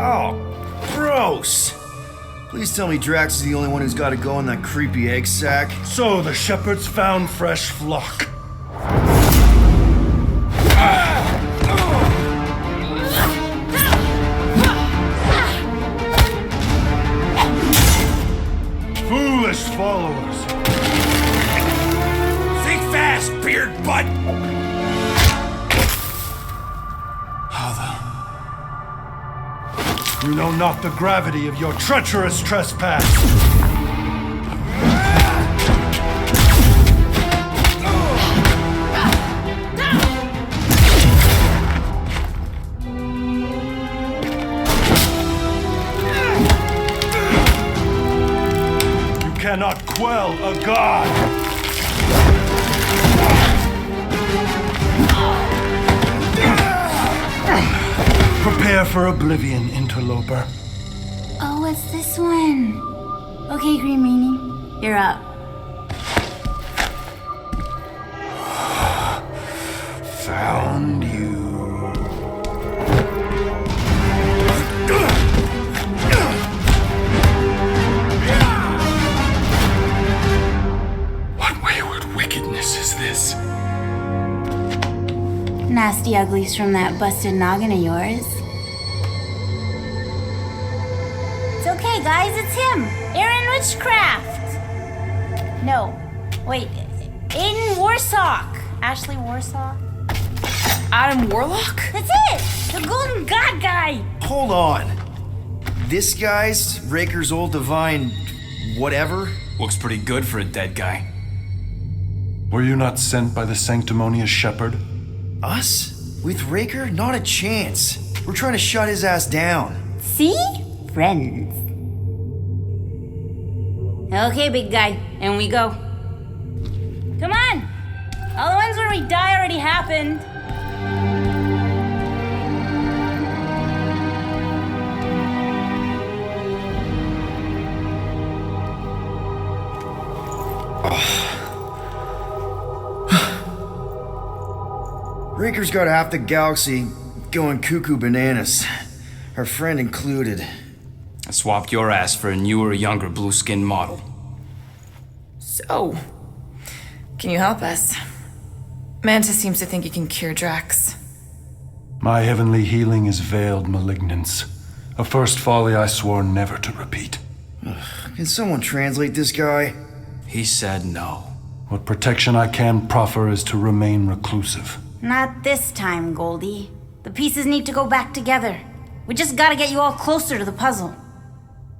Oh, gross! Please tell me Drax is the only one who's got to go in that creepy egg sack. So the shepherds found fresh flock. Foolish followers. Think fast, beard butt! You know not the gravity of your treacherous trespass. You cannot quell a god. Prepare for oblivion, interloper. Oh, what's this one? Okay, Green Meanie, you're up. Found you. What wayward wickedness is this? Nasty uglies from that busted noggin of yours. It's okay, guys, it's him! Aaron Witchcraft! No, wait, Aiden Warsock! Ashley Warsock? Adam Warlock? That's it! The Golden God guy! Hold on. This guy's Raker's old divine whatever? Looks pretty good for a dead guy. Were you not sent by the sanctimonious shepherd? Us? With Raker? Not a chance. We're trying to shut his ass down. See? Friends. Okay, big guy, and we go. Come on! All the ones where we die already happened. Raker's got half the galaxy going cuckoo bananas. Her friend included. I swapped your ass for a newer, younger blue-skinned model. So, can you help us? Mantis seems to think he can cure Drax. My heavenly healing is veiled malignance. A first folly I swore never to repeat. Can someone translate this guy? He said no. What protection I can proffer is to remain reclusive. Not this time, Goldie. The pieces need to go back together. We just gotta get you all closer to the puzzle.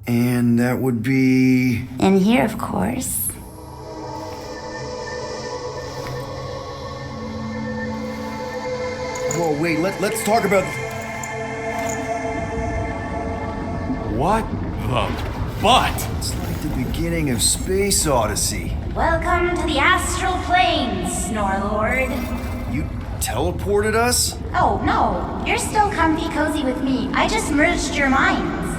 And that would be... In here, of course. Whoa, wait, let's talk about... What the butt? It's like the beginning of Space Odyssey. Welcome to the astral planes, Snorlord. You teleported us? Oh, no. You're still comfy cozy with me. I just merged your minds.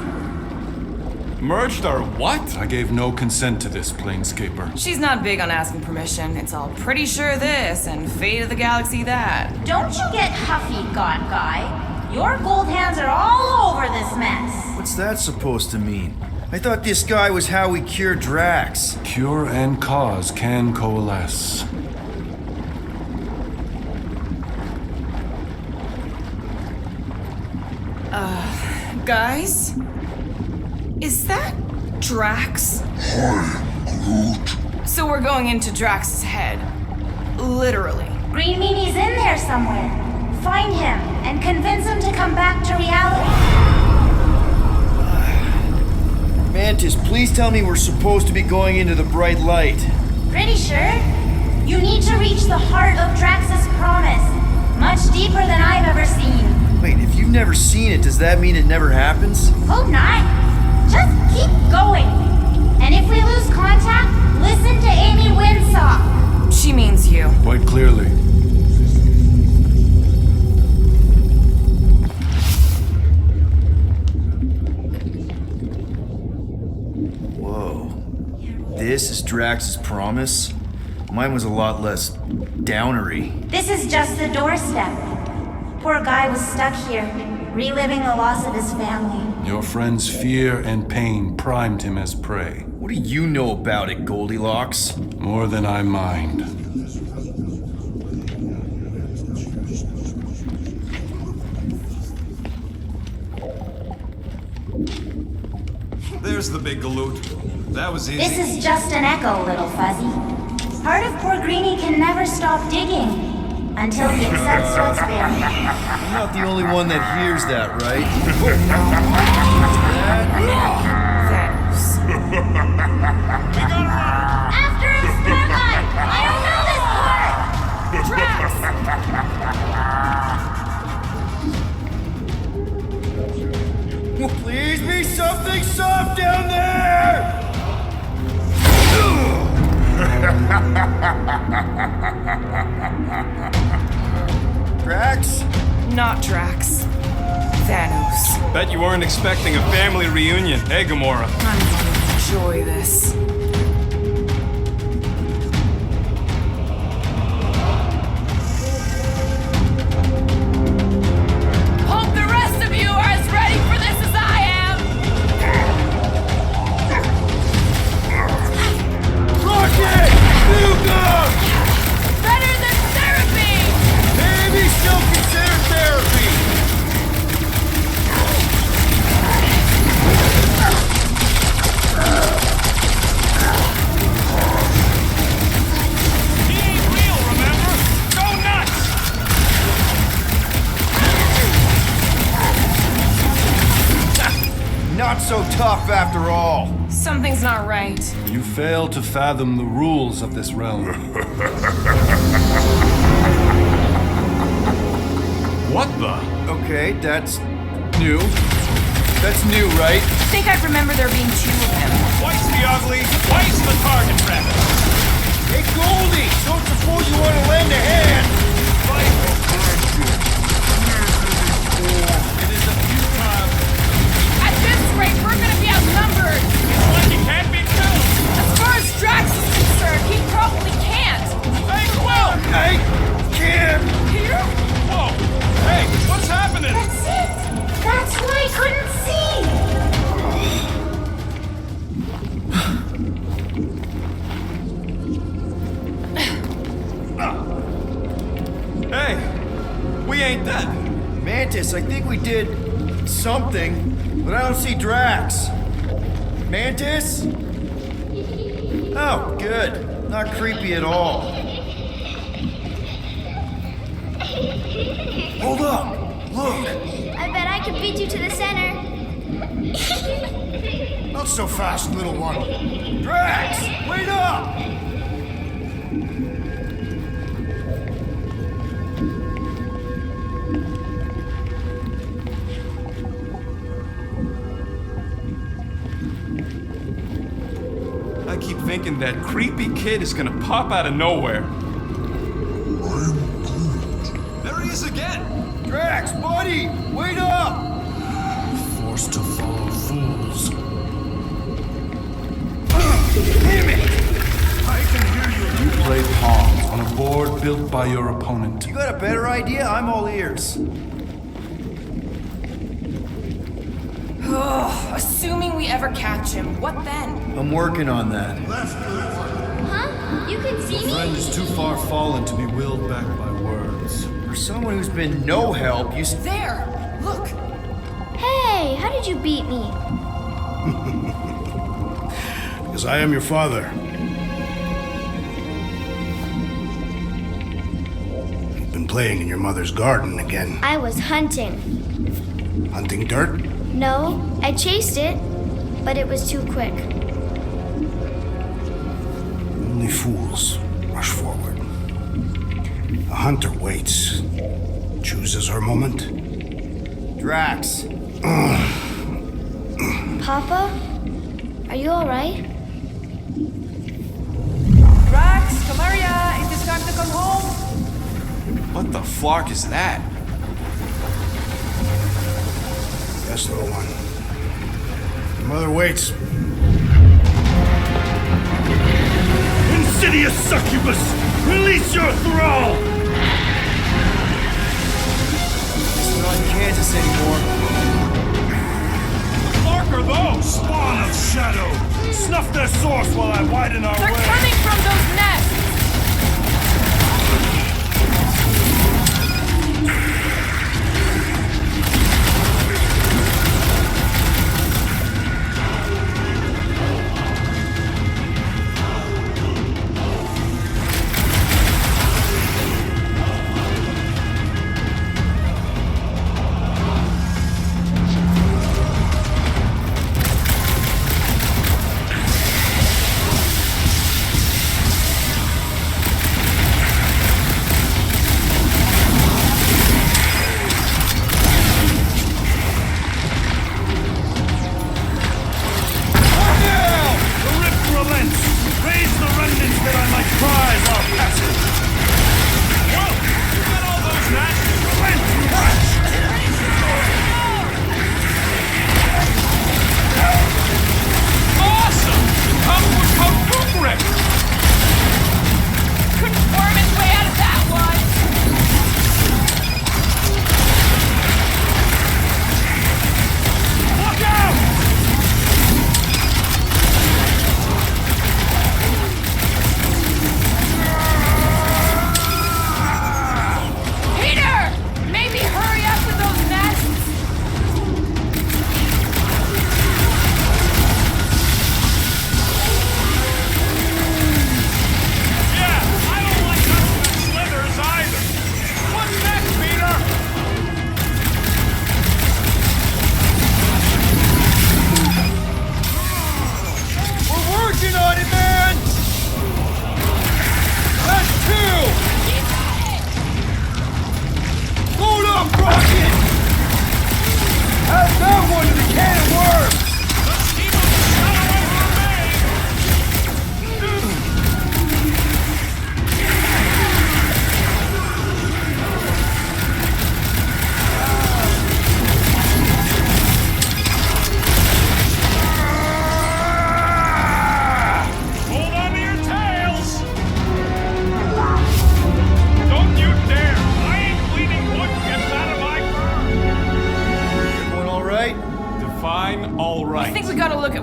Merged our what? I gave no consent to this, Planescaper. She's not big on asking permission. It's all pretty sure this and fate of the galaxy that. Don't you get huffy, God Guy. Your gold hands are all over this mess. What's that supposed to mean? I thought this guy was how we cure Drax. Cure and cause can coalesce. Guys? Is that Drax? Hi, Groot. So we're going into Drax's head. Literally. Green Meanie's in there somewhere. Find him and convince him to come back to reality. Mantis, please tell me we're supposed to be going into the bright light. Pretty sure. You need to reach the heart of Drax's promise. Much deeper than I've ever seen. Wait, if you've never seen it, does that mean it never happens? Hope not. Just keep going. And if we lose contact, listen to Amy Winsock. She means you. Quite clearly. Whoa. This is Drax's promise? Mine was a lot less downery. This is just the doorstep. Poor guy was stuck here, reliving the loss of his family. Your friend's fear and pain primed him as prey. What do you know about it, Goldilocks? More than I mind. There's the big galoot. That was easy. This is just an echo, little fuzzy. Part of poor Greenie can never stop digging until he accepts what's buried. I'm not the only one that hears that, right? Thanos. After his Starlight! I don't know this part! Drax! Well, please be something soft down there! Drax? Not Drax. Thanos. Bet you weren't expecting a family reunion, hey, Gamora? I'm gonna enjoy this. Hope the rest of you are as ready for this as I am! Rocket! Nuka! Better than therapy! Maybe still consider therapy! He ain't real, remember? Go nuts! Not so tough after all. Something's not right. You fail to fathom the rules of this realm. What the? Okay, that's new. That's new, right? I think I remember there being two of him. Twice the ugly, twice the target practice. Hey, Goldie! Don't suppose you want to lend a hand? It is a futile. At this rate, we're gonna be outnumbered! It's like you can't be killed. As far as Drax is concerned, he probably can't! Hey, well! I can't! Here? we ain't dead. Mantis, I think we did something, but I don't see Drax. Mantis? Oh, good. Not creepy at all. Hold up! Look! I bet I could beat you to the center. Not so fast, little one. Drax! Wait up! I keep thinking that creepy kid is gonna pop out of nowhere. There he is again! Drax, buddy! Wait up! Forced to follow fools. Damn it! I can hear you. You play pawns on a board built by your opponent. You got a better idea? I'm all ears. Assuming we ever catch him, what then? I'm working on that. Huh? You can see me? Friend is too far fallen to be willed back by words. For someone who's been no help, you... There! Look! Hey, how did you beat me? Because I am your father. You've been playing in your mother's garden again. I was hunting. Hunting dirt? No, I chased it, but it was too quick. Only fools rush forward. A hunter waits, chooses her moment. Drax. Papa? Are you alright? Drax, Camaria, it is time to come home. What the flark is that? Yes, little one. Your mother waits. Insidious succubus! Release your thrall! It's not in Kansas anymore. Mark are those? Spawn of shadow! Snuff their source while I widen our They're way! coming from those nests!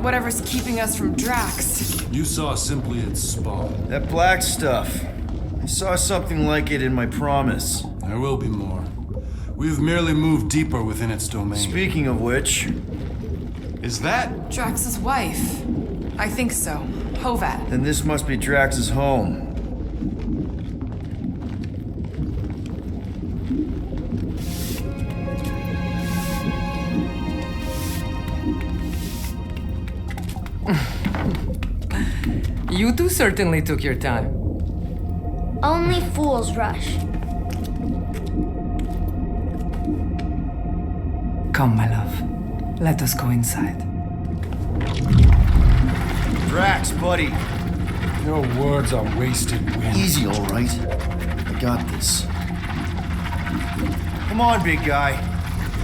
Whatever's keeping us from Drax. You saw simply its spawn. That black stuff. I saw something like it in my promise. There will be more. We've merely moved deeper within its domain. Speaking of which... Is that... Drax's wife? I think so. Hovat. Then this must be Drax's home. You two certainly took your time. Only fools rush. Come, my love. Let us go inside. Drax, buddy. Your words are wasted wind. Easy, all right. I got this. Come on, big guy.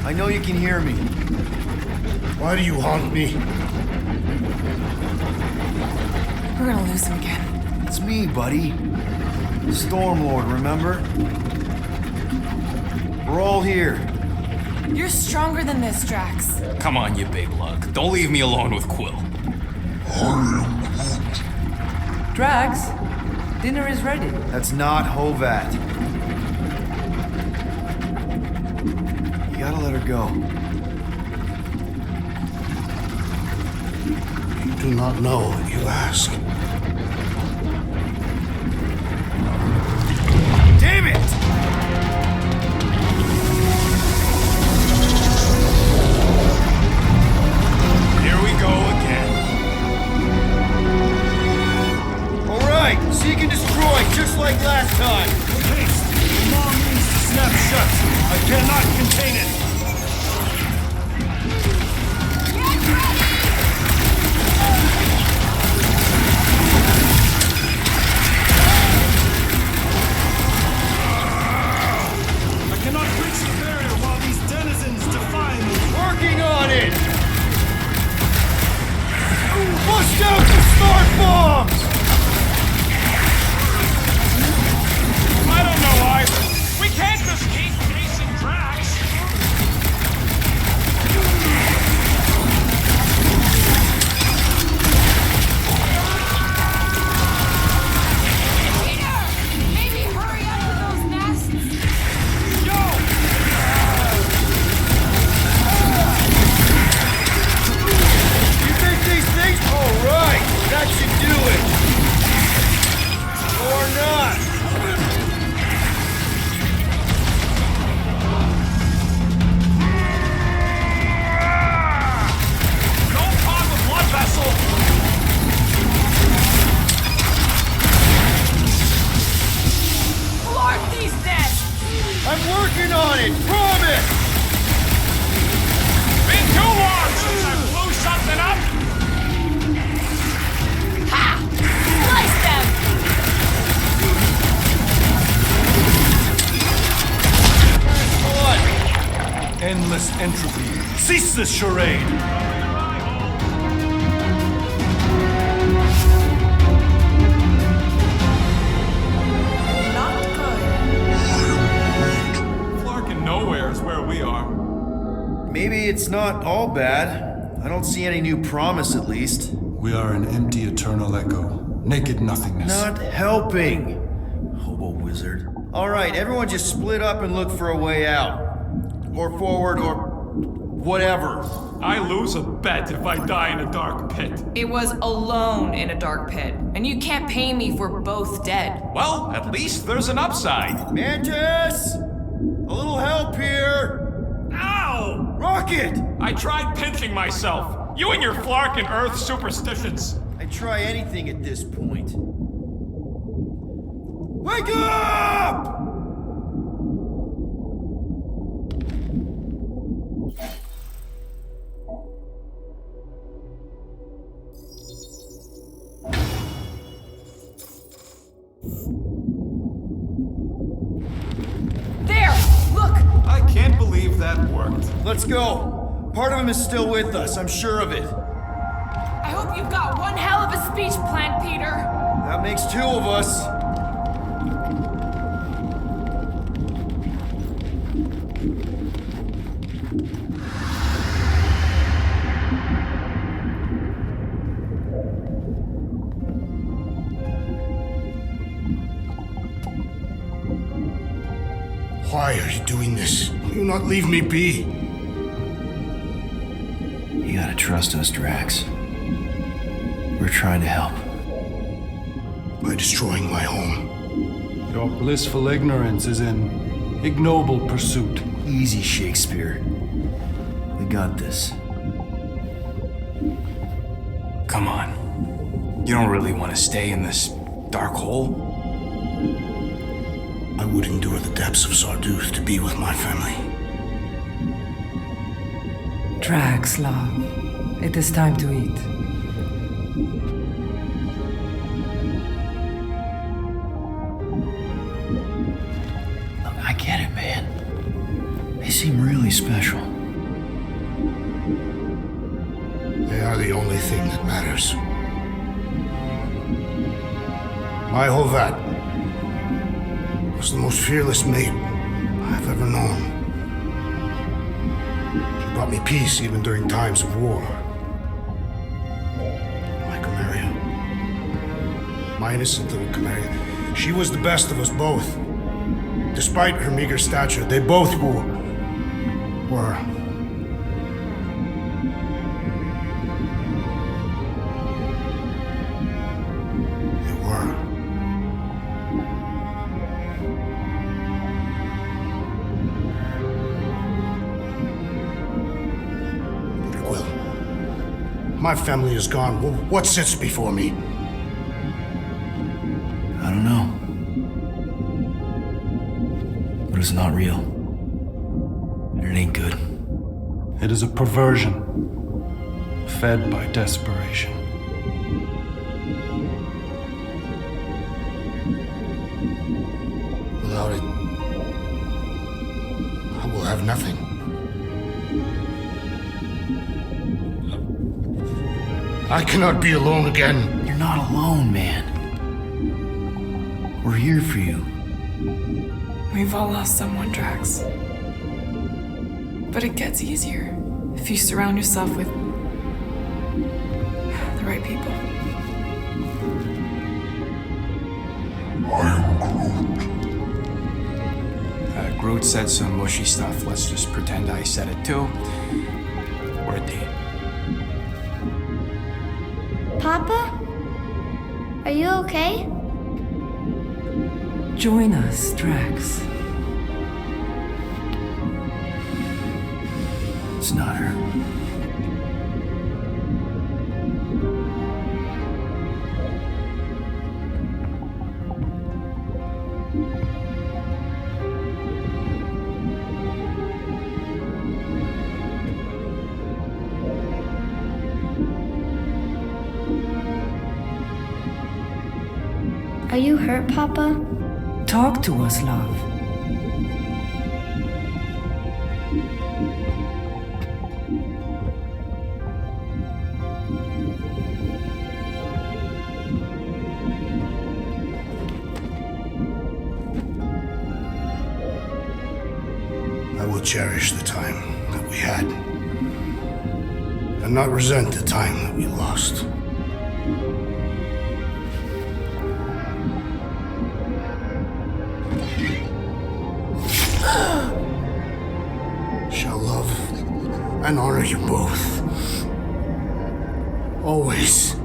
I know you can hear me. Why do you haunt me? We're gonna lose him again. It's me, buddy. Stormlord, remember? We're all here. You're stronger than this, Drax. Come on, you big lug. Don't leave me alone with Quill. Drax, dinner is ready. That's not Hovat. You gotta let her go. You do not know what you ask. Damn it! Here we go again. All right, seek and destroy, just like last time. Haste! The mom needs to snap shut. I cannot contain it. I cannot breach the barrier while these denizens defy me. Working on it! Bust out the smart bombs! I don't know either. We can't just keep chasing Drax. Peter! Maybe hurry up with those nests. Yo! You think these things? All right, that should do it. Or not. Don't pop a blood vessel. Flart these nests! I'm working on it, promise! Been too long since I blew something up. Ha! Slice them! Endless entropy. Cease this charade! Not good. Clark and Knowhere is where we are. Maybe it's not all bad. I don't see any new promise, at least. We are an empty eternal echo. Naked nothingness. Not helping. Hobo wizard. All right, everyone just split up and look for a way out. Or forward, or whatever. I lose a bet if I die in a dark pit. It was alone in a dark pit, and you can't pay me if we're both dead. Well, at least there's an upside. Mantis! A little help here! Ow! Rocket! I tried pinching myself. You and your Flark and Earth superstitions. I'd try anything at this point. Wake up! There! Look! I can't believe that worked. Let's go. Part of him is still with us, I'm sure of it. I hope you've got one hell of a speech plan, Peter. That makes two of us. Why are you doing this? Will you not leave me be? You gotta trust us, Drax. We're trying to help. By destroying my home. Your blissful ignorance is an ignoble pursuit. Easy, Shakespeare. We got this. Come on. You don't really want to stay in this dark hole? I would endure the depths of Sarduth to be with my family. Drax, love. It is time to eat. Look, I get it, man. They seem really special. They are the only thing that matters. My Hovat was the most fearless mate I've ever known. She brought me peace even during times of war. My Camarilla. My innocent little Camarilla. She was the best of us both. Despite her meager stature, they both were. My family is gone. What sits before me? I don't know. But it's not real. And it ain't good. It is a perversion, fed by desperation. Without it, I will have nothing. I cannot be alone again. You're not alone, man. We're here for you. We've all lost someone, Drax. But it gets easier if you surround yourself with the right people. I am Groot. Groot said some mushy stuff. Let's just pretend I said it too. We're a team. Papa? Are you okay? Join us, Drax. It's not her. Are you hurt, Papa? Talk to us, love. I will cherish the time that we had, and not resent the time that we lost. Shall love and honor you both. Always.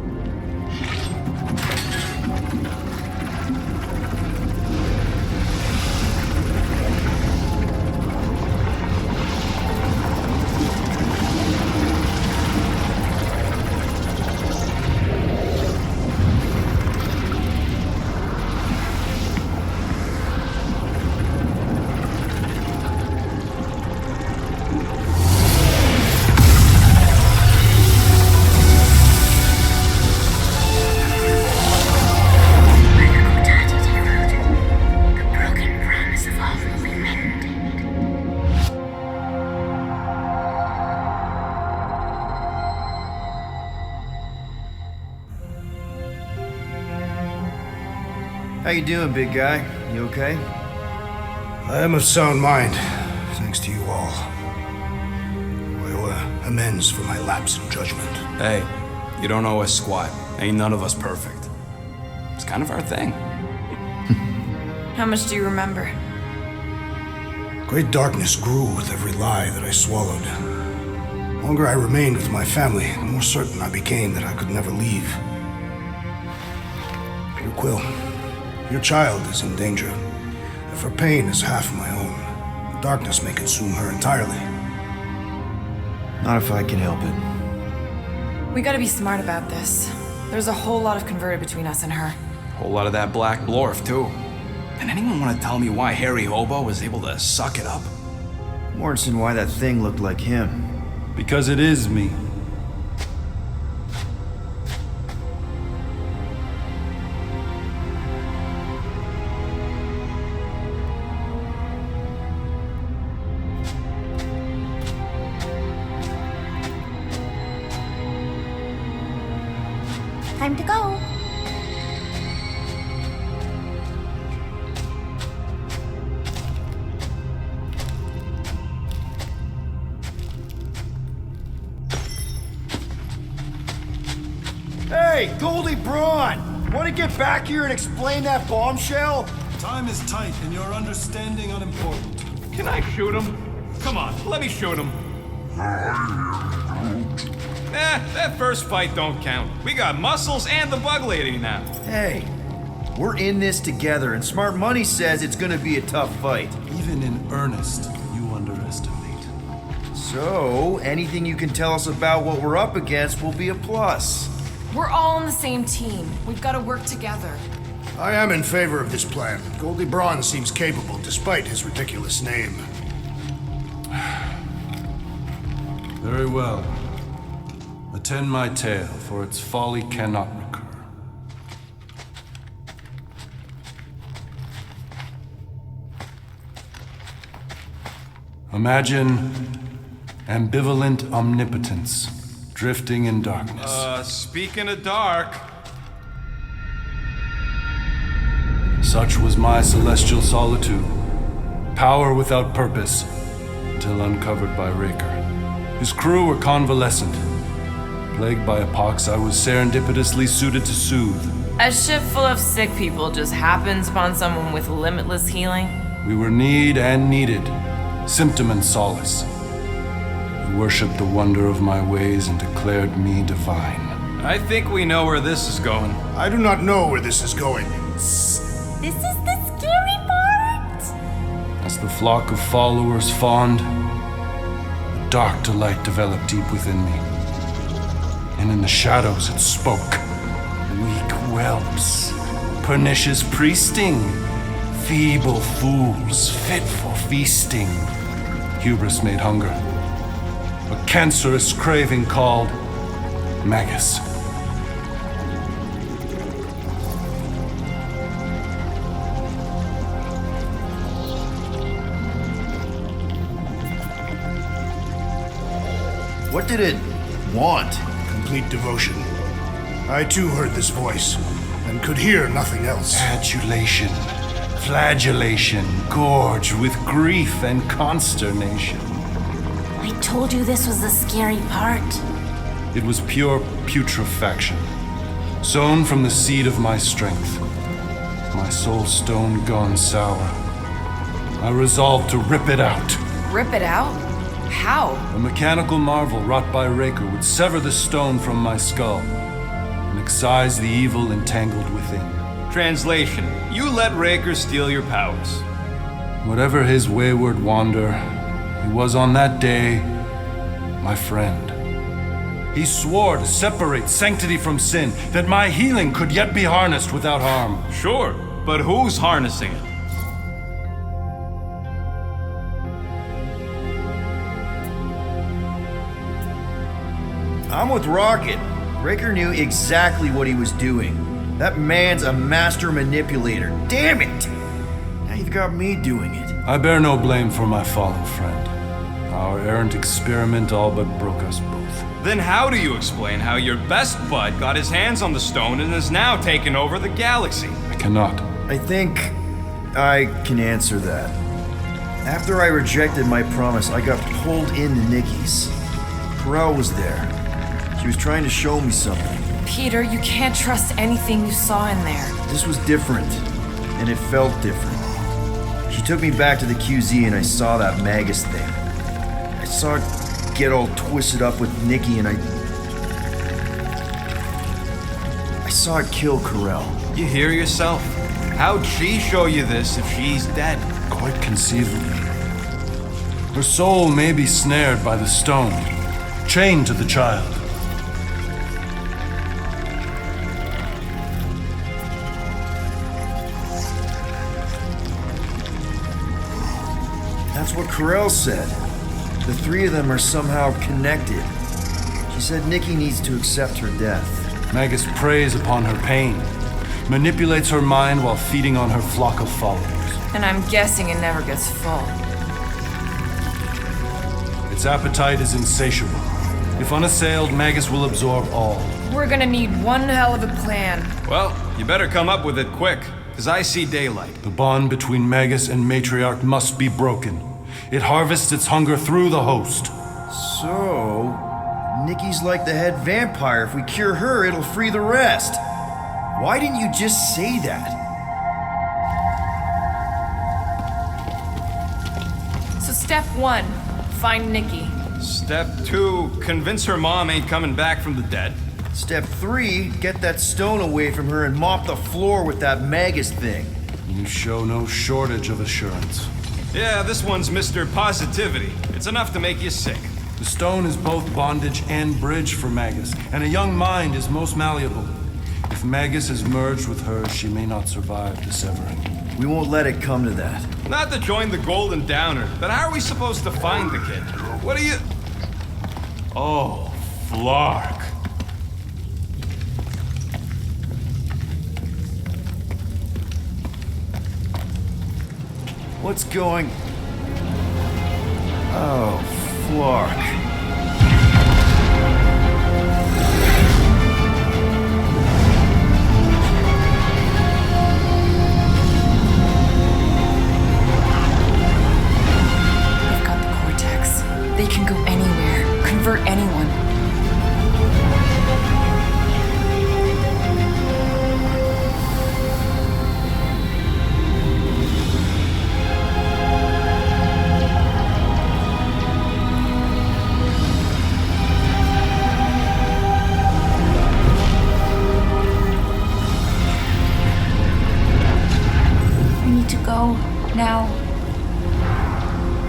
How you doing, big guy? You okay? I am of sound mind, thanks to you all. I owe amends for my lapse in judgment. Hey, you don't owe us squat. Ain't none of us perfect. It's kind of our thing. How much do you remember? Great darkness grew with every lie that I swallowed. The longer I remained with my family, the more certain I became that I could never leave. Dear Quill, your child is in danger. If her pain is half my own, the darkness may consume her entirely. Not if I can help it. We gotta be smart about this. There's a whole lot of converted between us and her. Whole lot of that black blorf, too. And anyone want to tell me why Harry Hobo was able to suck it up? Morrison, why that thing looked like him. Because it is me. Time to go. Hey, Goldie Braun! Want to get back here and explain that bombshell? Time is tight and your understanding unimportant. Can I shoot him? Come on, let me shoot him. That first fight don't count. We got Muscles and the Bug Lady now. Hey, we're in this together, and Smart Money says it's gonna be a tough fight. Even in earnest, you underestimate. So, anything you can tell us about what we're up against will be a plus. We're all on the same team. We've gotta work together. I am in favor of this plan. Goldie Braun seems capable, despite his ridiculous name. Very well. Attend my tale, for its folly cannot recur. Imagine ambivalent omnipotence, drifting in darkness. Speaking of dark... Such was my celestial solitude. Power without purpose, until uncovered by Raker. His crew were convalescent. Plagued by a pox I was serendipitously suited to soothe. A ship full of sick people just happens upon someone with limitless healing? We were need and needed, symptom and solace. He worshipped the wonder of my ways and declared me divine. I think we know where this is going. I do not know where this is going. This is the scary part! As the flock of followers fawned, a dark delight developed deep within me. And in the shadows it spoke. Weak whelps, pernicious priesting, feeble fools fit for feasting. Hubris made hunger. A cancerous craving called Magus. What did it want? Complete devotion. I too heard this voice, and could hear nothing else. Adulation, flagellation, gorged with grief and consternation. I told you this was the scary part. It was pure putrefaction, sown from the seed of my strength. My soul stone gone sour. I resolved to rip it out. Rip it out? How? A mechanical marvel wrought by Raker would sever the stone from my skull and excise the evil entangled within. Translation: you let Raker steal your powers. Whatever his wayward wander, he was on that day my friend. He swore to separate sanctity from sin, that my healing could yet be harnessed without harm. Sure, but who's harnessing it? I'm with Rocket. Raker knew exactly what he was doing. That man's a master manipulator. Damn it! Now you've got me doing it. I bear no blame for my fallen friend. Our errant experiment all but broke us both. Then how do you explain how your best bud got his hands on the stone and is now taking over the galaxy? I cannot. I think I can answer that. After I rejected my promise, I got pulled into Nikki's. Perel was there. She was trying to show me something. Peter, you can't trust anything you saw in there. This was different, and it felt different. She took me back to the QZ and I saw that Magus thing. I saw it get all twisted up with Nikki and I saw it kill Carell. You hear yourself? How'd she show you this if she's dead? Quite conceivably. Her soul may be snared by the stone, chained to the child. That's what Carell said. The three of them are somehow connected. She said Nikki needs to accept her death. Magus preys upon her pain, manipulates her mind while feeding on her flock of followers. And I'm guessing it never gets full. Its appetite is insatiable. If unassailed, Magus will absorb all. We're gonna need one hell of a plan. Well, you better come up with it quick, because I see daylight. The bond between Magus and Matriarch must be broken. It harvests its hunger through the host. So, Nikki's like the head vampire. If we cure her, it'll free the rest. Why didn't you just say that? So step 1, find Nikki. Step 2, convince her mom ain't coming back from the dead. Step 3, get that stone away from her and mop the floor with that Magus thing. You show no shortage of assurance. Yeah, this one's Mr. Positivity. It's enough to make you sick. The stone is both bondage and bridge for Magus, and a young mind is most malleable. If Magus is merged with her, she may not survive the severing. We won't let it come to that. Not to join the Golden Downer, then how are we supposed to find the kid? What are you... Oh, Flark. What's going... Oh, Flark. They've got the cortex. They can go anywhere, convert anyone. Go now.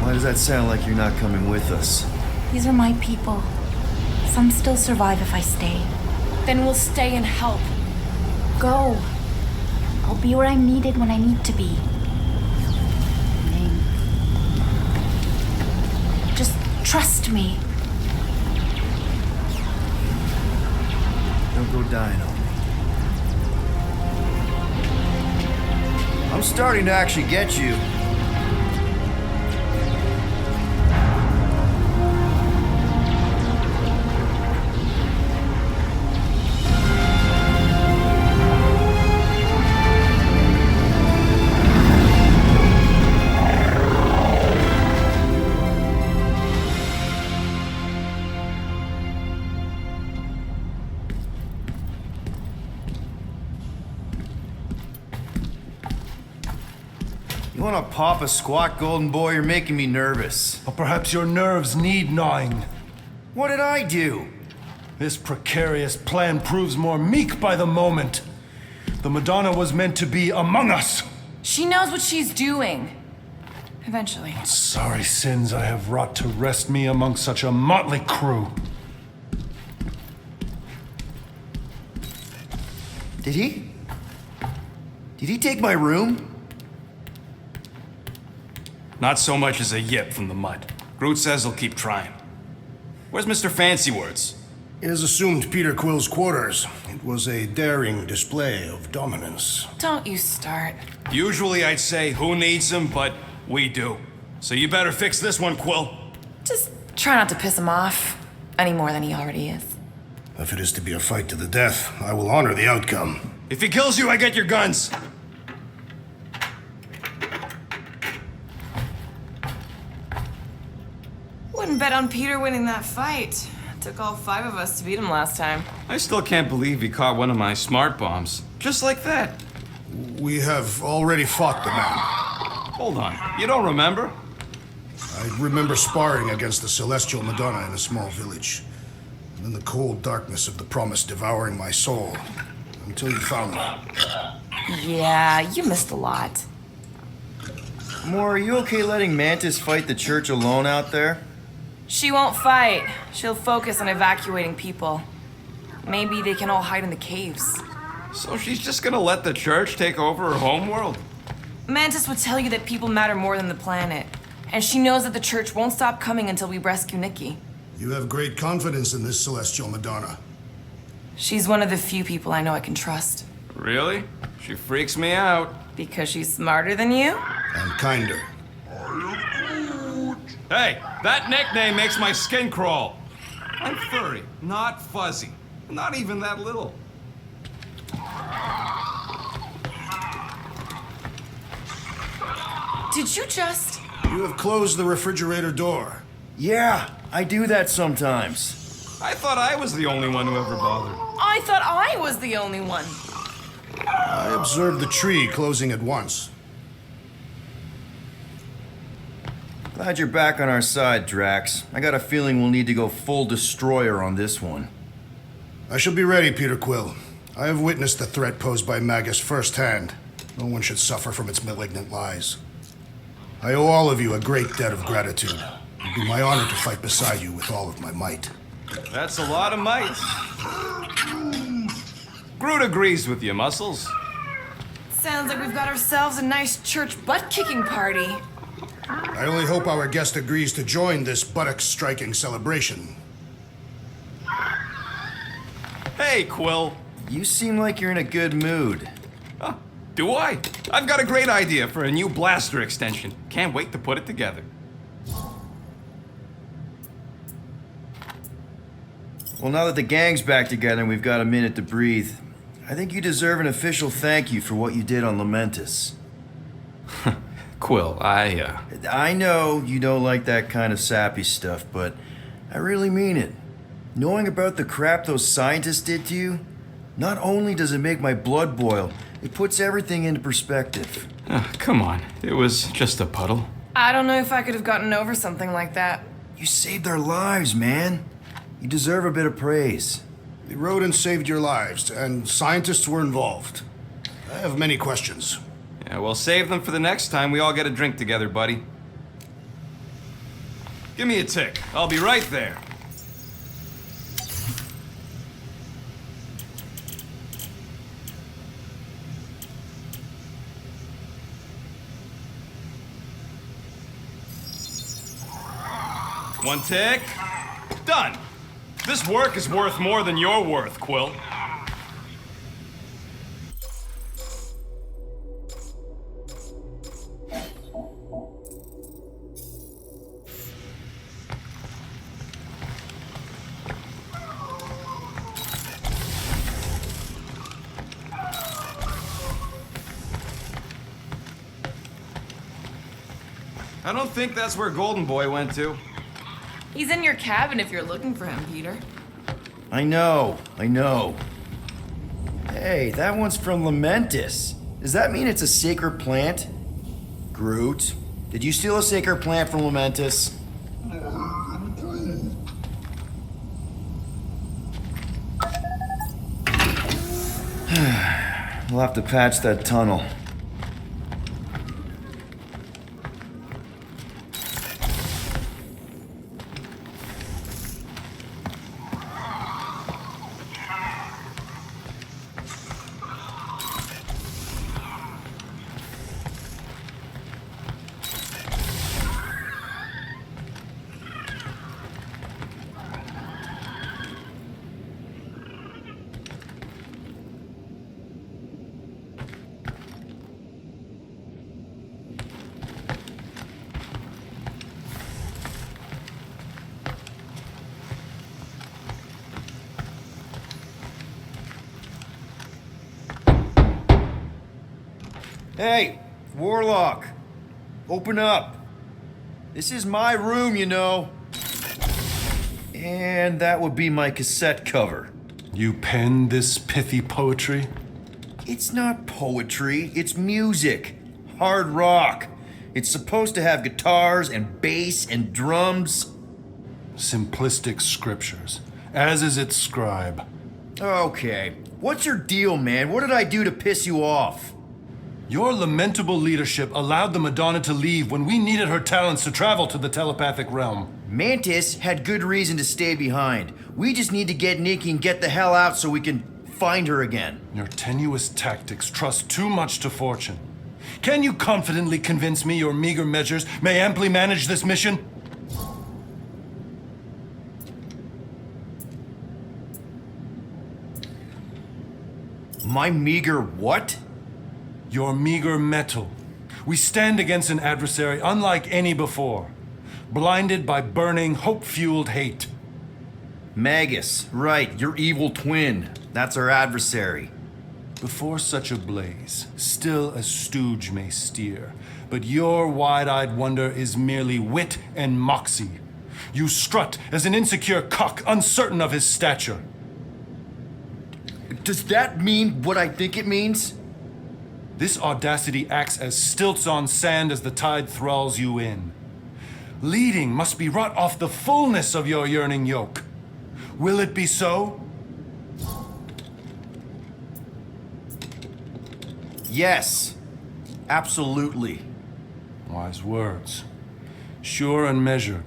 Why does that sound like you're not coming with us? These are my people. Some still survive if I stay. Then we'll stay and help. Go. I'll be where I'm needed when I need to be. Just trust me. Don't go dying on me. I'm starting to actually get you. You wanna pop a squat, golden boy? You're making me nervous. Or perhaps your nerves need gnawing. What did I do? This precarious plan proves more meek by the moment. The Madonna was meant to be among us. She knows what she's doing. Eventually. Sorry sins I have wrought to wrest me among such a motley crew. Did he? Did he take my room? Not so much as a yip from the mud. Groot says he'll keep trying. Where's Mr. Fancy Words? It is assumed Peter Quill's quarters. It was a daring display of dominance. Don't you start. Usually I'd say, who needs him, but we do. So you better fix this one, Quill. Just try not to piss him off any more than he already is. If it is to be a fight to the death, I will honor the outcome. If he kills you, I get your guns. Wouldn't bet on Peter winning that fight. Took all 5 of us to beat him last time. I still can't believe he caught one of my smart bombs. Just like that. We have already fought the man. Hold on, you don't remember? I remember sparring against the Celestial Madonna in a small village. And then the cold darkness of the promise devouring my soul. Until you found me. Yeah, you missed a lot. Moore, are you okay letting Mantis fight the church alone out there? She won't fight. She'll focus on evacuating people. Maybe they can all hide in the caves. So she's just gonna let the church take over her homeworld? Mantis would tell you that people matter more than the planet. And she knows that the church won't stop coming until we rescue Nikki. You have great confidence in this Celestial Madonna. She's one of the few people I know I can trust. Really? She freaks me out. Because she's smarter than you? And kinder. Hey, that nickname makes my skin crawl. I'm furry, not fuzzy. Not even that little. Did you just... You have closed the refrigerator door. Yeah, I do that sometimes. I thought I was the only one who ever bothered. I thought I was the only one. I observed the tree closing at once. Glad you're back on our side, Drax. I got a feeling we'll need to go full destroyer on this one. I shall be ready, Peter Quill. I have witnessed the threat posed by Magus firsthand. No one should suffer from its malignant lies. I owe all of you a great debt of gratitude. It'd be my honor to fight beside you with all of my might. That's a lot of might. Groot agrees with you, Muscles. Sounds like we've got ourselves a nice church butt-kicking party. I only hope our guest agrees to join this buttocks-striking celebration. Hey, Quill. You seem like you're in a good mood. Huh, do I? I've got a great idea for a new blaster extension. Can't wait to put it together. Well, now that the gang's back together and we've got a minute to breathe, I think you deserve an official thank you for what you did on Lamentus. Quill, I know you don't like that kind of sappy stuff, but I really mean it. Knowing about the crap those scientists did to you, not only does it make my blood boil, it puts everything into perspective. Come on, it was just a puddle. I don't know if I could have gotten over something like that. You saved our lives, man. You deserve a bit of praise. The rodents saved your lives, and scientists were involved. I have many questions. Yeah, we'll save them for the next time we all get a drink together, buddy. Give me a tick. I'll be right there. One tick. Done. This work is worth more than your worth, Quill. I don't think that's where Golden Boy went to. He's in your cabin if you're looking for him, Peter. I know. Hey, that one's from Lamentus. Does that mean it's a sacred plant? Groot, did you steal a sacred plant from Lamentus? We'll have to patch that tunnel. Hey, Warlock, open up. This is my room, you know. And that would be my cassette cover. You penned this pithy poetry? It's not poetry, it's music. Hard rock. It's supposed to have guitars and bass and drums. Simplistic scriptures, as is its scribe. Okay, what's your deal, man? What did I do to piss you off? Your lamentable leadership allowed the Madonna to leave when we needed her talents to travel to the telepathic realm. Mantis had good reason to stay behind. We just need to get Nikki and get the hell out so we can find her again. Your tenuous tactics trust too much to fortune. Can you confidently convince me your meager measures may amply manage this mission? My meager what? Your meager metal. We stand against an adversary unlike any before, blinded by burning, hope-fueled hate. Magus, right, your evil twin. That's our adversary. Before such a blaze, still a stooge may steer, but your wide-eyed wonder is merely wit and moxie. You strut as an insecure cock, uncertain of his stature. Does that mean what I think it means? This audacity acts as stilts on sand as the tide thralls you in. Leading must be wrought off the fullness of your yearning yoke. Will it be so? Yes, absolutely. Wise words. Sure and measured.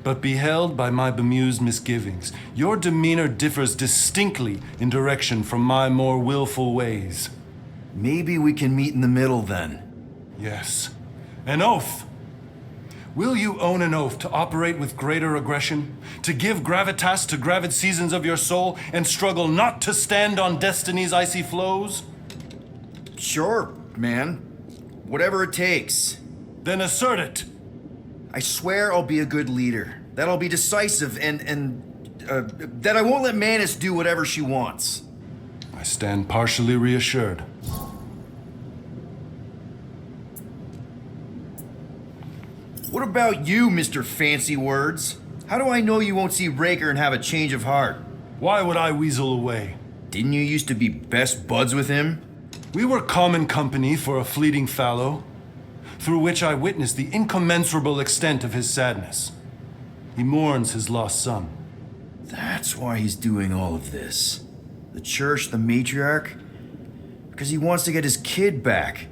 But beheld by my bemused misgivings, your demeanor differs distinctly in direction from my more willful ways. Maybe we can meet in the middle then. Yes. An oath. Will you own an oath to operate with greater aggression, to give gravitas to gravid seasons of your soul, and struggle not to stand on destiny's icy flows? Sure, man. Whatever it takes. Then assert it. I swear I'll be a good leader. That I'll be decisive and that I won't let Mantis do whatever she wants. I stand partially reassured. What about you, Mr. Fancy Words? How do I know you won't see Raker and have a change of heart? Why would I weasel away? Didn't you used to be best buds with him? We were common company for a fleeting fallow, through which I witnessed the incommensurable extent of his sadness. He mourns his lost son. That's why he's doing all of this. The church, the matriarch? Because he wants to get his kid back.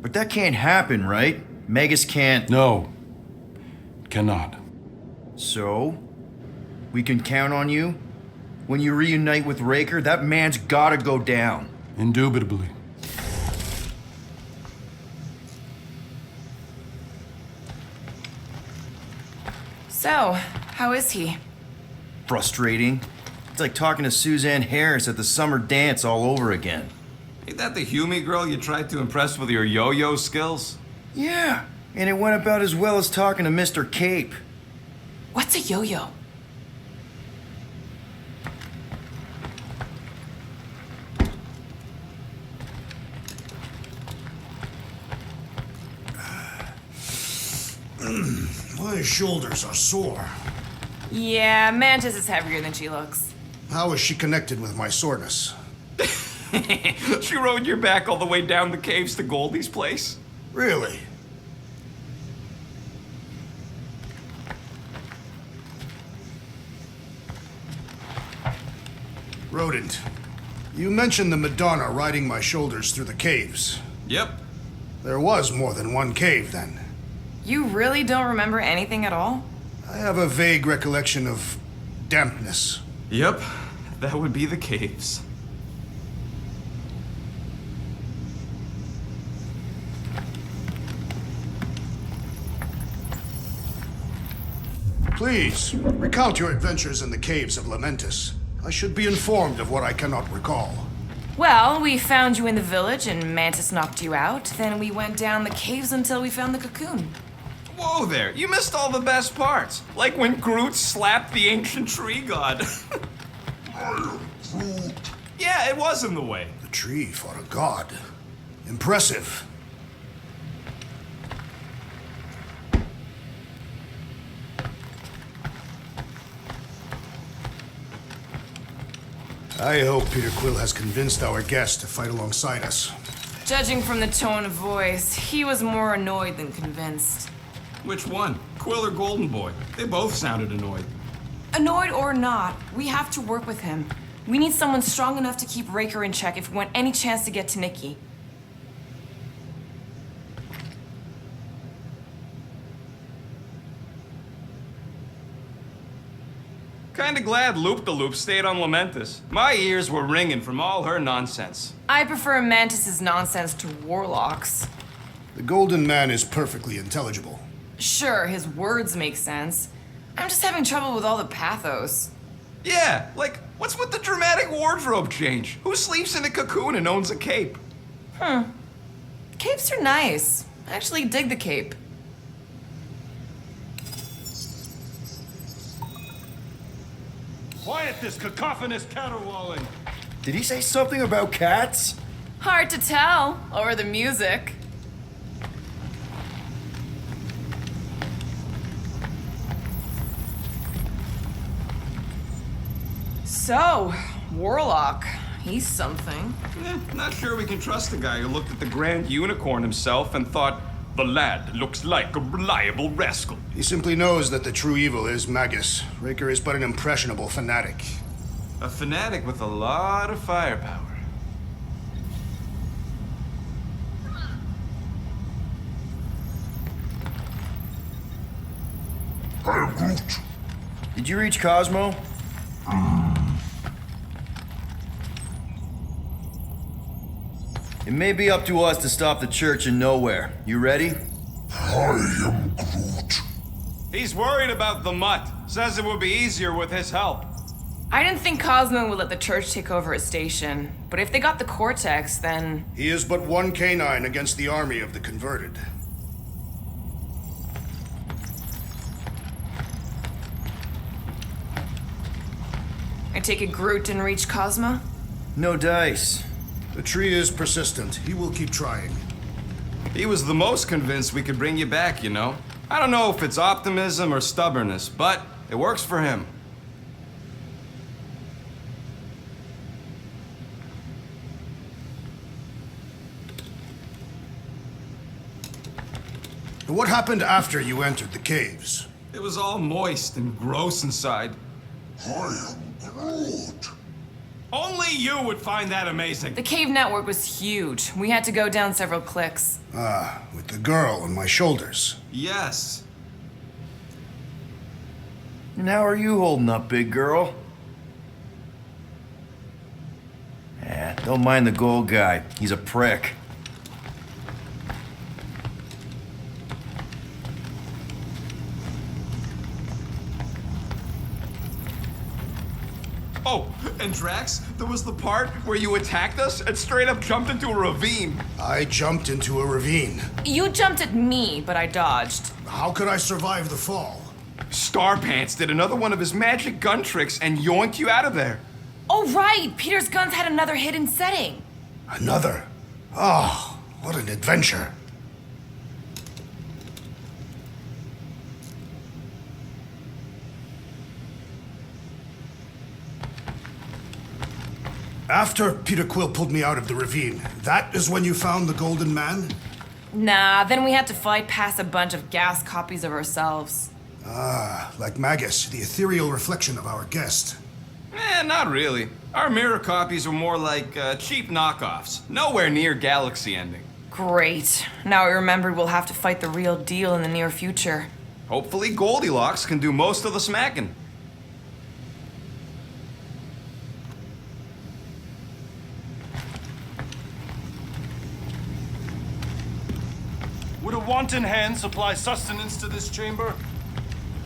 But that can't happen, right? Magus can't... No. Cannot. So? We can count on you? When you reunite with Raker, that man's gotta go down. Indubitably. So, how is he? Frustrating. It's like talking to Suzanne Harris at the summer dance all over again. Ain't that the Hume girl you tried to impress with your yo-yo skills? Yeah, and it went about as well as talking to Mr. Cape. What's a yo-yo? My shoulders are sore. Yeah, Mantis is heavier than she looks. How is she connected with my soreness? She rode your back all the way down the caves to Goldie's place? Really? Rodent, you mentioned the Madonna riding my shoulders through the caves. Yep. There was more than one cave, then. You really don't remember anything at all? I have a vague recollection of dampness. Yep, that would be the caves. Please, recount your adventures in the caves of Lamentis. I should be informed of what I cannot recall. Well, we found you in the village and Mantis knocked you out. Then we went down the caves until we found the cocoon. Whoa there, you missed all the best parts. Like when Groot slapped the ancient tree god. Yeah, it was in the way. The tree fought a god. Impressive. I hope Peter Quill has convinced our guest to fight alongside us. Judging from the tone of voice, he was more annoyed than convinced. Which one? Quill or Golden Boy? They both sounded annoyed. Annoyed or not, we have to work with him. We need someone strong enough to keep Raker in check if we want any chance to get to Nikki. Kinda glad Loop-de-Loop stayed on Lamentus. My ears were ringing from all her nonsense. I prefer Mantis's nonsense to Warlock's. The Golden Man is perfectly intelligible. Sure, his words make sense. I'm just having trouble with all the pathos. Yeah, like, what's with the dramatic wardrobe change? Who sleeps in a cocoon and owns a cape? Capes are nice. I actually dig the cape. Quiet this cacophonous caterwauling. Did he say something about cats? Hard to tell over the music. So, Warlock, he's something. Not sure we can trust the guy who looked at the Grand Unicorn himself and thought, the lad looks like a reliable rascal. He simply knows that the true evil is Magus. Raker is but an impressionable fanatic. A fanatic with a lot of firepower. Hey, Groot. Did you reach Cosmo? It may be up to us to stop the church in Knowhere. You ready? I am Groot. He's worried about the mutt. Says it would be easier with his help. I didn't think Cosmo would let the church take over a station, but if they got the Cortex, then... He is but one canine against the army of the converted. I take it Groot didn't reach Cosmo? No dice. The tree is persistent. He will keep trying. He was the most convinced we could bring you back, you know? I don't know if it's optimism or stubbornness, but it works for him. What happened after you entered the caves? It was all moist and gross inside. I am Groot. Only you would find that amazing. The cave network was huge. We had to go down several clicks. Ah, with the girl on my shoulders. Yes. And how are you holding up, big girl? Don't mind the gold guy. He's a prick. Oh, and Drax, there was the part where you attacked us and straight up jumped into a ravine. I jumped into a ravine. You jumped at me, but I dodged. How could I survive the fall? Starpants did another one of his magic gun tricks and yoinked you out of there. Oh, right! Peter's guns had another hidden setting. Another? Oh, what an adventure. After Peter Quill pulled me out of the ravine, that is when you found the Golden Man? Nah, then we had to fight past a bunch of gas copies of ourselves. Ah, like Magus, the ethereal reflection of our guest. Not really. Our mirror copies were more like cheap knockoffs. Nowhere near galaxy ending. Great. Now I remembered we'll have to fight the real deal in the near future. Hopefully Goldilocks can do most of the smacking. Would a wanton hand supply sustenance to this chamber?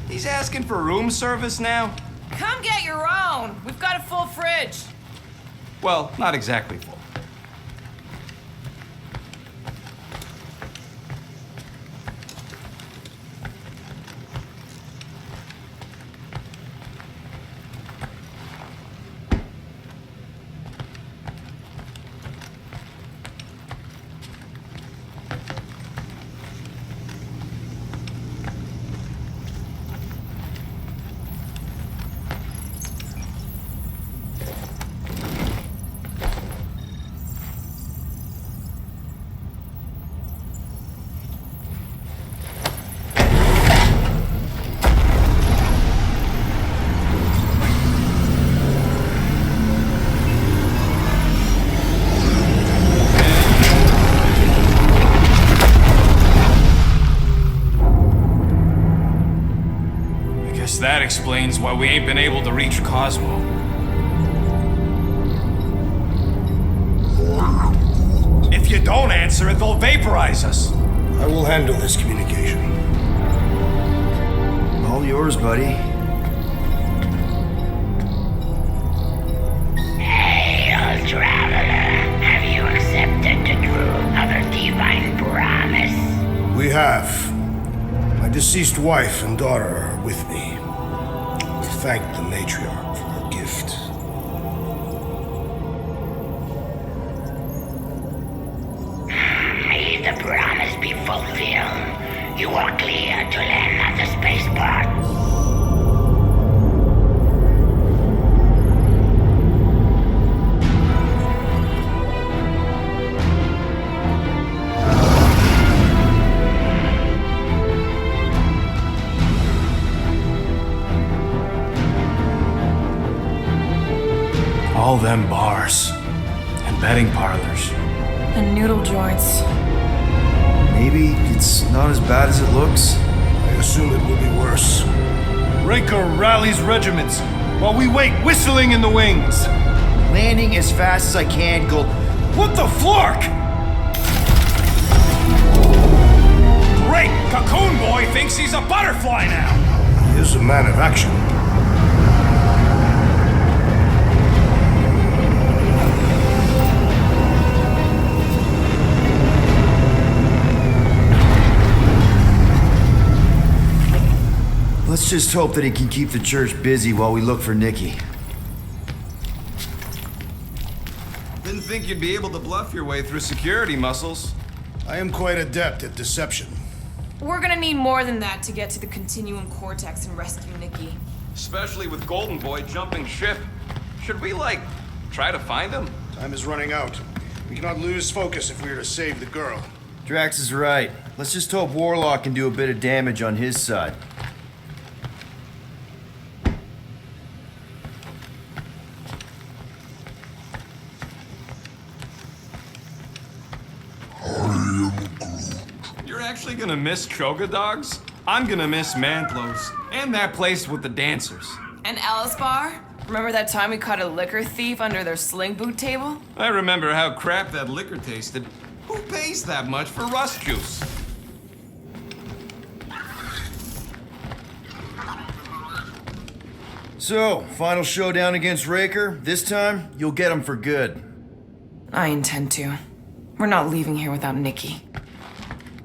He's asking for room service now? Come get your own. We've got a full fridge. Well, not exactly full. Guess that explains why we ain't been able to reach Cosmo. If you don't answer it, they'll vaporize us. I will handle this communication. All yours, buddy. Hail, traveler. Have you accepted the truth of a divine promise? We have. My deceased wife and daughter are with me. Thank the matriarch for her gift. May the promise be fulfilled. You are clear to land at the spaceport. All them bars and betting parlors. And noodle joints. Maybe it's not as bad as it looks. I assume it will be worse. Raker rallies regiments while we wait whistling in the wings. Landing as fast as I can, Gold. What the flark? Great! Cocoon Boy thinks he's a butterfly now! He is a man of action. Let's just hope that he can keep the church busy while we look for Nikki. Didn't think you'd be able to bluff your way through security muscles. I am quite adept at deception. We're gonna need more than that to get to the Continuum Cortex and rescue Nikki. Especially with Golden Boy jumping ship. Should we, try to find him? Time is running out. We cannot lose focus if we are to save the girl. Drax is right. Let's just hope Warlock can do a bit of damage on his side. You're actually gonna miss Choga Dogs? I'm gonna miss Mantlos. And that place with the dancers. And Alice Bar? Remember that time we caught a liquor thief under their sling boot table? I remember how crap that liquor tasted. Who pays that much for rust juice? So, final showdown against Raker. This time, you'll get him for good. I intend to. We're not leaving here without Nikki.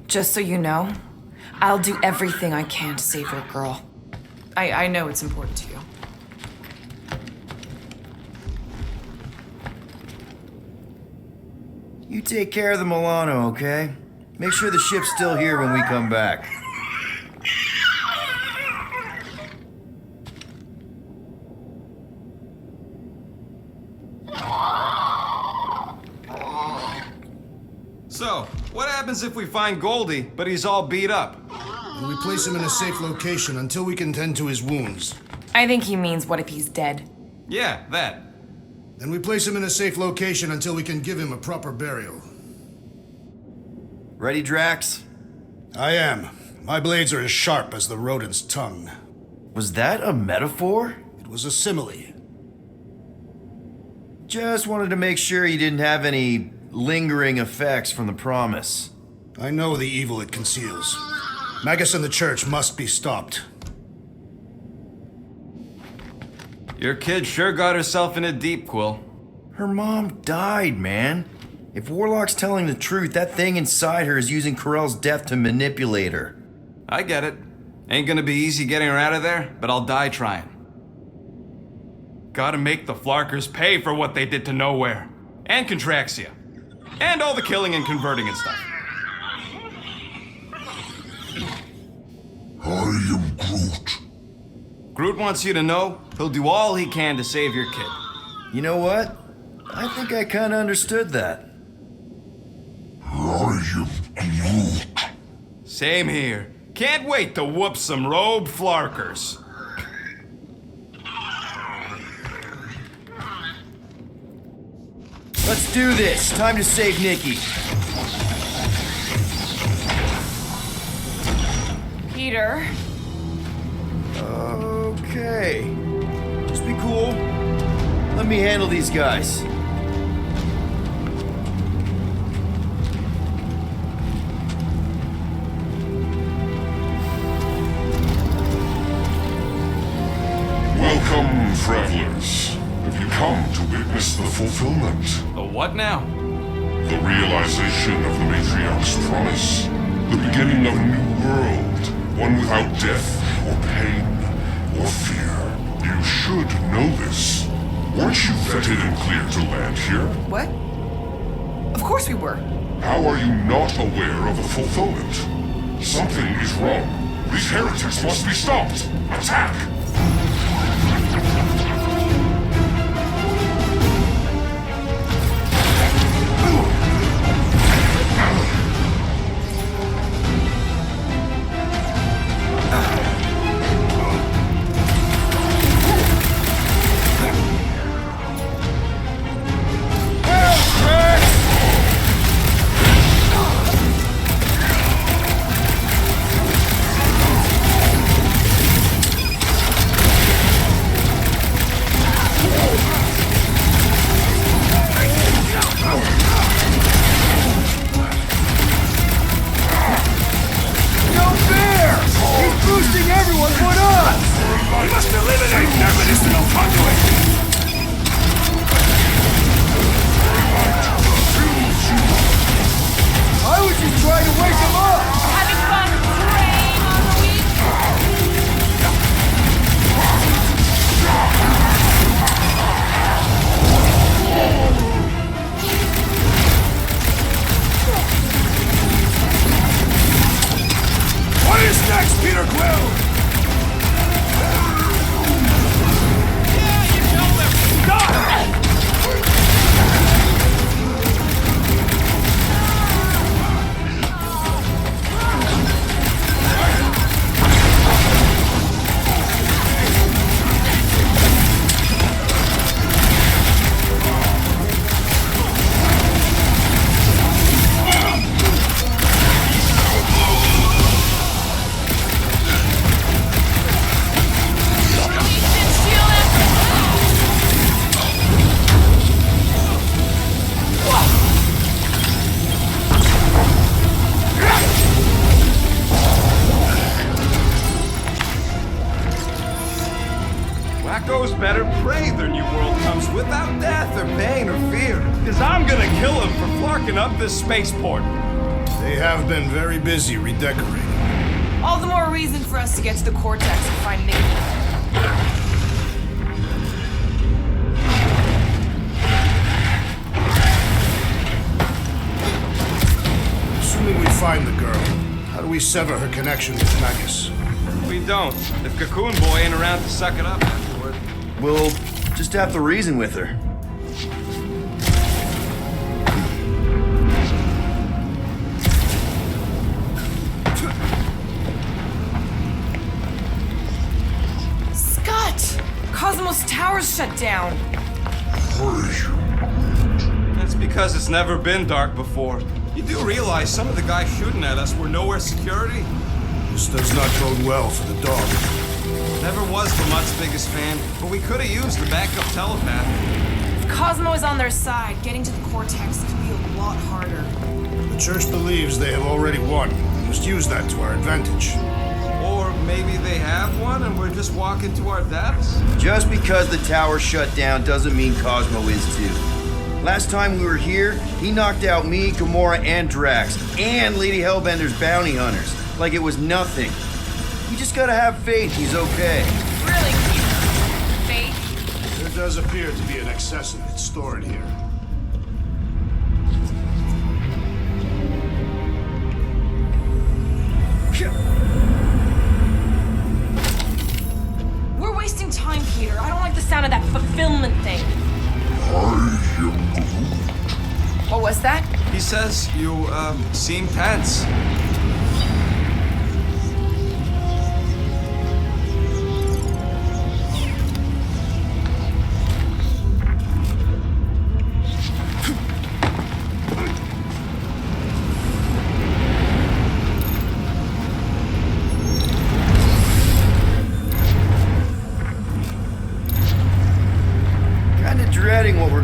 Just so you know, I'll do everything I can to save your girl. I know it's important to you. You take care of the Milano, okay? Make sure the ship's still here when we come back. So, what happens if we find Goldie, but he's all beat up? And we place him in a safe location until we can tend to his wounds. I think he means what if he's dead? Yeah, that. Then we place him in a safe location until we can give him a proper burial. Ready, Drax? I am. My blades are as sharp as the rodent's tongue. Was that a metaphor? It was a simile. Just wanted to make sure you didn't have any lingering effects from the promise. I know the evil it conceals. Magus and the church must be stopped. Your kid sure got herself in it deep, Quill. Her mom died, man. If Warlock's telling the truth, that thing inside her is using Corell's death to manipulate her. I get it. Ain't gonna be easy getting her out of there, but I'll die trying. Gotta make the Flarkers pay for what they did to Knowhere. And Contraxia. And all the killing and converting and stuff. I am Groot. Groot wants you to know he'll do all he can to save your kid. You know what? I think I kinda understood that. I am Groot. Same here. Can't wait to whoop some robe Flarkers. Let's do this. Time to save Nikki. Peter. Just be cool. Let me handle these guys. Welcome, travelers. Have you come to witness the fulfillment? The what now? The realization of the Matriarch's promise. The beginning of a new world. One without death, or pain, or fear. You should know this. Weren't you vetted and cleared to land here? What? Of course we were. How are you not aware of the fulfillment? Something is wrong. These heretics must be stopped. Attack! Wackos better pray their new world comes without death or pain or fear. Cause I'm gonna kill them for flarking up this spaceport. They have been very busy redecorating. All the more reason for us to get to the Cortex and find Nick. Assuming we find the girl, how do we sever her connection with Magus? We don't. If Cocoon Boy ain't around to suck it up afterward. We'll just have to reason with her. Scott! Cosmos Tower's shut down. That's because it's never been dark before. You do realize some of the guys shooting at us were Knowhere security? This does not bode well for the dog. Never was the Mutt's biggest fan, but we could have used the backup telepath. If Cosmo is on their side, getting to the Cortex could be a lot harder. The Church believes they have already won. We must use that to our advantage. Or maybe they have won and we're just walking to our deaths? Just because the tower shut down doesn't mean Cosmo is too. Last time we were here, he knocked out me, Gamora, and Drax, and Lady Hellbender's bounty hunters. Like it was nothing. You just gotta have faith he's okay. Really? Faith? There does appear to be an excess of it stored here. We're wasting time, Peter. I don't like the sound of that fulfillment thing. What was that? He says you, seem tense.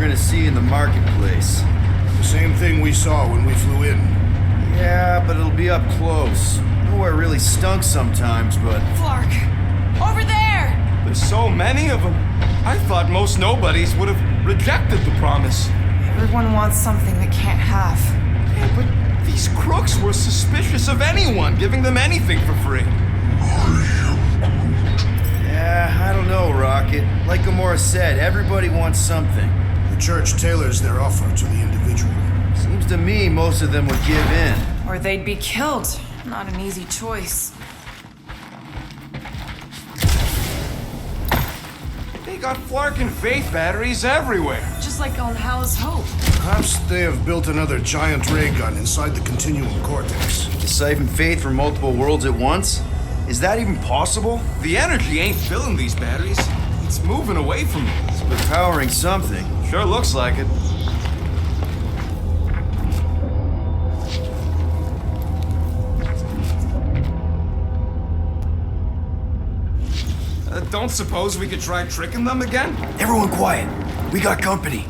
gonna see in the marketplace. The same thing we saw when we flew in. Yeah, but it'll be up close. Nowhere really stunk sometimes, but... Flark! Over there! There's so many of them. I thought most nobodies would have rejected the promise. Everyone wants something they can't have. Yeah, but these crooks were suspicious of anyone giving them anything for free. Yeah, I don't know, Rocket. Like Gamora said, everybody wants something. The church tailors their offer to the individual. Seems to me most of them would give in. Or they'd be killed. Not an easy choice. They got Flark and Faith batteries everywhere. Just like on Hal's Hope. Perhaps they have built another giant ray gun inside the continuum cortex. To siphon Faith from multiple worlds at once? Is that even possible? The energy ain't filling these batteries. It's moving away from them. But powering something. Sure looks like it. Don't suppose we could try tricking them again? Everyone quiet. We got company.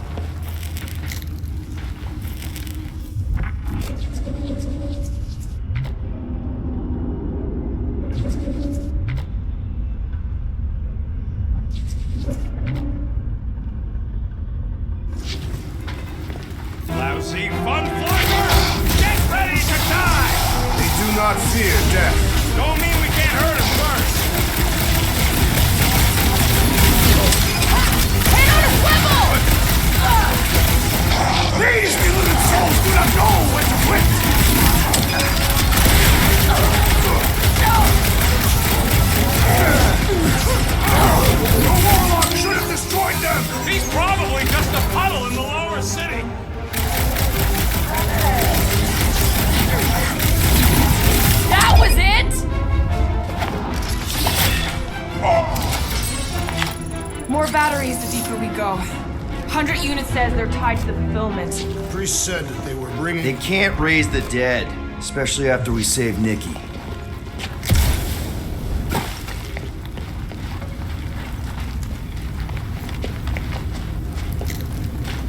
Lousy fun flyers! Get ready to die! They do not fear death. Don't mean we can't hurt them first. Hit on a swivel! These little souls do not know when to quit! The warlock should have destroyed them! He's probably just a puddle in the lower city. That was it? More batteries the deeper we go. 100 units says they're tied to the fulfillment. Priest said that they were bringing... They can't raise the dead, especially after we save Nikki.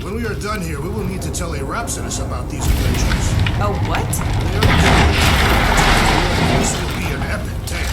When we are done here, we will need to tell a Rhapsodus about these adventures. Oh, what? This will be an epic tale.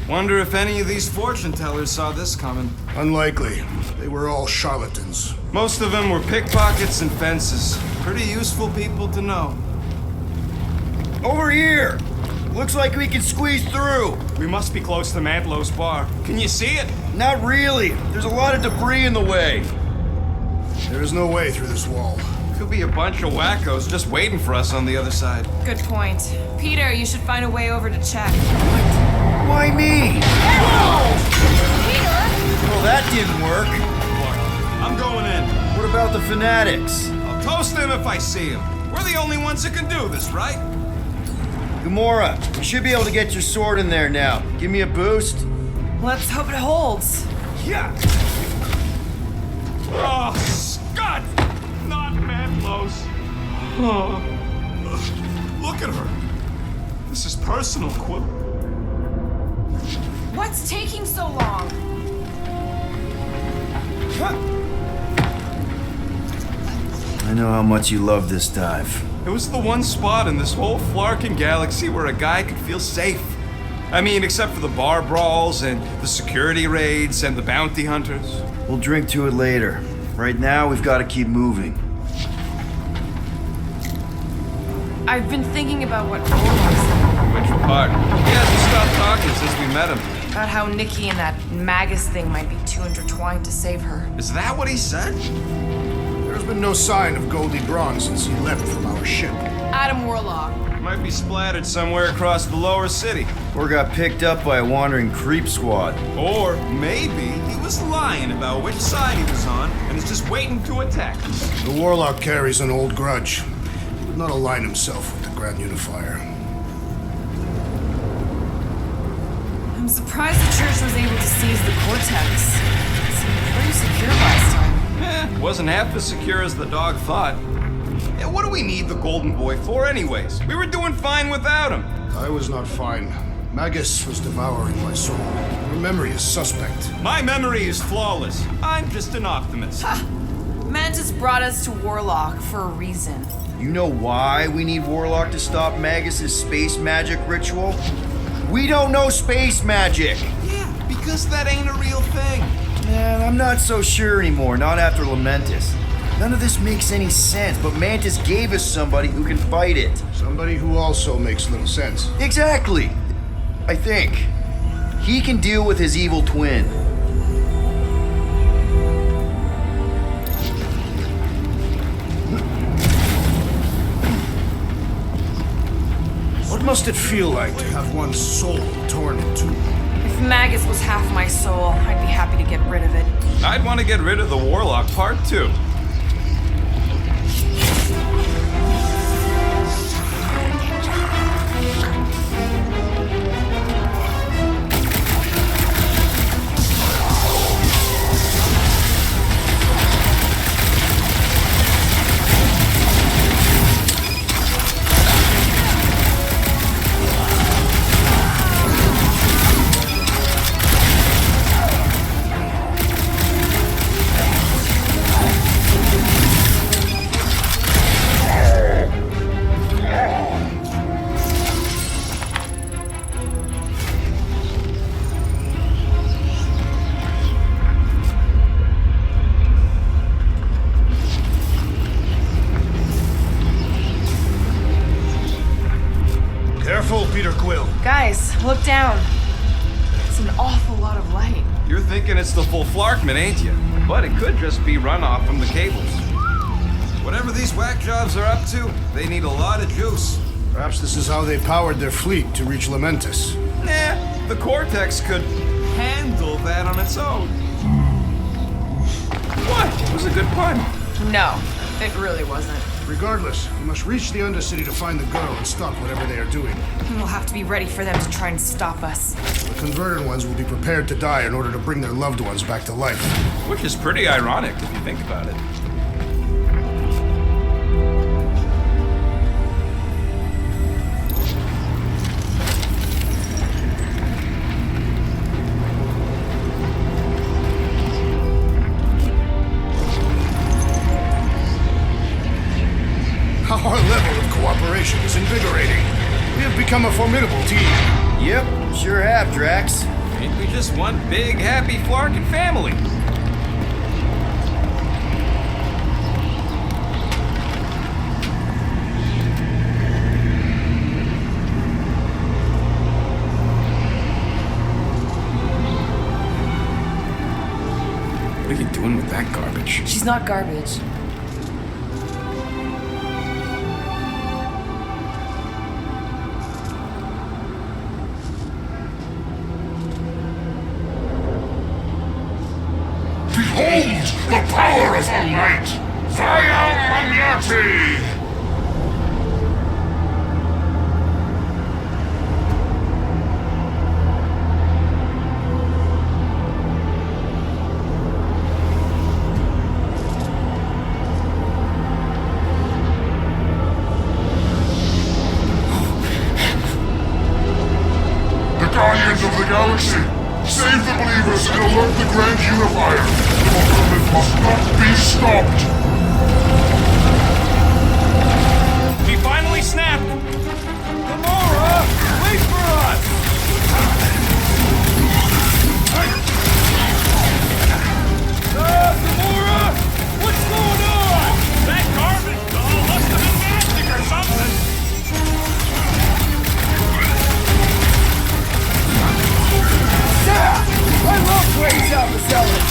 Wonder if any of these fortune tellers saw this coming. Unlikely. They were all charlatans. Most of them were pickpockets and fences. Pretty useful people to know. Over here! Looks like we can squeeze through. We must be close to Mantlow's bar. Can you see it? Not really. There's a lot of debris in the way. There is no way through this wall. Could be a bunch of wackos just waiting for us on the other side. Good point. Peter, you should find a way over to check. Why me? Peter! Well, that didn't work. I'm going in. What about the fanatics? I'll toast them if I see them. We're the only ones that can do this, right? Gamora, you should be able to get your sword in there now. Give me a boost. Let's hope it holds. Yeah. Oh, Scott! Not Mantlow's. Oh. Look at her. This is personal, Quill. What's taking so long? I know how much you love this dive. It was the one spot in this whole Flarkin galaxy where a guy could feel safe. I mean, except for the bar brawls and the security raids and the bounty hunters. We'll drink to it later. Right now, we've got to keep moving. I've been thinking about what Orlok said. Which part? He hasn't stopped talking since we met him. About how Nikki and that Magus thing might be too intertwined to save her. Is that what he said? There's been no sign of Goldie Braun since he left from our ship. Adam Warlock. Might be splattered somewhere across the lower city. Or got picked up by a wandering creep squad. Or maybe he was lying about which side he was on and is just waiting to attack us. The Warlock carries an old grudge. He would not align himself with the Grand Unifier. I'm surprised the church was able to seize the Cortex. It seemed pretty secure last time. Wasn't half as secure as the dog thought. Yeah, what do we need the Golden Boy for anyways? We were doing fine without him. I was not fine. Magus was devouring my soul. Your memory is suspect. My memory is flawless. I'm just an optimist. Ha! Mantis brought us to Warlock for a reason. You know why we need Warlock to stop Magus's space magic ritual? We don't know space magic! Yeah, because that ain't a real thing. Man, I'm not so sure anymore, not after Lamentus. None of this makes any sense, but Mantis gave us somebody who can fight it. Somebody who also makes little sense. Exactly! I think. He can deal with his evil twin. What must it feel like to have one's soul torn in two? If Magus was half my soul, I'd be happy to get rid of it. I'd want to get rid of the Warlock part too. Guys, look down. It's an awful lot of light. You're thinking it's the full Flarkman, ain't you? But it could just be runoff from the cables. Whatever these whack jobs are up to, they need a lot of juice. Perhaps this is how they powered their fleet to reach Lamentus. Nah, the Cortex could handle that on its own. What? It was a good pun. No, it really wasn't. Regardless, we must reach the Undercity to find the girl and stop whatever they are doing. We'll have to be ready for them to try and stop us. The converted ones will be prepared to die in order to bring their loved ones back to life. Which is pretty ironic if you think about it. Our level of cooperation is invigorating. We have become a formidable team. Yep, sure have, Drax. Ain't we just one big, happy Flarkin family? What are you doing with that garbage? She's not garbage. Behold the power of the light! Via Magnati! The Guardians of the Galaxy! Save the believers and alert the Grand Unifier! The fulfillment must not be stopped! He finally snapped! Gamora! Wait for us! Gamora! What's going on? That garbage doll must have been magic or something! I love Blaze Alpha Zealot!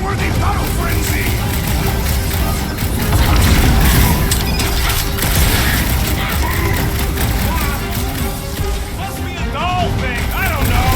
unworthy battle frenzy! Must be a doll thing. I don't know.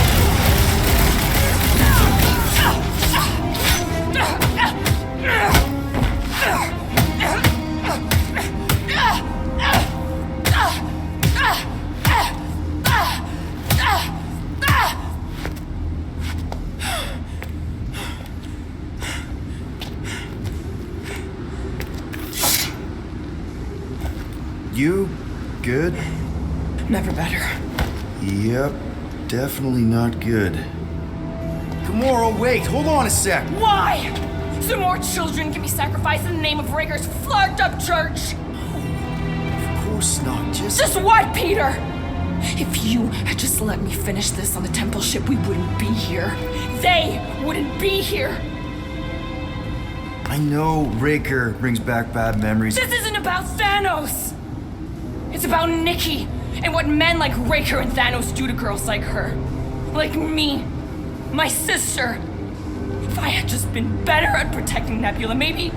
You good? Never better. Yep, definitely not good. Gamora, wait, hold on a sec. Why? So more children can be sacrificed in the name of Raker's flagged up church? Of course not, Just what, Peter? If you had just let me finish this on the temple ship, we wouldn't be here. They wouldn't be here. I know Raker brings back bad memories. This isn't about Thanos. It's about Nikki and what men like Raker and Thanos do to girls like her. Like me. My sister. If I had just been better at protecting Nebula, maybe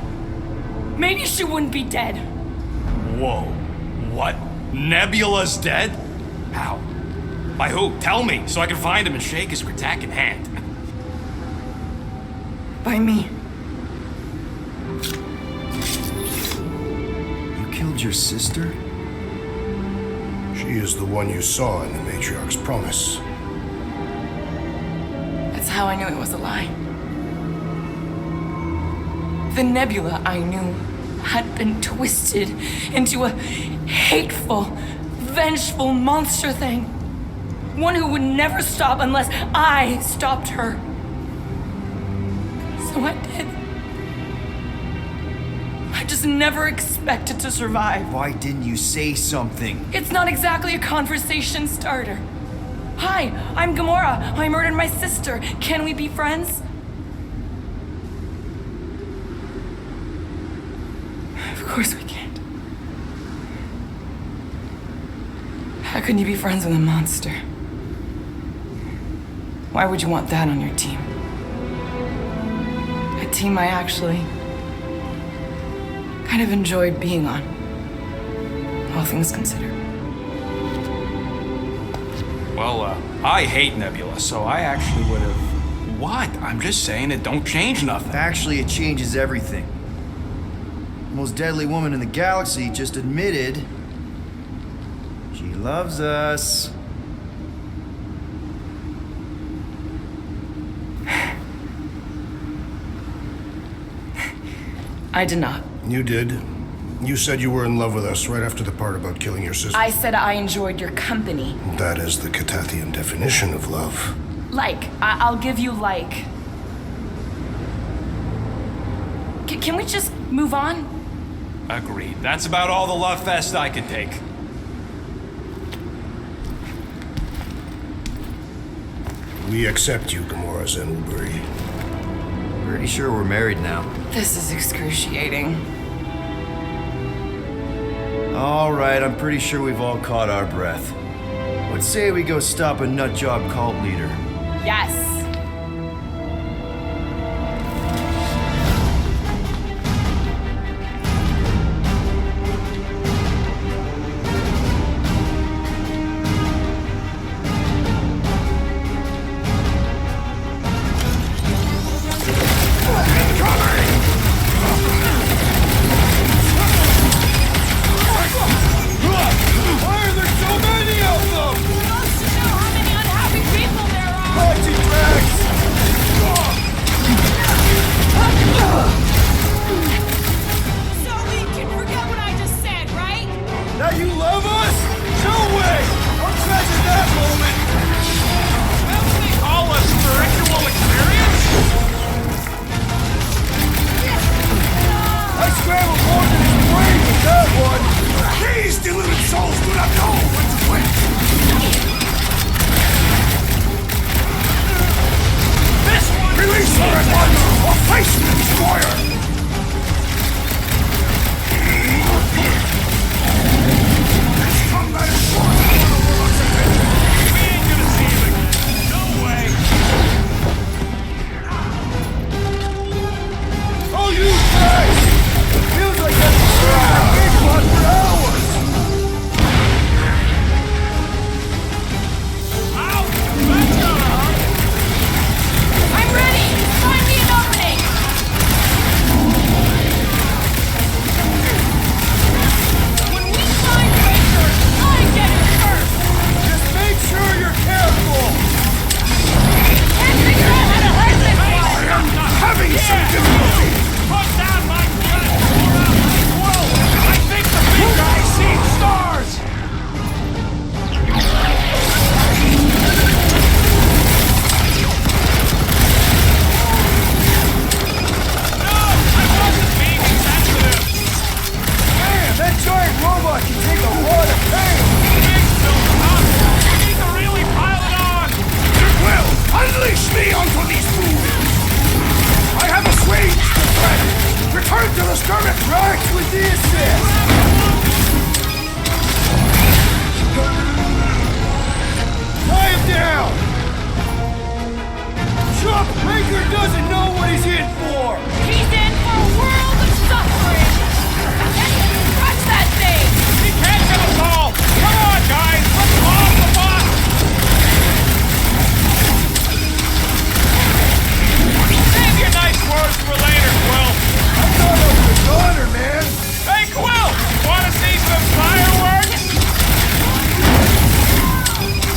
she wouldn't be dead. Whoa. What? Nebula's dead? How? By who? Tell me, so I can find him and shake his Kratak in hand. By me. You killed your sister? She is the one you saw in the Matriarch's promise. That's how I knew it was a lie. The Nebula I knew had been twisted into a hateful, vengeful monster thing. One who would never stop unless I stopped her. So I did. I just never expected to survive. Why didn't you say something? It's not exactly a conversation starter. Hi, I'm Gamora. I murdered my sister. Can we be friends? Of course we can't. How can you be friends with a monster? Why would you want that on your team? A team I actually kind of enjoyed being on, all things considered. Well, I hate Nebula, so I actually would have... What? I'm just saying it don't change nothing. Actually, it changes everything. The most deadly woman in the galaxy just admitted she loves us. I did not. You did. You said you were in love with us right after the part about killing your sister. I said I enjoyed your company. That is the Catathian definition of love. I'll give you like. Can we just move on? Agreed. That's about all the love fest I can take. We accept you, Gamora Zenwilbury. Pretty sure we're married now. This is excruciating. All right, I'm pretty sure we've all caught our breath. Let's say we go stop a nutjob cult leader. Yes. Mighty Drax with the assist! Tie him down! Chuck Raker doesn't know what he's in for! He's in for a world of suffering! Crush that thing! He can't get us all! Come on, guys! Let's off the box! Save your nice words for later, Quill! I thought I was a goner, man! Hey, Quill! Wanna see some fireworks?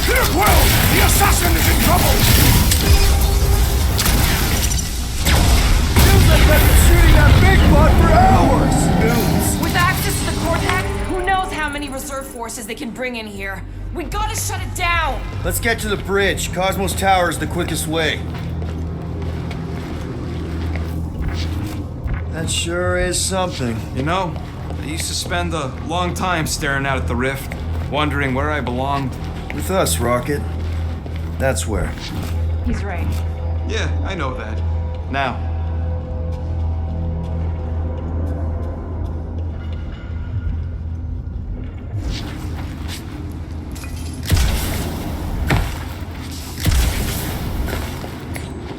Here, Quill! The assassin is in trouble! Feels like I've been shooting that big bud for hours! Dudes! With access to the Cortex, who knows how many reserve forces they can bring in here? We gotta shut it down! Let's get to the bridge. Cosmos Tower is the quickest way. That sure is something. You know, I used to spend a long time staring out at the rift, wondering where I belonged. With us, Rocket. That's where. He's right. Yeah, I know that. Now.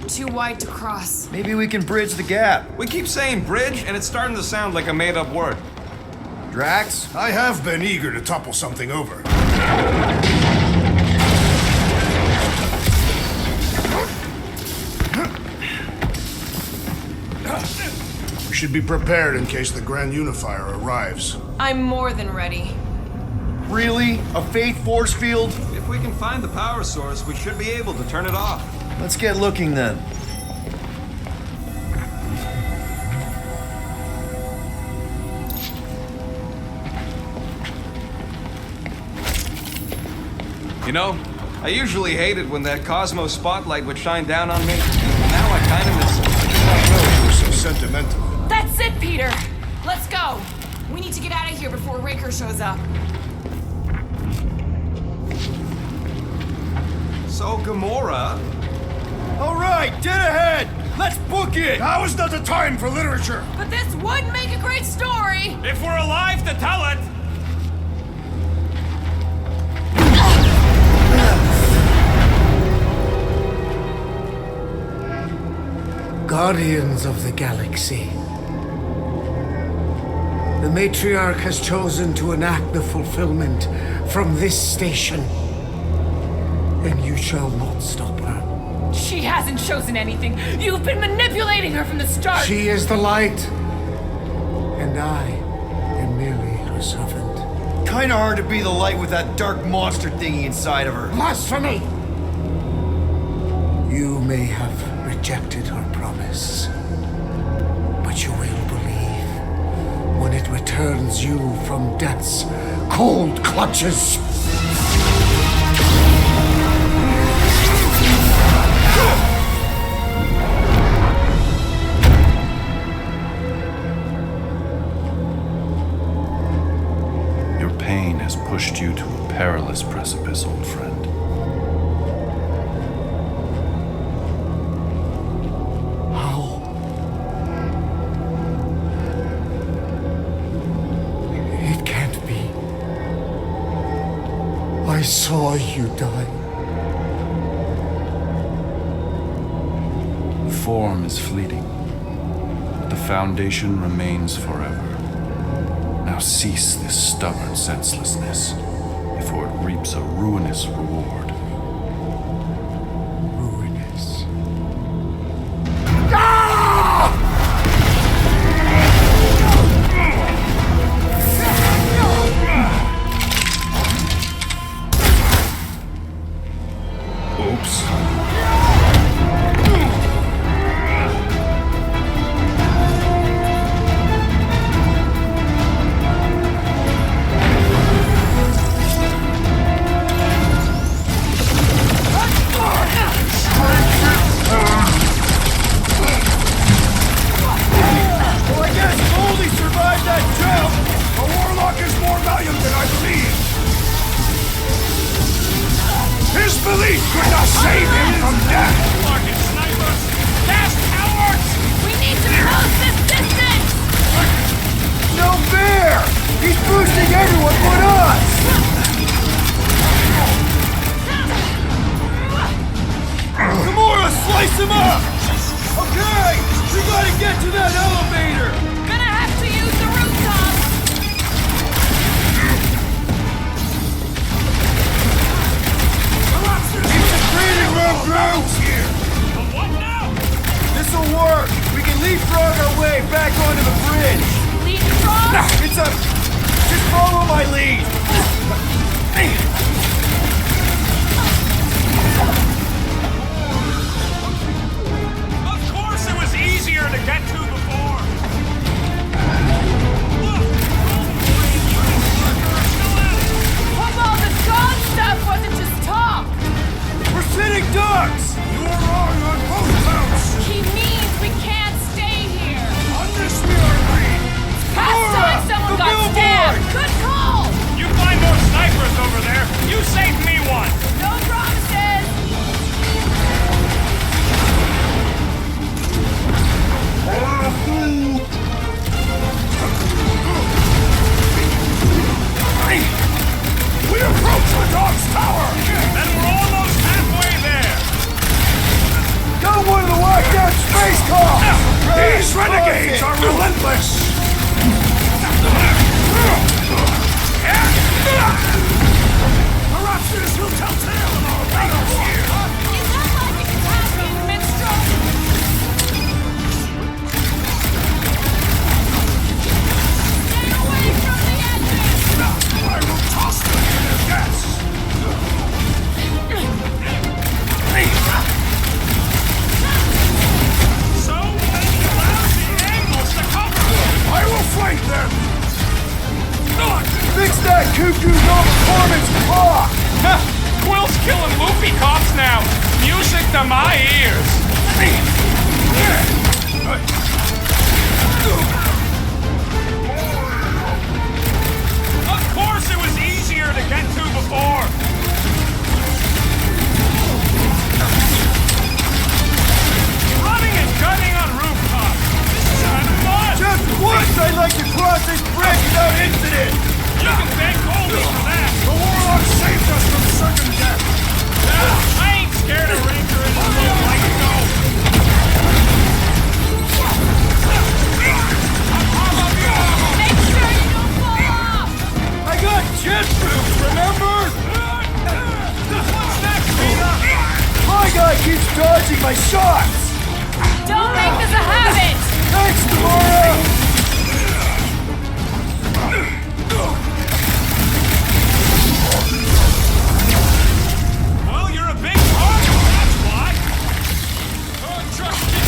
Too wide to cross. Maybe we can bridge the gap. We keep saying bridge, and it's starting to sound like a made-up word. Drax? I have been eager to topple something over. We should be prepared in case the Grand Unifier arrives. I'm more than ready. Really? A faith force field? If we can find the power source, we should be able to turn it off. Let's get looking then. You know, I usually hated when that Cosmos spotlight would shine down on me. Now I kind of miss it. I know you're so sentimental. That's it, Peter! Let's go! We need to get out of here before Raker shows up. So, Gamora... All right, dead ahead! Let's book it! Now is not the time for literature! But this would make a great story! If we're alive to tell it! Guardians of the Galaxy. The Matriarch has chosen to enact the fulfillment from this station. And you shall not stop her. She hasn't chosen anything. You've been manipulating her from the start. She is the light. And I am merely her servant. Kinda hard to be the light with that dark monster thingy inside of her. Blasphemy! You may have rejected her promise, but you will believe when it returns you from death's cold clutches. Your pain has pushed you to a perilous precipice, old friend. I saw you die. Form is fleeting, but the foundation remains forever. Now cease this stubborn senselessness, before it reaps a ruinous reward. Ruinous. him up! Okay! We gotta get to that elevator! Gonna have to use the rooftop! Keep the breathing room, Drew! Here. What now? This'll work! We can leapfrog our way back onto the bridge! Leapfrog? It's a... Just follow my lead! Of course it was easier to get to before. Hope all the god stuff wasn't just talk! We're sitting ducks! You are wrong on both counts! He means we can't stay here! On this we are agreed! Last time someone got stabbed! Good call! You find more snipers over there. You saved me one. No promises! We approach the dog's tower. And we're almost halfway there. Got one of the locked down space cars! These renegades are relentless! Perhaps this will tell tale of our battles here. Is that like a Italian minstrel? Stay away from the edges! I will toss them in their gas. So many lousy angles to cover. I will flank them! Fix that cuckoo no performance clock! Quill's killing loopy cops now. Music to my ears. Of course it was easier to get to before. Running and gunning on rooftops. This is kind of fun. Just once I'd like to cross this bridge without incident! You can thank Goldie for that. The warlock saved us from certain death! I ain't scared of Ranger and his little light go. Make sure you don't fall off! I got jet boots, remember? What's next, Peter? My guy keeps dodging my shots! Don't make this a habit! Thanks, Tamara! Well, you're a big target, that's why. Trust me.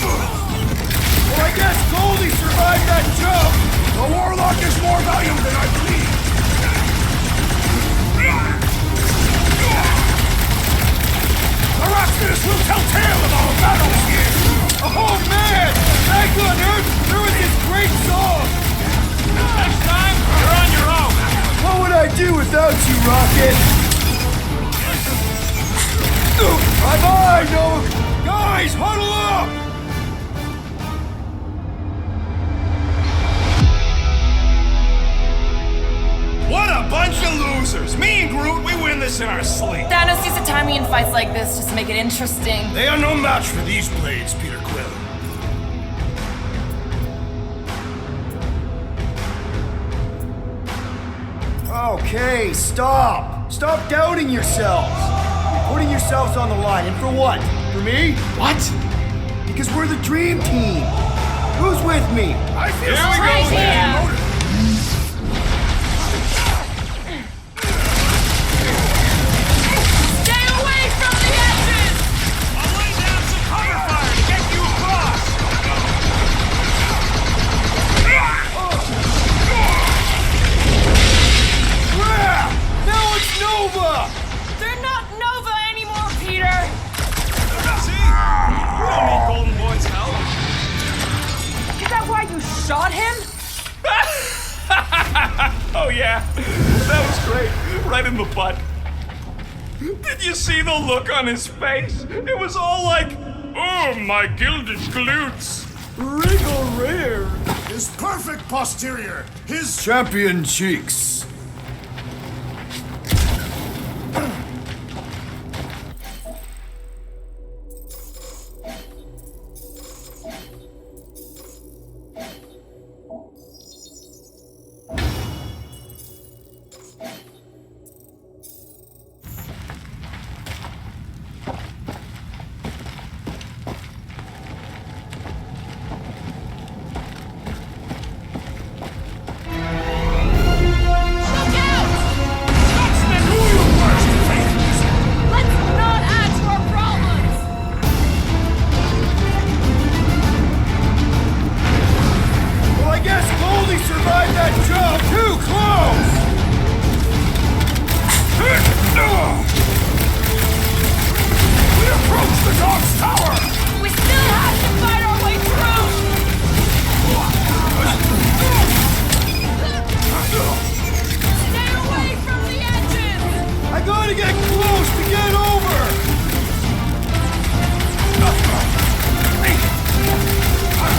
Well, I guess Goldie survived that jump! The warlock is more valiant than I believe! Perhaps this will tell tale of our battles here! Oh man! Back on Earth, there was this great song! Next time, you're on your own. What would I do without you, Rocket? Bye-bye, no! Guys, huddle up! What a bunch of losers! Me and Groot, we win this in our sleep. Thanos used to time me in fights like this just to make it interesting. They are no match for these blades, Peter Quill. Okay, stop! Stop doubting yourselves! You're putting yourselves on the line, and for what? For me? What? Because we're the dream team! Who's with me? I feel Here we go, Right man. here. Stay away from the edges! I'll lay down some cover fire to get you across. Crap! Now it's Nova! They're not Nova anymore, Peter! See? We don't need Golden Boy's help. Is that why you shot him? Oh yeah, that was great. Right in the butt. Did you see the look on his face? It was all like, oh, my gilded glutes. Regal rear! His perfect posterior! His Champion cheeks!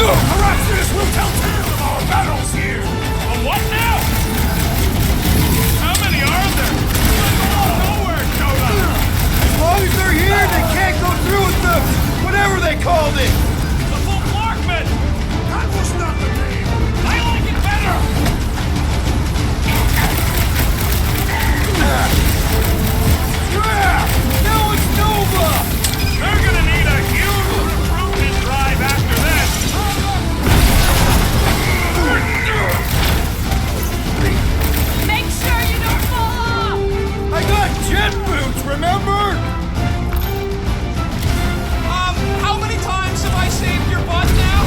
Perhaps this will tell tale of our battles here! A what now? How many are there? Nowhere showed up! As long as they're here, they can't go through with the whatever they called it! The full Clarkman! That was not the name! I like it better! Yeah! Now it's Nova! They're gonna need a huge recruitment drive after this! Make sure you don't fall off! I got jet boots, remember? How many times have I saved your butt now?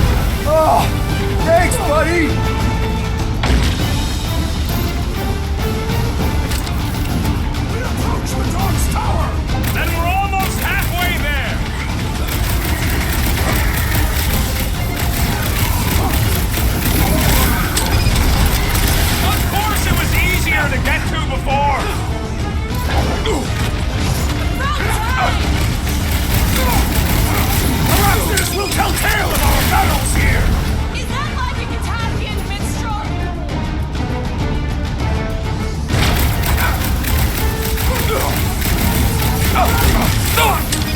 Oh, thanks, buddy! We approach the dog's tower! Then we're almost halfway there! Of course it was easier to get to before! Perhaps this will tell tale of our battles here! Is that like a Italian minstrel?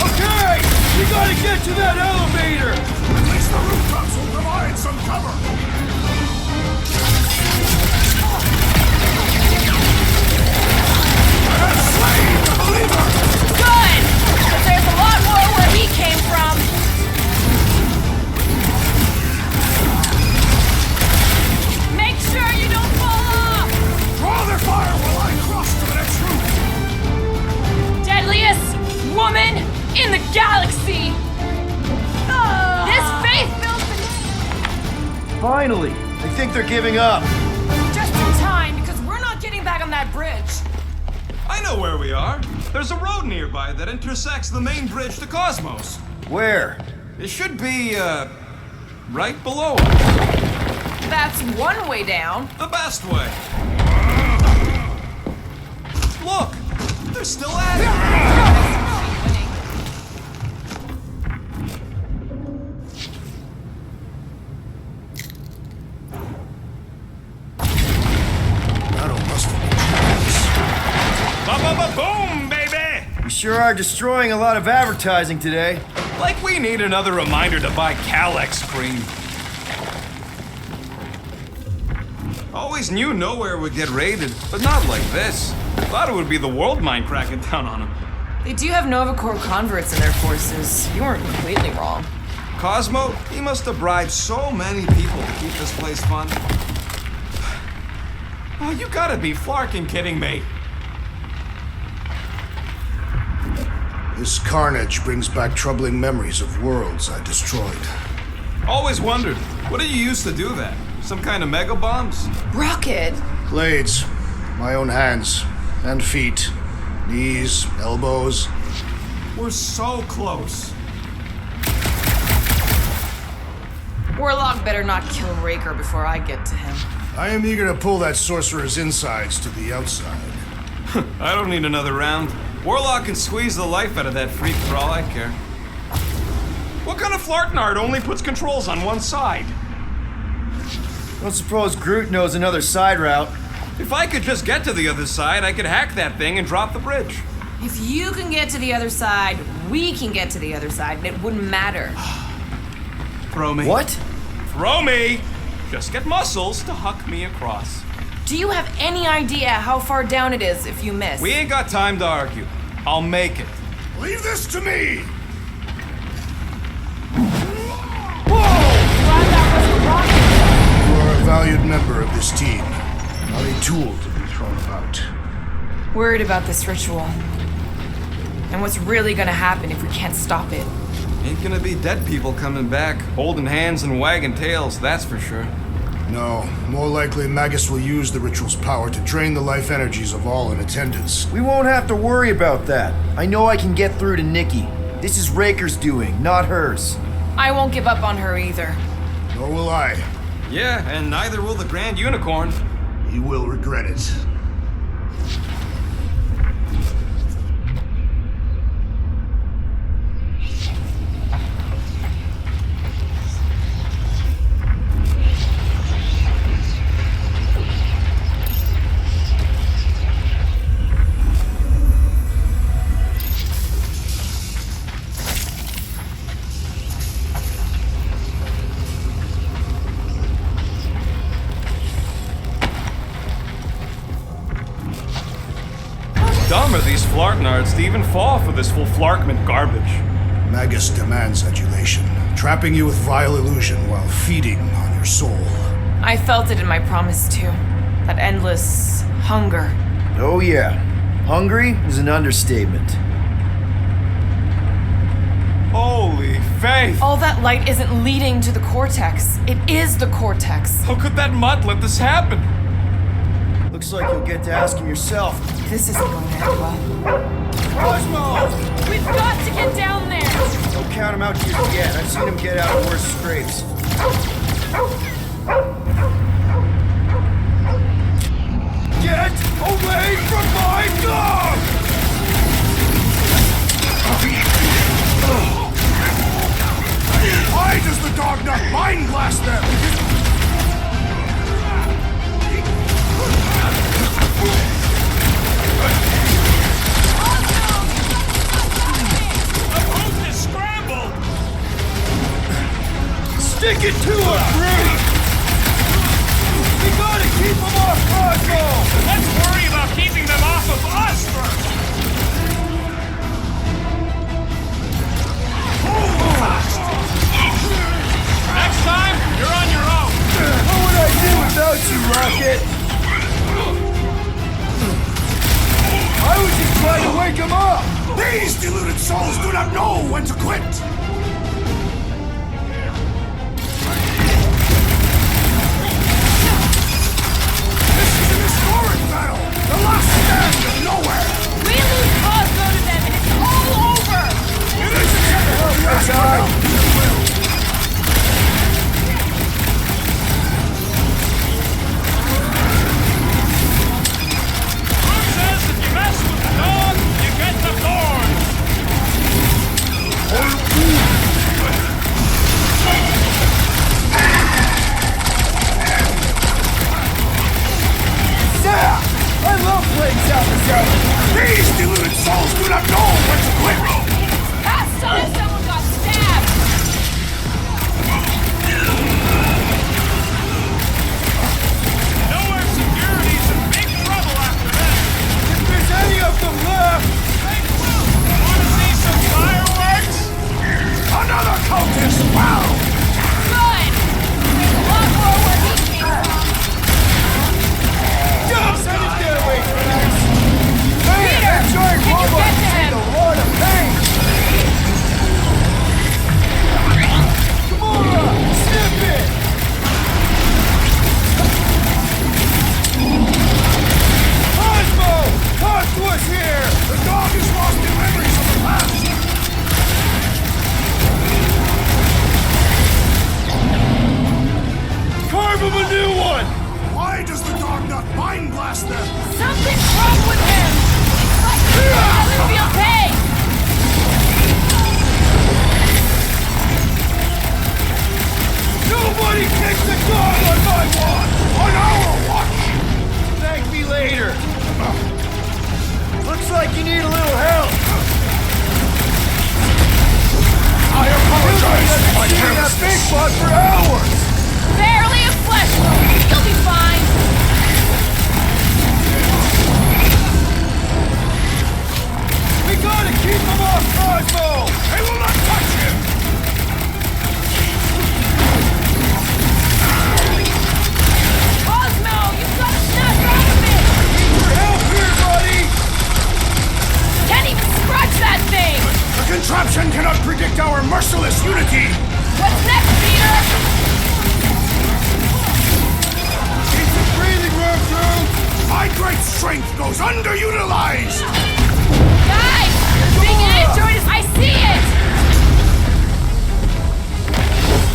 Okay! We gotta get to that elevator! At least the rooftops will provide some cover! Slay the believer! Good! But there's a lot more where he came from. Make sure you don't fall off! Draw their fire while I cross to the next room! Deadliest woman in the galaxy! This faith-filled... Finally! I think they're giving up. Just in time, because we're not getting back on that bridge. I know where we are. There's a road nearby that intersects the main bridge to Cosmos. Where? It should be, right below us. That's one way down. The best way. Look! They're still at it! Ba-ba-ba-boom, baby! We sure are destroying a lot of advertising today. Like we need another reminder to buy Calex cream. Always knew Knowhere would get raided, but not like this. Thought it would be the world mine cracking down on them. They do have Nova Corps converts in their forces. You weren't completely wrong. Cosmo, he must have bribed so many people to keep this place fun. Oh, you gotta be flarking kidding me. This carnage brings back troubling memories of worlds I destroyed. Always wondered, what did you use to do that? Some kind of mega bombs? Rocket! Blades. My own hands. And feet. Knees, elbows. We're so close. Warlock better not kill Raker before I get to him. I am eager to pull that sorcerer's insides to the outside. I don't need another round. Warlock can squeeze the life out of that freak for all I care. What kind of flartnard only puts controls on one side? Don't suppose Groot knows another side route. If I could just get to the other side, I could hack that thing and drop the bridge. If you can get to the other side, we can get to the other side, and it wouldn't matter. Throw me. What? Throw me! Just get muscles to huck me across. Do you have any idea how far down it is if you miss? We ain't got time to argue. I'll make it. Leave this to me! You are a valued member of this team, not a tool to be thrown about. Worried about this ritual. And what's really gonna happen if we can't stop it. Ain't gonna be dead people coming back, holding hands and wagging tails, that's for sure. No, more likely Magus will use the ritual's power to drain the life energies of all in attendance. We won't have to worry about that. I know I can get through to Nikki. This is Raker's doing, not hers. I won't give up on her either. Nor will I. Yeah, and neither will the Grand Unicorn. He will regret it. Flarknards to even fall for this full Flarkman garbage. Magus demands adulation, trapping you with vile illusion while feeding on your soul. I felt it in my promise too. That endless hunger. Oh yeah. Hungry is an understatement. Holy faith! All that light isn't leading to the cortex. It is the cortex. How could that mutt let this happen? Looks like you'll get to ask him yourself. This isn't going to end well. Cosmo! We've got to get down there! Don't count him out just yet. I've seen him get out of worse scrapes. Get away from my dog! Why does the dog not mind blast them? The post is scrambled! Stick it to us, Rudy! We gotta keep them off Cosmo! Let's worry about keeping them off of us first! Next time, you're on your own! What would I do without you, Rocket? I was just trying to wake him up! These deluded souls do not know when to quit! This is an historic battle! The last stand of Knowhere! We lose Cosmo to them and it's all over! It isn't These deluded souls do not know when to quit! Last time someone got stabbed! Knowhere security's in big trouble after this! If there's any of them left! Wanna see some fireworks? Another cultist found! Good! There's a lot more where he came from! Send it their way, guys! Man, that giant can you robot get to is in him? a lot of pain! Gamora! Snip it! Cosmo! Talk to us here! The dog is lost in memories of the past! Carve him a new one! Why does the dog not mind blast them? Something's wrong with him! He doesn't feel pain! Nobody kicks the dog on my watch! On our watch! Thank me later. Looks like you need a little help. I apologize for my I've seen that big bug for hours. Barely a flesh wound! You'll be fine! We gotta keep him off Cosmo! They will not touch him! Cosmo! You've got to snap out of it! Need your help here, buddy! Can't even scratch that thing! The contraption cannot predict our merciless unity! What's next, Peter? Need some breathing room, Drew! My great strength goes underutilized! Guys! Big android! I see it!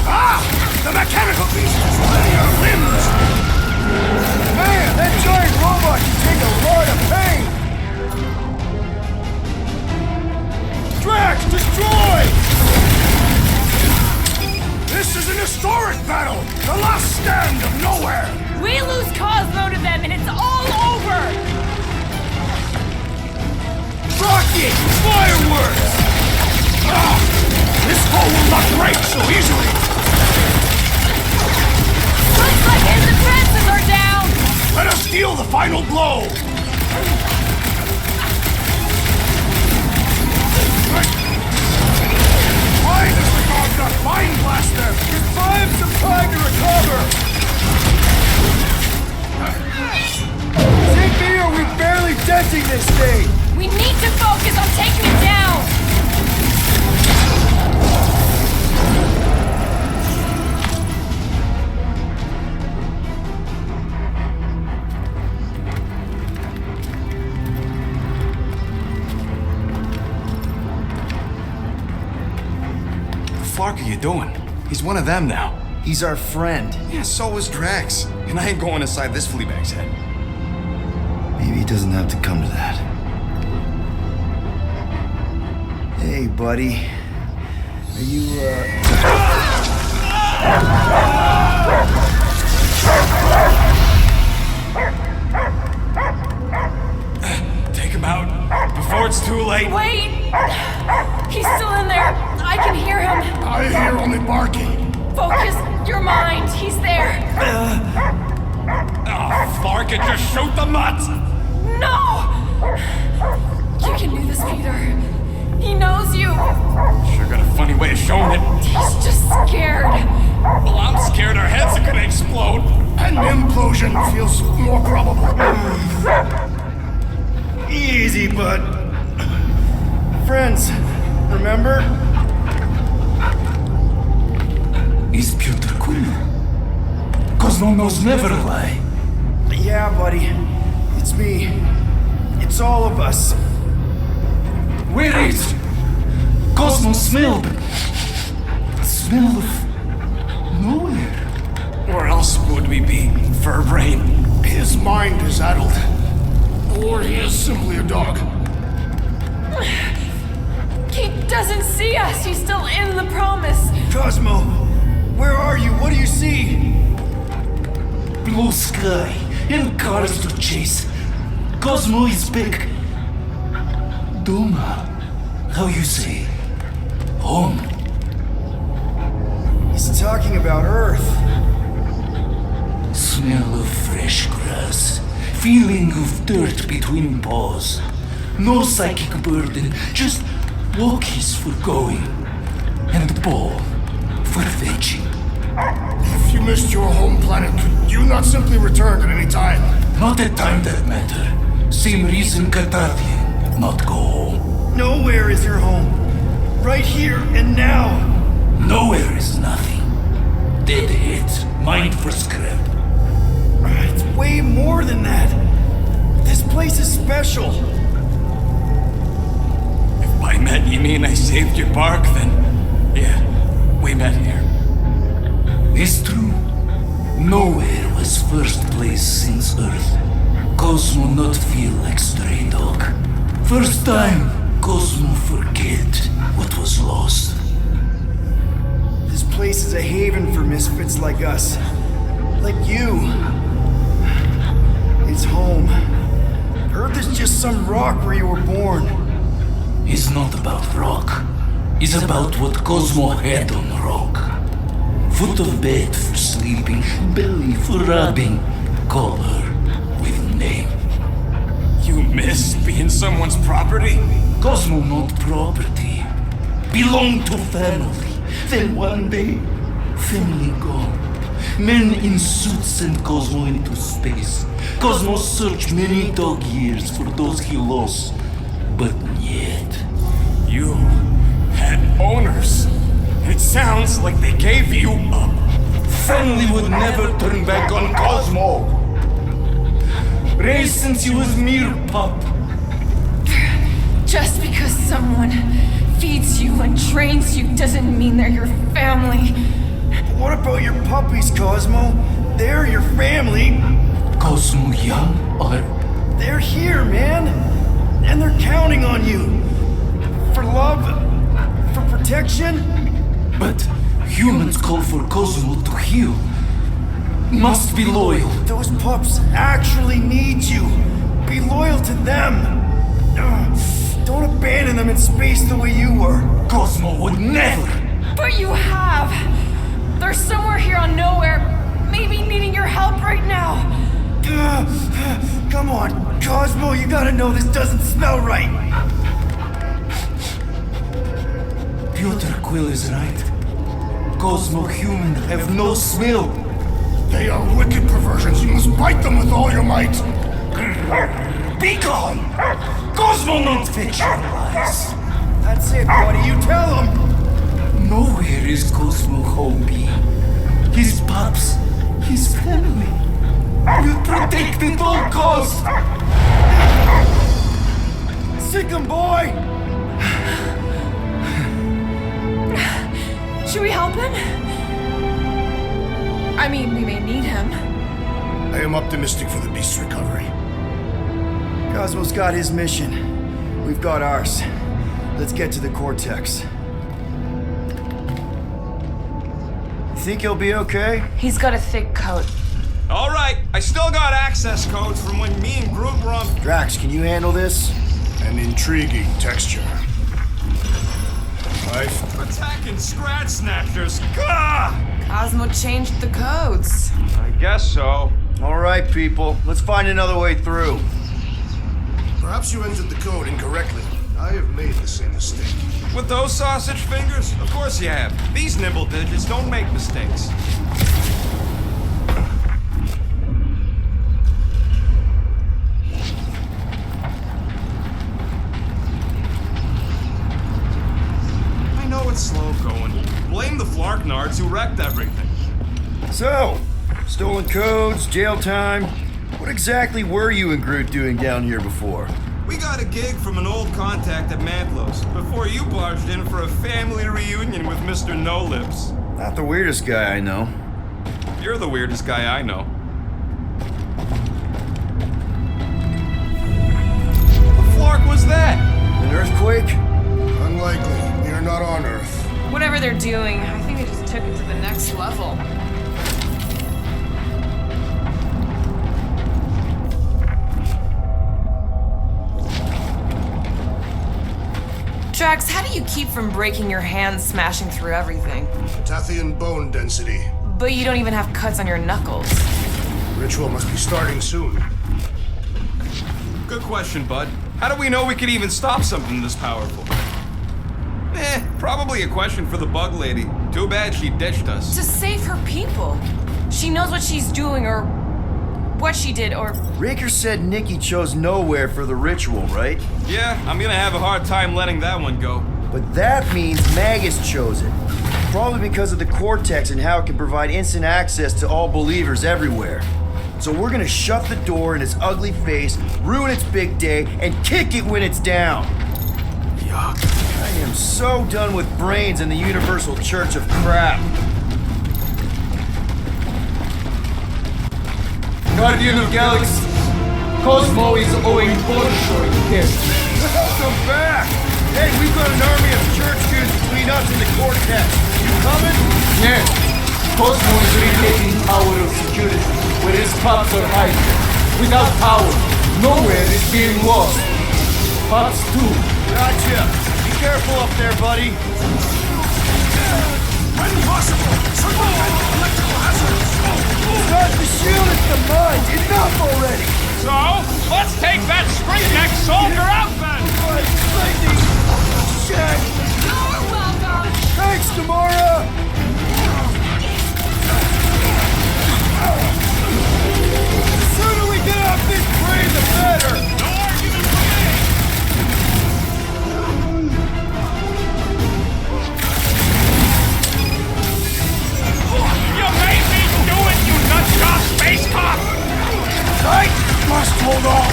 Ah! The mechanical beast is letting our limbs! Man, that giant robot can take a lot of pain! Drax, destroy! This is an historic battle! The last stand of Knowhere! We lose Cosmo to them and it's all over! Rocket! Fireworks! Ah! This foe will not break so easily! Looks like his defenses are down! Let us deal the final blow! Fine, Mr. Fine, Blaster! Just buy him some time to recover! CP, are we barely denting this thing? We need to focus on taking it down! What the fuck are you doing? He's one of them now. He's our friend. Yeah, so is Drax. And I ain't going inside this fleabag's head. Maybe it doesn't have to come to that. Hey, buddy. Are you, Take him out before it's too late. Wait! He's still in there. I can hear him. I hear only barking. Focus your mind. He's there. Oh, fuck it, just shoot the nuts! No! You can do this, Peter. He knows you. Sure got a funny way of showing it. He's just scared. Well, I'm scared our heads are gonna explode. An implosion feels more probable. Easy, bud. Friends, remember? Is Peter cool? Cosmo knows never lie. Yeah, buddy. It's me. It's all of us. Where is Cosmo smelled? Smell of nowhere. Where else would we be, Furbrain? His mind is addled. Or he is simply a dog. He doesn't see us. He's still in the promise. Cosmo, where are you? What do you see? Blue sky and cars to chase. Cosmo is back. Doma. How you say? Home. He's talking about Earth. Smell of fresh grass. Feeling of dirt between paws. No psychic burden. Just walkies for going. And ball for fetching. If you missed your home planet, could you not simply return at any time? Not at time that matter. Same reason Carthathian not go home. Nowhere is your home. Right here and now. Nowhere is nothing. Dead hit. Mind for scrap. It's way more than that. This place is special. If by met you mean I saved your bark, then yeah, we met here. It's true. Nowhere was first place since Earth. Cosmo not feel like stray dog. First time, Cosmo forget what was lost. This place is a haven for misfits like us. Like you. It's home. Earth is just some rock where you were born. It's not about rock. It's about what Cosmo had on rock. Foot of bed for sleeping, belly for rubbing. Call her with name. You miss being someone's property? Cosmo not property. Belong to family. Then one day, family gone. Men in suits send Cosmo into space. Cosmo searched many dog years for those he lost. But yet... You had owners. It sounds like they gave you up. Family would never turn back on Cosmo. Raised since he was mere pup. Just because someone feeds you and trains you doesn't mean they're your family. What about your puppies, Cosmo? They're your family. Cosmo young or... They're here, man. And they're counting on you. For love. For protection. But humans call for Cosmo to heal. Must be loyal. Those pups actually need you. Be loyal to them. Don't abandon them in space the way you were. Cosmo would never. But you have. They're somewhere here on Knowhere, maybe needing your help right now. Come on, Cosmo, you gotta know this doesn't smell right. Piotr Quill is right. Cosmo-human have no smell. They are wicked perversions. You must bite them with all your might. Be gone! Cosmo not fetch your lies. That's it, buddy. You tell him. Nowhere is Cosmo homie. His pups, his family. We protect at all costs. Sick 'em, boy! Should we help him? I mean, we may need him. I am optimistic for the beast's recovery. Cosmo's got his mission. We've got ours. Let's get to the Cortex. You think he'll be okay? He's got a thick coat. All right, I still got access codes from when me and Groot were on... Drax, can you handle this? An intriguing texture. Attacking Scratch Snatchers. Gah! Cosmo changed the codes. I guess so. All right, people. Let's find another way through. Perhaps you entered the code incorrectly. I have made the same mistake. With those sausage fingers? Of course you have. These nimble digits don't make mistakes. I know it's slow going. Blame the Flarknards who wrecked everything. So, stolen codes, jail time. What exactly were you and Groot doing down here before? We got a gig from an old contact at Mantlos before you barged in for a family reunion with Mr. No-Lips. Not the weirdest guy I know. You're the weirdest guy I know. What flark was that? An earthquake? Unlikely. We are not on Earth. Whatever they're doing, I think they just took it to the next level. Drax, how do you keep from breaking your hands smashing through everything? Tathian bone density. But you don't even have cuts on your knuckles. Ritual must be starting soon. Good question, bud. How do we know we could even stop something this powerful? Probably a question for the bug lady. Too bad she ditched us. To save her people. She knows what she's doing, or what she did, or... Raker said Nikki chose Knowhere for the ritual, right? Yeah, I'm gonna have a hard time letting that one go. But that means Magus chose it. Probably because of the Cortex and how it can provide instant access to all believers everywhere. So we're gonna shut the door in its ugly face, ruin its big day, and kick it when it's down. Yuck. I am so done with brains and the universal church of crap. Guardian of Galaxies, Cosmo is owing Borshoy here. Welcome back! Hey, we've got an army of church dudes between us and the Cortex. You coming? Yes. Cosmo is retaking power of security, where his pups are hiding. Without power, Knowhere is being lost. Pups too. Gotcha. Be careful up there, buddy. When possible, circumvent electrical hazards. It's not the shield, it's the mine. Enough already. So, let's take that straight-neck soldier out then! Lightning! Shit! You're welcome! Thanks, Gamora! The sooner we get off this train, the better! No argument for me! You made me do it, you nutjob space cop! I must hold on!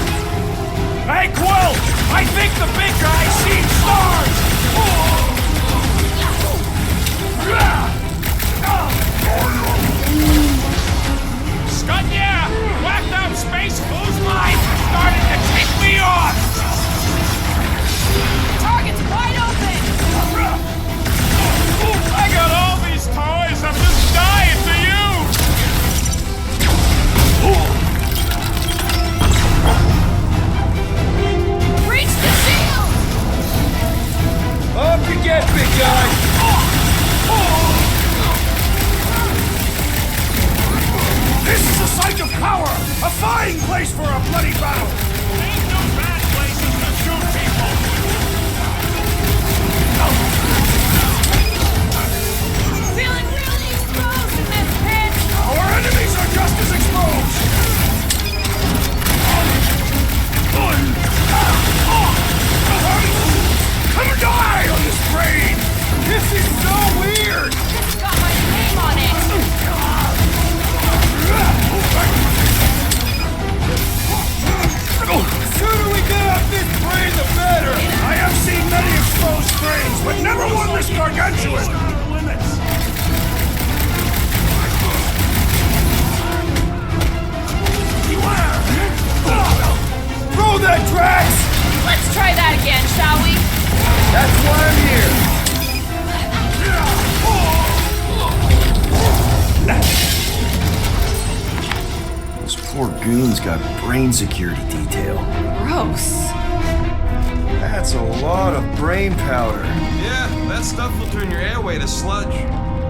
Hey, Quill! I think the big guy's seen stars! Scud, yeah! Whacked out space blues mine started to take me off! Target's wide open! I got all these toys, I'm just dying to use! Reach the shield! Up you get, big guy! This is a site of power! A fine place for a bloody battle! Ain't no bad places to shoot people! That's why I'm here! Those poor goons got brain security detail. Gross. That's a lot of brain powder. Yeah, that stuff will turn your airway to sludge.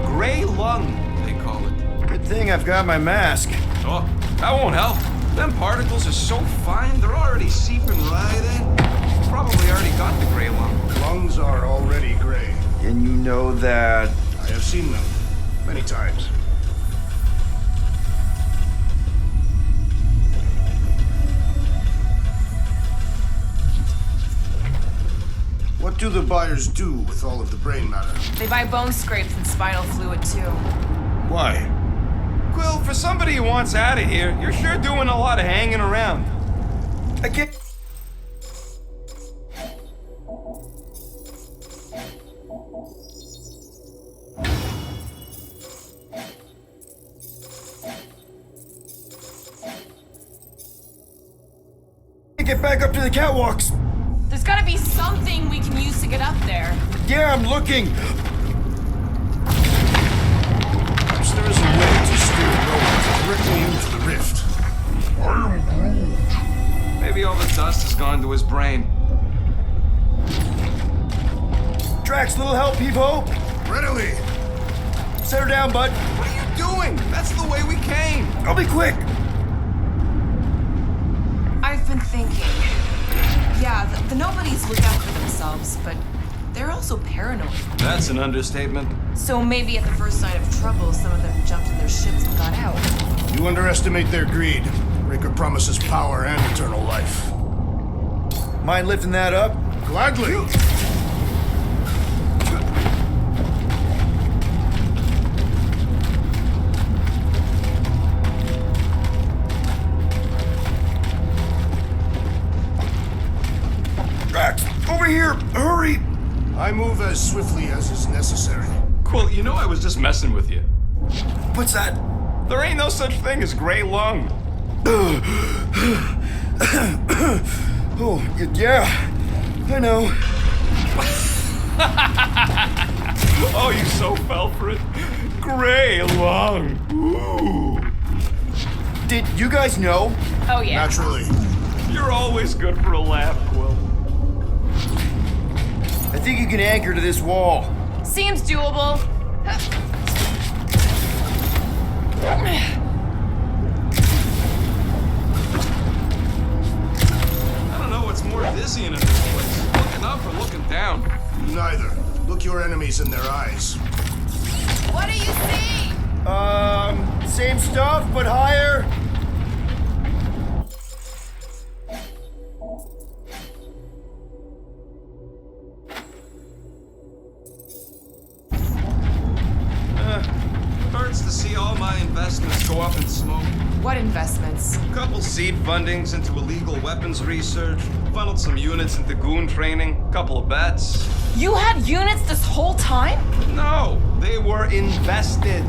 Gray lung, they call it. Good thing I've got my mask. Oh, that won't help. Them particles are so fine, they're already seeping right in. Probably already got the gray lung. Lungs are already gray. And you know that... I have seen them many times. What do the buyers do with all of the brain matter? They buy bone scrapes and spinal fluid too. Why? Quill, for somebody who wants out of here, you're sure doing a lot of hanging around. I can't... Get back up to the catwalks. There's gotta be something we can use to get up there. Yeah, I'm looking. Perhaps there is a way to steer the rover directly into the rift. I am Groot. Maybe all the dust has gone to his brain. Drax, little help, Peep-Ho. Readily. Set her down, bud. What are you doing? That's the way we came. I'll be quick. I've been thinking. Yeah, the nobodies look out for themselves, but they're also paranoid. That's an understatement. So maybe at the first sign of trouble, some of them jumped in their ships and got out. You underestimate their greed. Raker promises power and eternal life. Mind lifting that up? Gladly. Drax, over here! Hurry! I move as swiftly as is necessary. Quill, you know I was just messing with you. What's that? There ain't no such thing as gray lung. Oh, yeah. I know. Oh, you so fell for it. Gray lung. Ooh. Did you guys know? Oh, yeah. Naturally. You're always good for a laugh, Quill. I think you can anchor to this wall. Seems doable. I don't know what's more dizzying in this place. Looking up or looking down? Neither. Look your enemies in their eyes. What do you see? Same stuff, but higher. Hurts to see all my investments go up in smoke. What investments? Couple seed fundings into illegal weapons research, funneled some units into goon training, couple of bets. You had units this whole time? No, they were invested.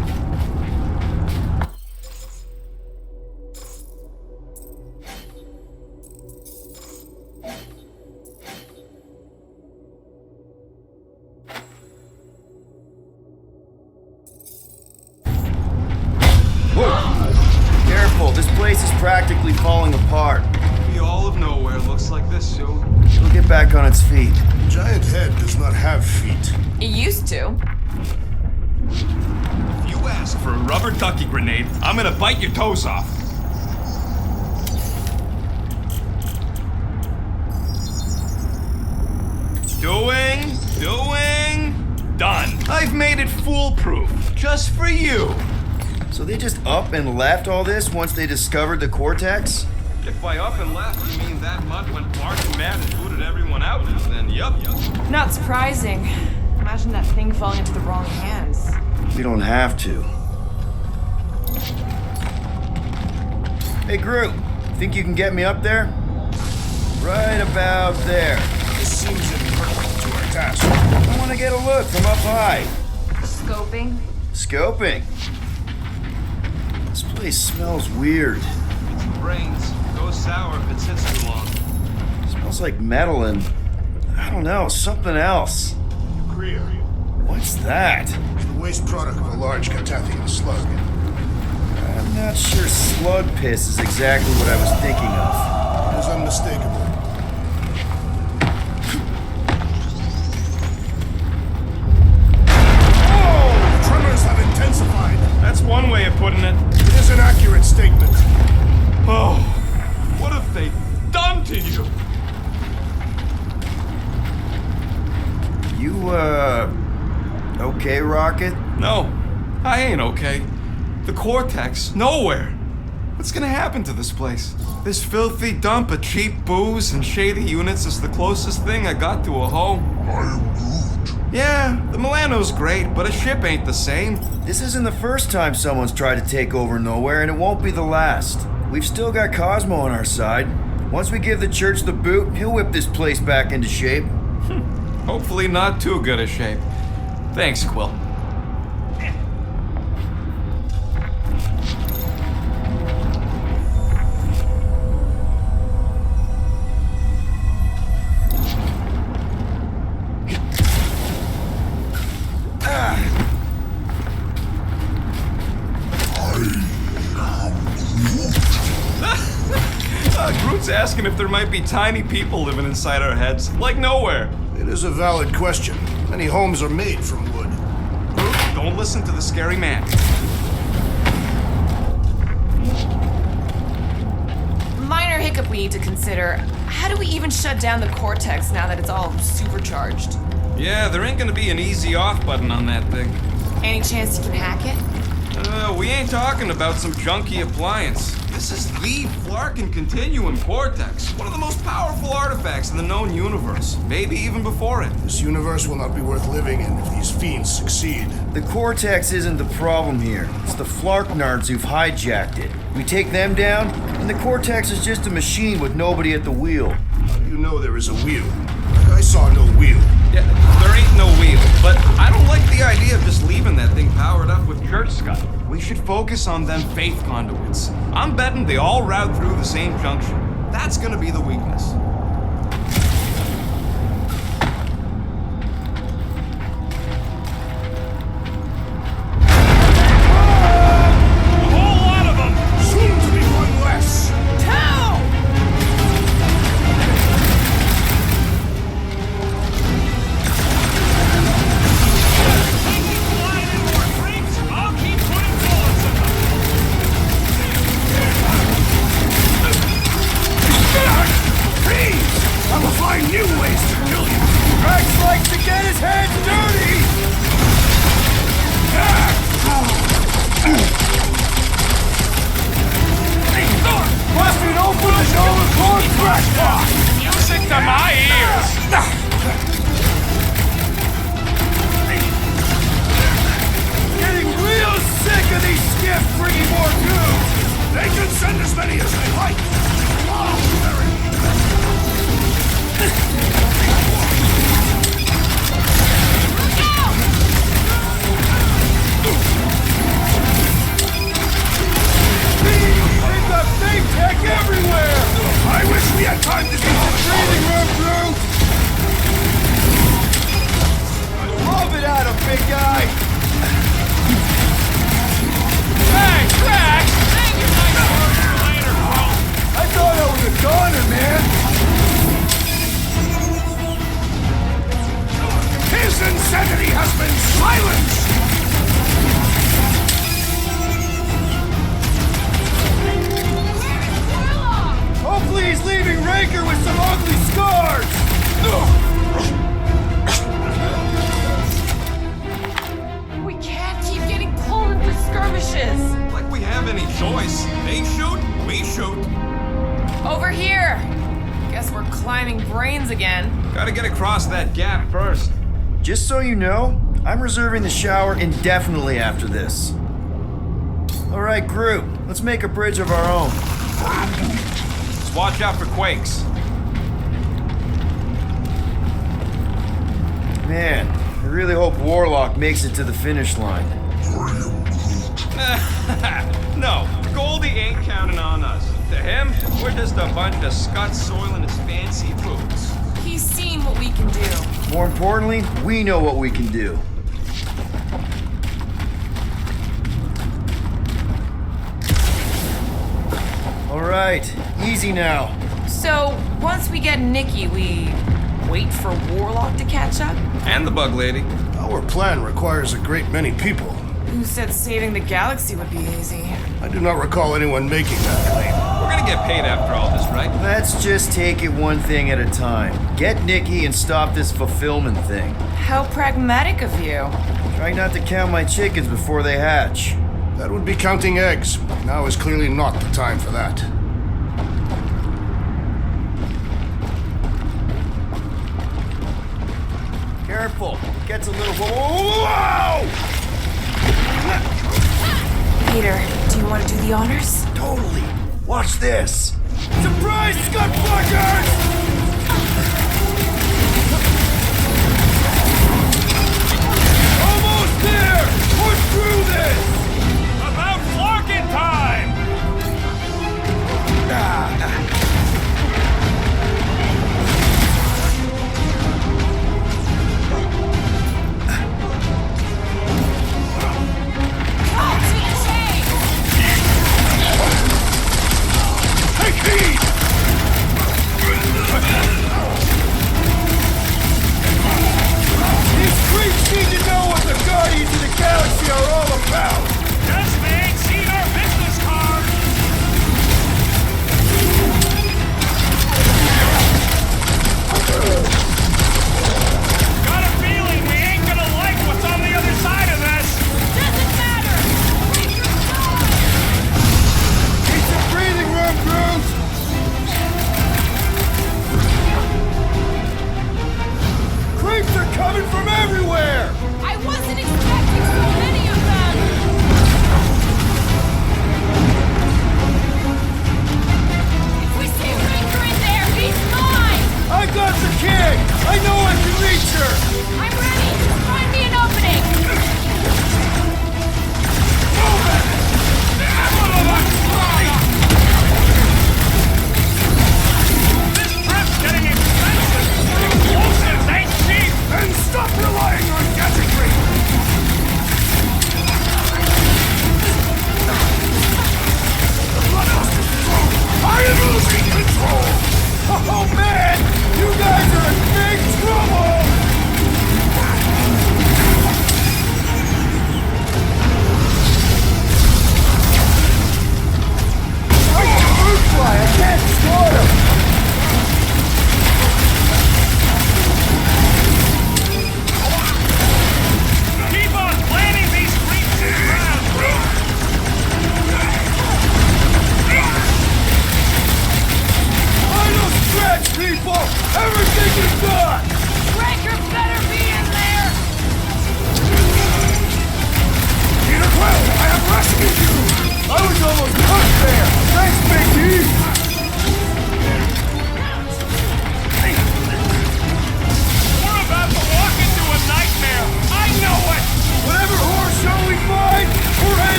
Careful, this place is practically falling apart. Maybe all of Knowhere looks like this soon. It'll get back on its feet. The giant head does not have feet. It used to. If you ask for a rubber ducky grenade, I'm gonna bite your toes off. Done. I've made it foolproof, just for you. So they just up and left all this once they discovered the Cortex? If by up and left you mean that mutt went barking mad and booted everyone out, then yup. Not surprising. Imagine that thing falling into the wrong hands. We don't have to. Hey, Groot, think you can get me up there? Right about there. This seems imperfect to our task. I want to get a look from up high. Scoping? Scoping? This place smells weird. Brains go sour if it sits too long. Smells like metal and I don't know, something else. Greer. What's that? The waste product of a large Catathian slug. I'm not sure slug piss is exactly what I was thinking of. It is unmistakable. Oh! The tremors have intensified. That's one way of putting it. It is an accurate statement. Oh, what have they done to you? You, okay, Rocket? No, I ain't okay. The Cortex, Knowhere. What's gonna happen to this place? This filthy dump of cheap booze and shady units is the closest thing I got to a home. I am Groot. Yeah, the Milano's great, but a ship ain't the same. This isn't the first time someone's tried to take over Knowhere, and it won't be the last. We've still got Cosmo on our side. Once we give the church the boot, he'll whip this place back into shape. Hopefully not too good a shape. Thanks, Quill. Groot's asking if there might be tiny people living inside our heads, like Knowhere. It is a valid question. Many homes are made from wood. Groot, don't listen to the scary man. Minor hiccup we need to consider. How do we even shut down the Cortex now that it's all supercharged? Yeah, there ain't gonna be an easy off button on that thing. Any chance you can hack it? We ain't talking about some junky appliance. This is the Flarkin Continuum Cortex, one of the most powerful artifacts in the known universe, maybe even before it. This universe will not be worth living in if these fiends succeed. The Cortex isn't the problem here. It's the Flarknards who've hijacked it. We take them down, and the Cortex is just a machine with nobody at the wheel. How do you know there is a wheel? I saw no wheel. Yeah, there ain't no wheel, but I don't like the idea of just leaving that thing powered up with church scum. We should focus on them faith conduits. I'm betting they all route through the same junction. That's gonna be the weakness. A whole lot of them! Soon to be one less! Town! I will find new ways to kill you! Rex likes to get his hands dirty! Busted open the door with corn crash box! Music to my ears! Getting real sick of these skiffs bringing more dudes! They can send as many as they like! They've got fake tech everywhere! I wish we had time to get to the Breathing room, Groot! Love it out of big guy! Hey, Rex! Hang your nice words for later, bro! I thought I was a goner, man! His insanity has been silenced! Hopefully he's leaving Raker with some ugly scars! We can't keep getting pulled into skirmishes. Like we have any choice. They shoot, we shoot. Over here. Guess we're climbing brains again. Gotta get across that gap first. Just so you know, I'm reserving the shower indefinitely after this. Alright, Groot, let's make a bridge of our own. Just watch out for quakes. Man, I really hope Warlock makes it to the finish line. No, Goldie ain't counting on us. To him, we're just a bunch of scut soiling his fancy boots. He's seen seen what we can do. More importantly, we know what we can do. All right, easy now. So, once we get Nikki, we wait for Warlock to catch up? And the bug lady. Our plan requires a great many people. Who said saving the galaxy would be easy? I do not recall anyone making that claim. We're gonna get paid after all this, right? Let's just take it one thing at a time. Get Nikki and stop this fulfillment thing. How pragmatic of you. Try not to count my chickens before they hatch. That would be counting eggs. Now is clearly not the time for that. Careful, it gets a little... Whoa! Peter, do you want to do the honors? Totally. Watch this. Surprise, Scudfuckers! Almost there! Push through this! About flocking time! These creeps need to know what the Guardians of the Galaxy are all about!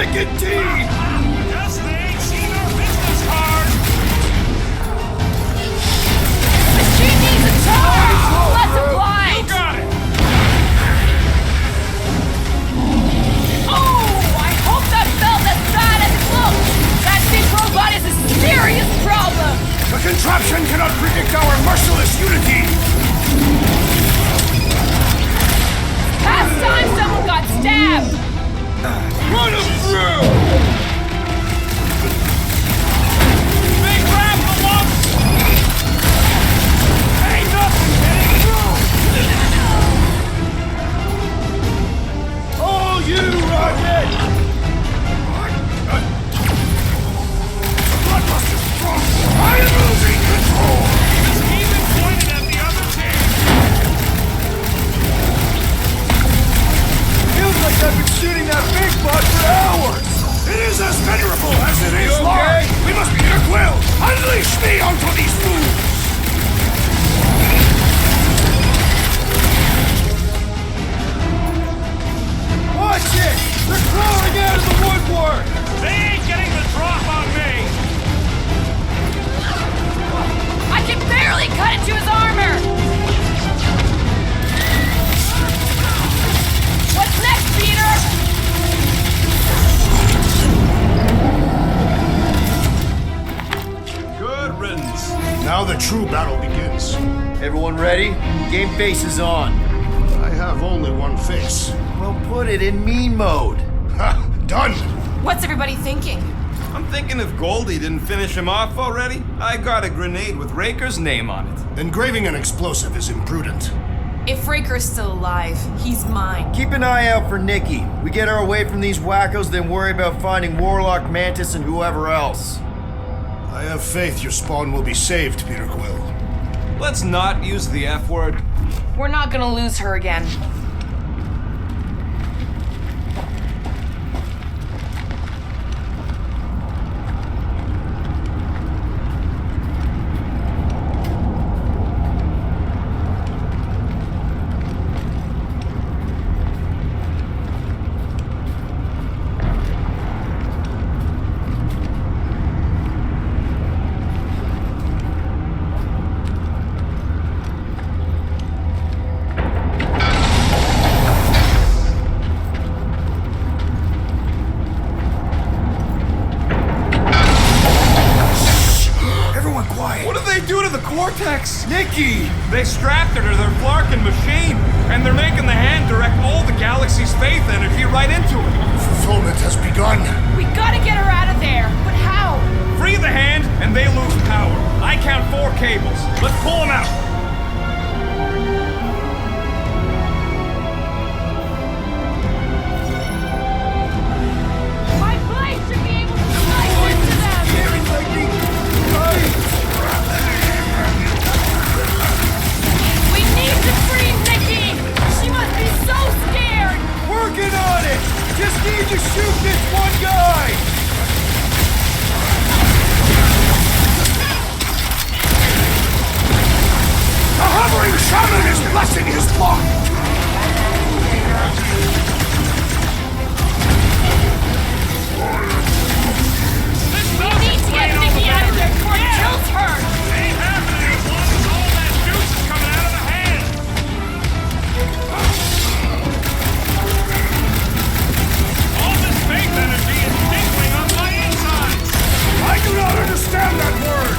frickin' team! Guess they ain't seen our business card! She needs a charge! Let's oblige! You got it! Oh, I hope that felt as bad as it looked! That big robot is a serious problem! The contraption cannot predict our merciless unity! Past time someone got stabbed! Run him through! They grabbed the lump! Ain't nothing getting through! All you, Rocket! Bloodbuster's strong! I am losing control! It's even pointed at the other team! Feels like I've been shooting that big bot for hours! It is as venerable as it is You large! okay? We must be at will! Unleash me onto these fools! Watch it! They're crawling out of the woodwork! They ain't getting the drop on me! I can barely cut into his armor! What's next, Peter? Good riddance. Now the true battle begins. Everyone ready? Game face is on. I have only one face. Well, put it in mean mode. Ha! Done! What's everybody thinking? I'm thinking if Goldie didn't finish him off already, I got a grenade with Raker's name on it. Engraving an explosive is imprudent. If Raker's still alive, he's mine. Keep an eye out for Nikki. We get her away from these wackos, then worry about finding Warlock, Mantis, and whoever else. I have faith your spawn will be saved, Peter Quill. Let's not use the F word. We're not gonna lose her again. Vortex! Nikki! They strapped her to their Flarkin machine, and they're making the hand direct all the galaxy's faith energy right into it. Fulfillment has begun. We gotta get her out of there, but how? Free the hand, and they lose power. I count 4 cables. Let's pull them out. My blade should be able to slice into them! We need to free Nikki! She must be so scared! Working on it! Just need to shoot this one guy! The hovering shaman is blessing his flock! We need to get Nikki out of there before it kills her! Ain't happening as long as all that juice is coming out of the hand. All this faith energy is tingling on my insides. I do not understand that word!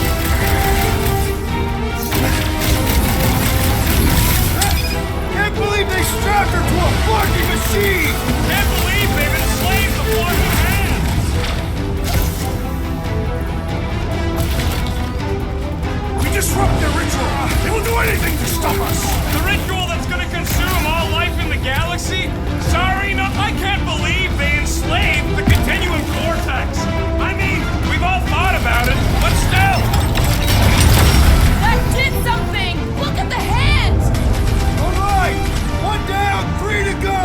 Can't believe they strapped her to a fucking machine! Can't believe they've enslaved the fucking hand. We disrupt their ritual! They will do anything to stop us! The ritual that's gonna consume all life in the galaxy? Sorry, no, I can't believe they enslaved the continuum vortex. I mean, we've all thought about it, but still. That did something! Look at the hand! Alright! One down, 3 to go!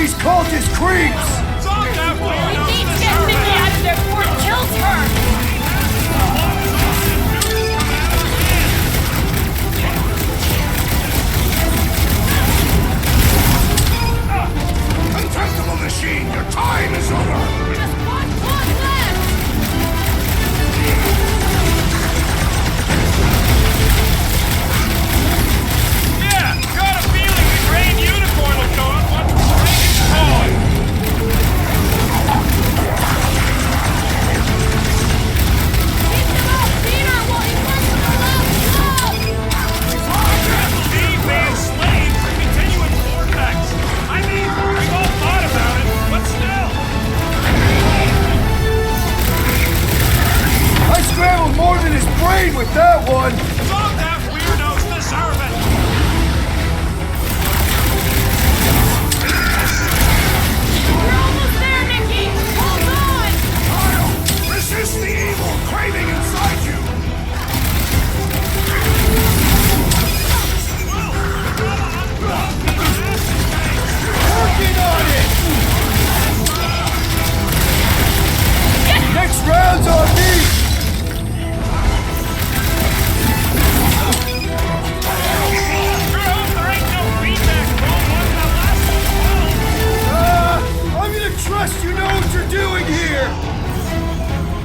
these cultist creeps! We need to get Nikki out of there before it kills her! Contemptible machine, your time is over! Just one left! Yeah, got a feeling the Green Unicorn will show up once the ring is gone. Keep him off Peter while he works on the last job! Steve being slain for continuous vortex. I mean, we've all thought about it, but still. I scrambled more than his brain with that one! Some damn weirdos deserve it. We're almost there, Nikki! Hold on! Kyle, resist the evil craving inside you! Working on it! Next round's on me! I'm gonna trust you know what you're doing here!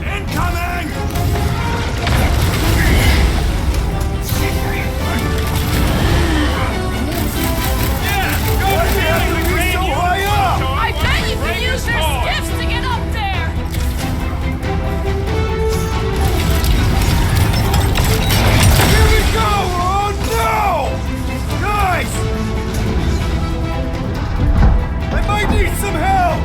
Incoming! I bet you can use their skiffs to get up there! Here we go! Oh no! Guys! I might need some help!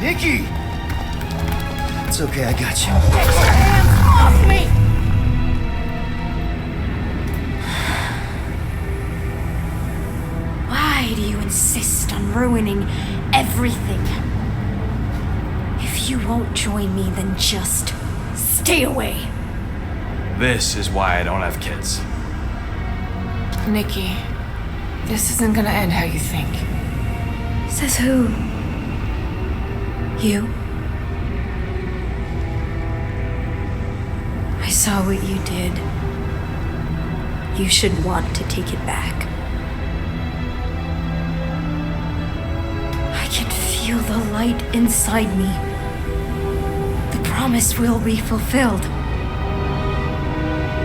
Nikki! It's okay, I got you. Get your hands off me! Why do you insist on ruining everything? If you won't join me, then just stay away. This is why I don't have kids. Nikki, this isn't gonna end how you think. Says who? You? I saw what you did. You should want to take it back. I can feel the light inside me. The promise will be fulfilled.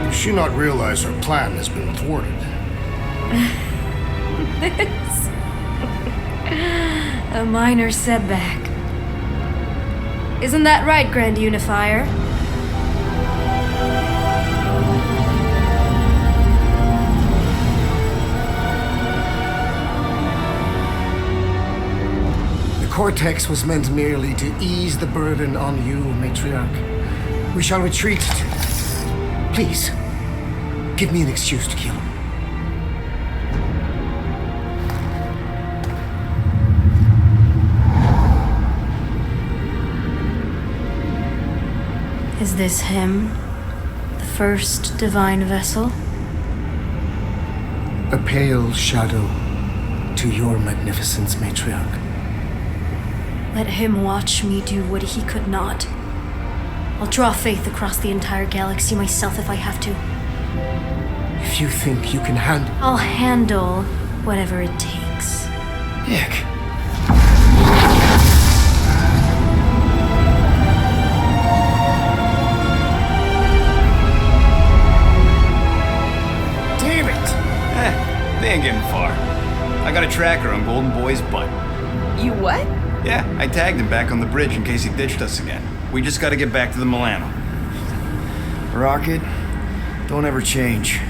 Does she not realize her plan has been thwarted? This. A minor setback. Isn't that right, Grand Unifier? The Cortex was meant merely to ease the burden on you, Matriarch. We shall retreat. Please, give me an excuse to kill him. Is this him? The first divine vessel? A pale shadow to your magnificence, Matriarch. Let him watch me do what he could not. I'll draw faith across the entire galaxy myself if I have to. If you think you can handle... I'll handle whatever it takes. Nick. Damn it! They ain't getting far. I got a tracker on Golden Boy's butt. You what? Yeah, I tagged him back on the bridge in case he ditched us again. We just gotta get back to the Milano. Rocket, don't ever change.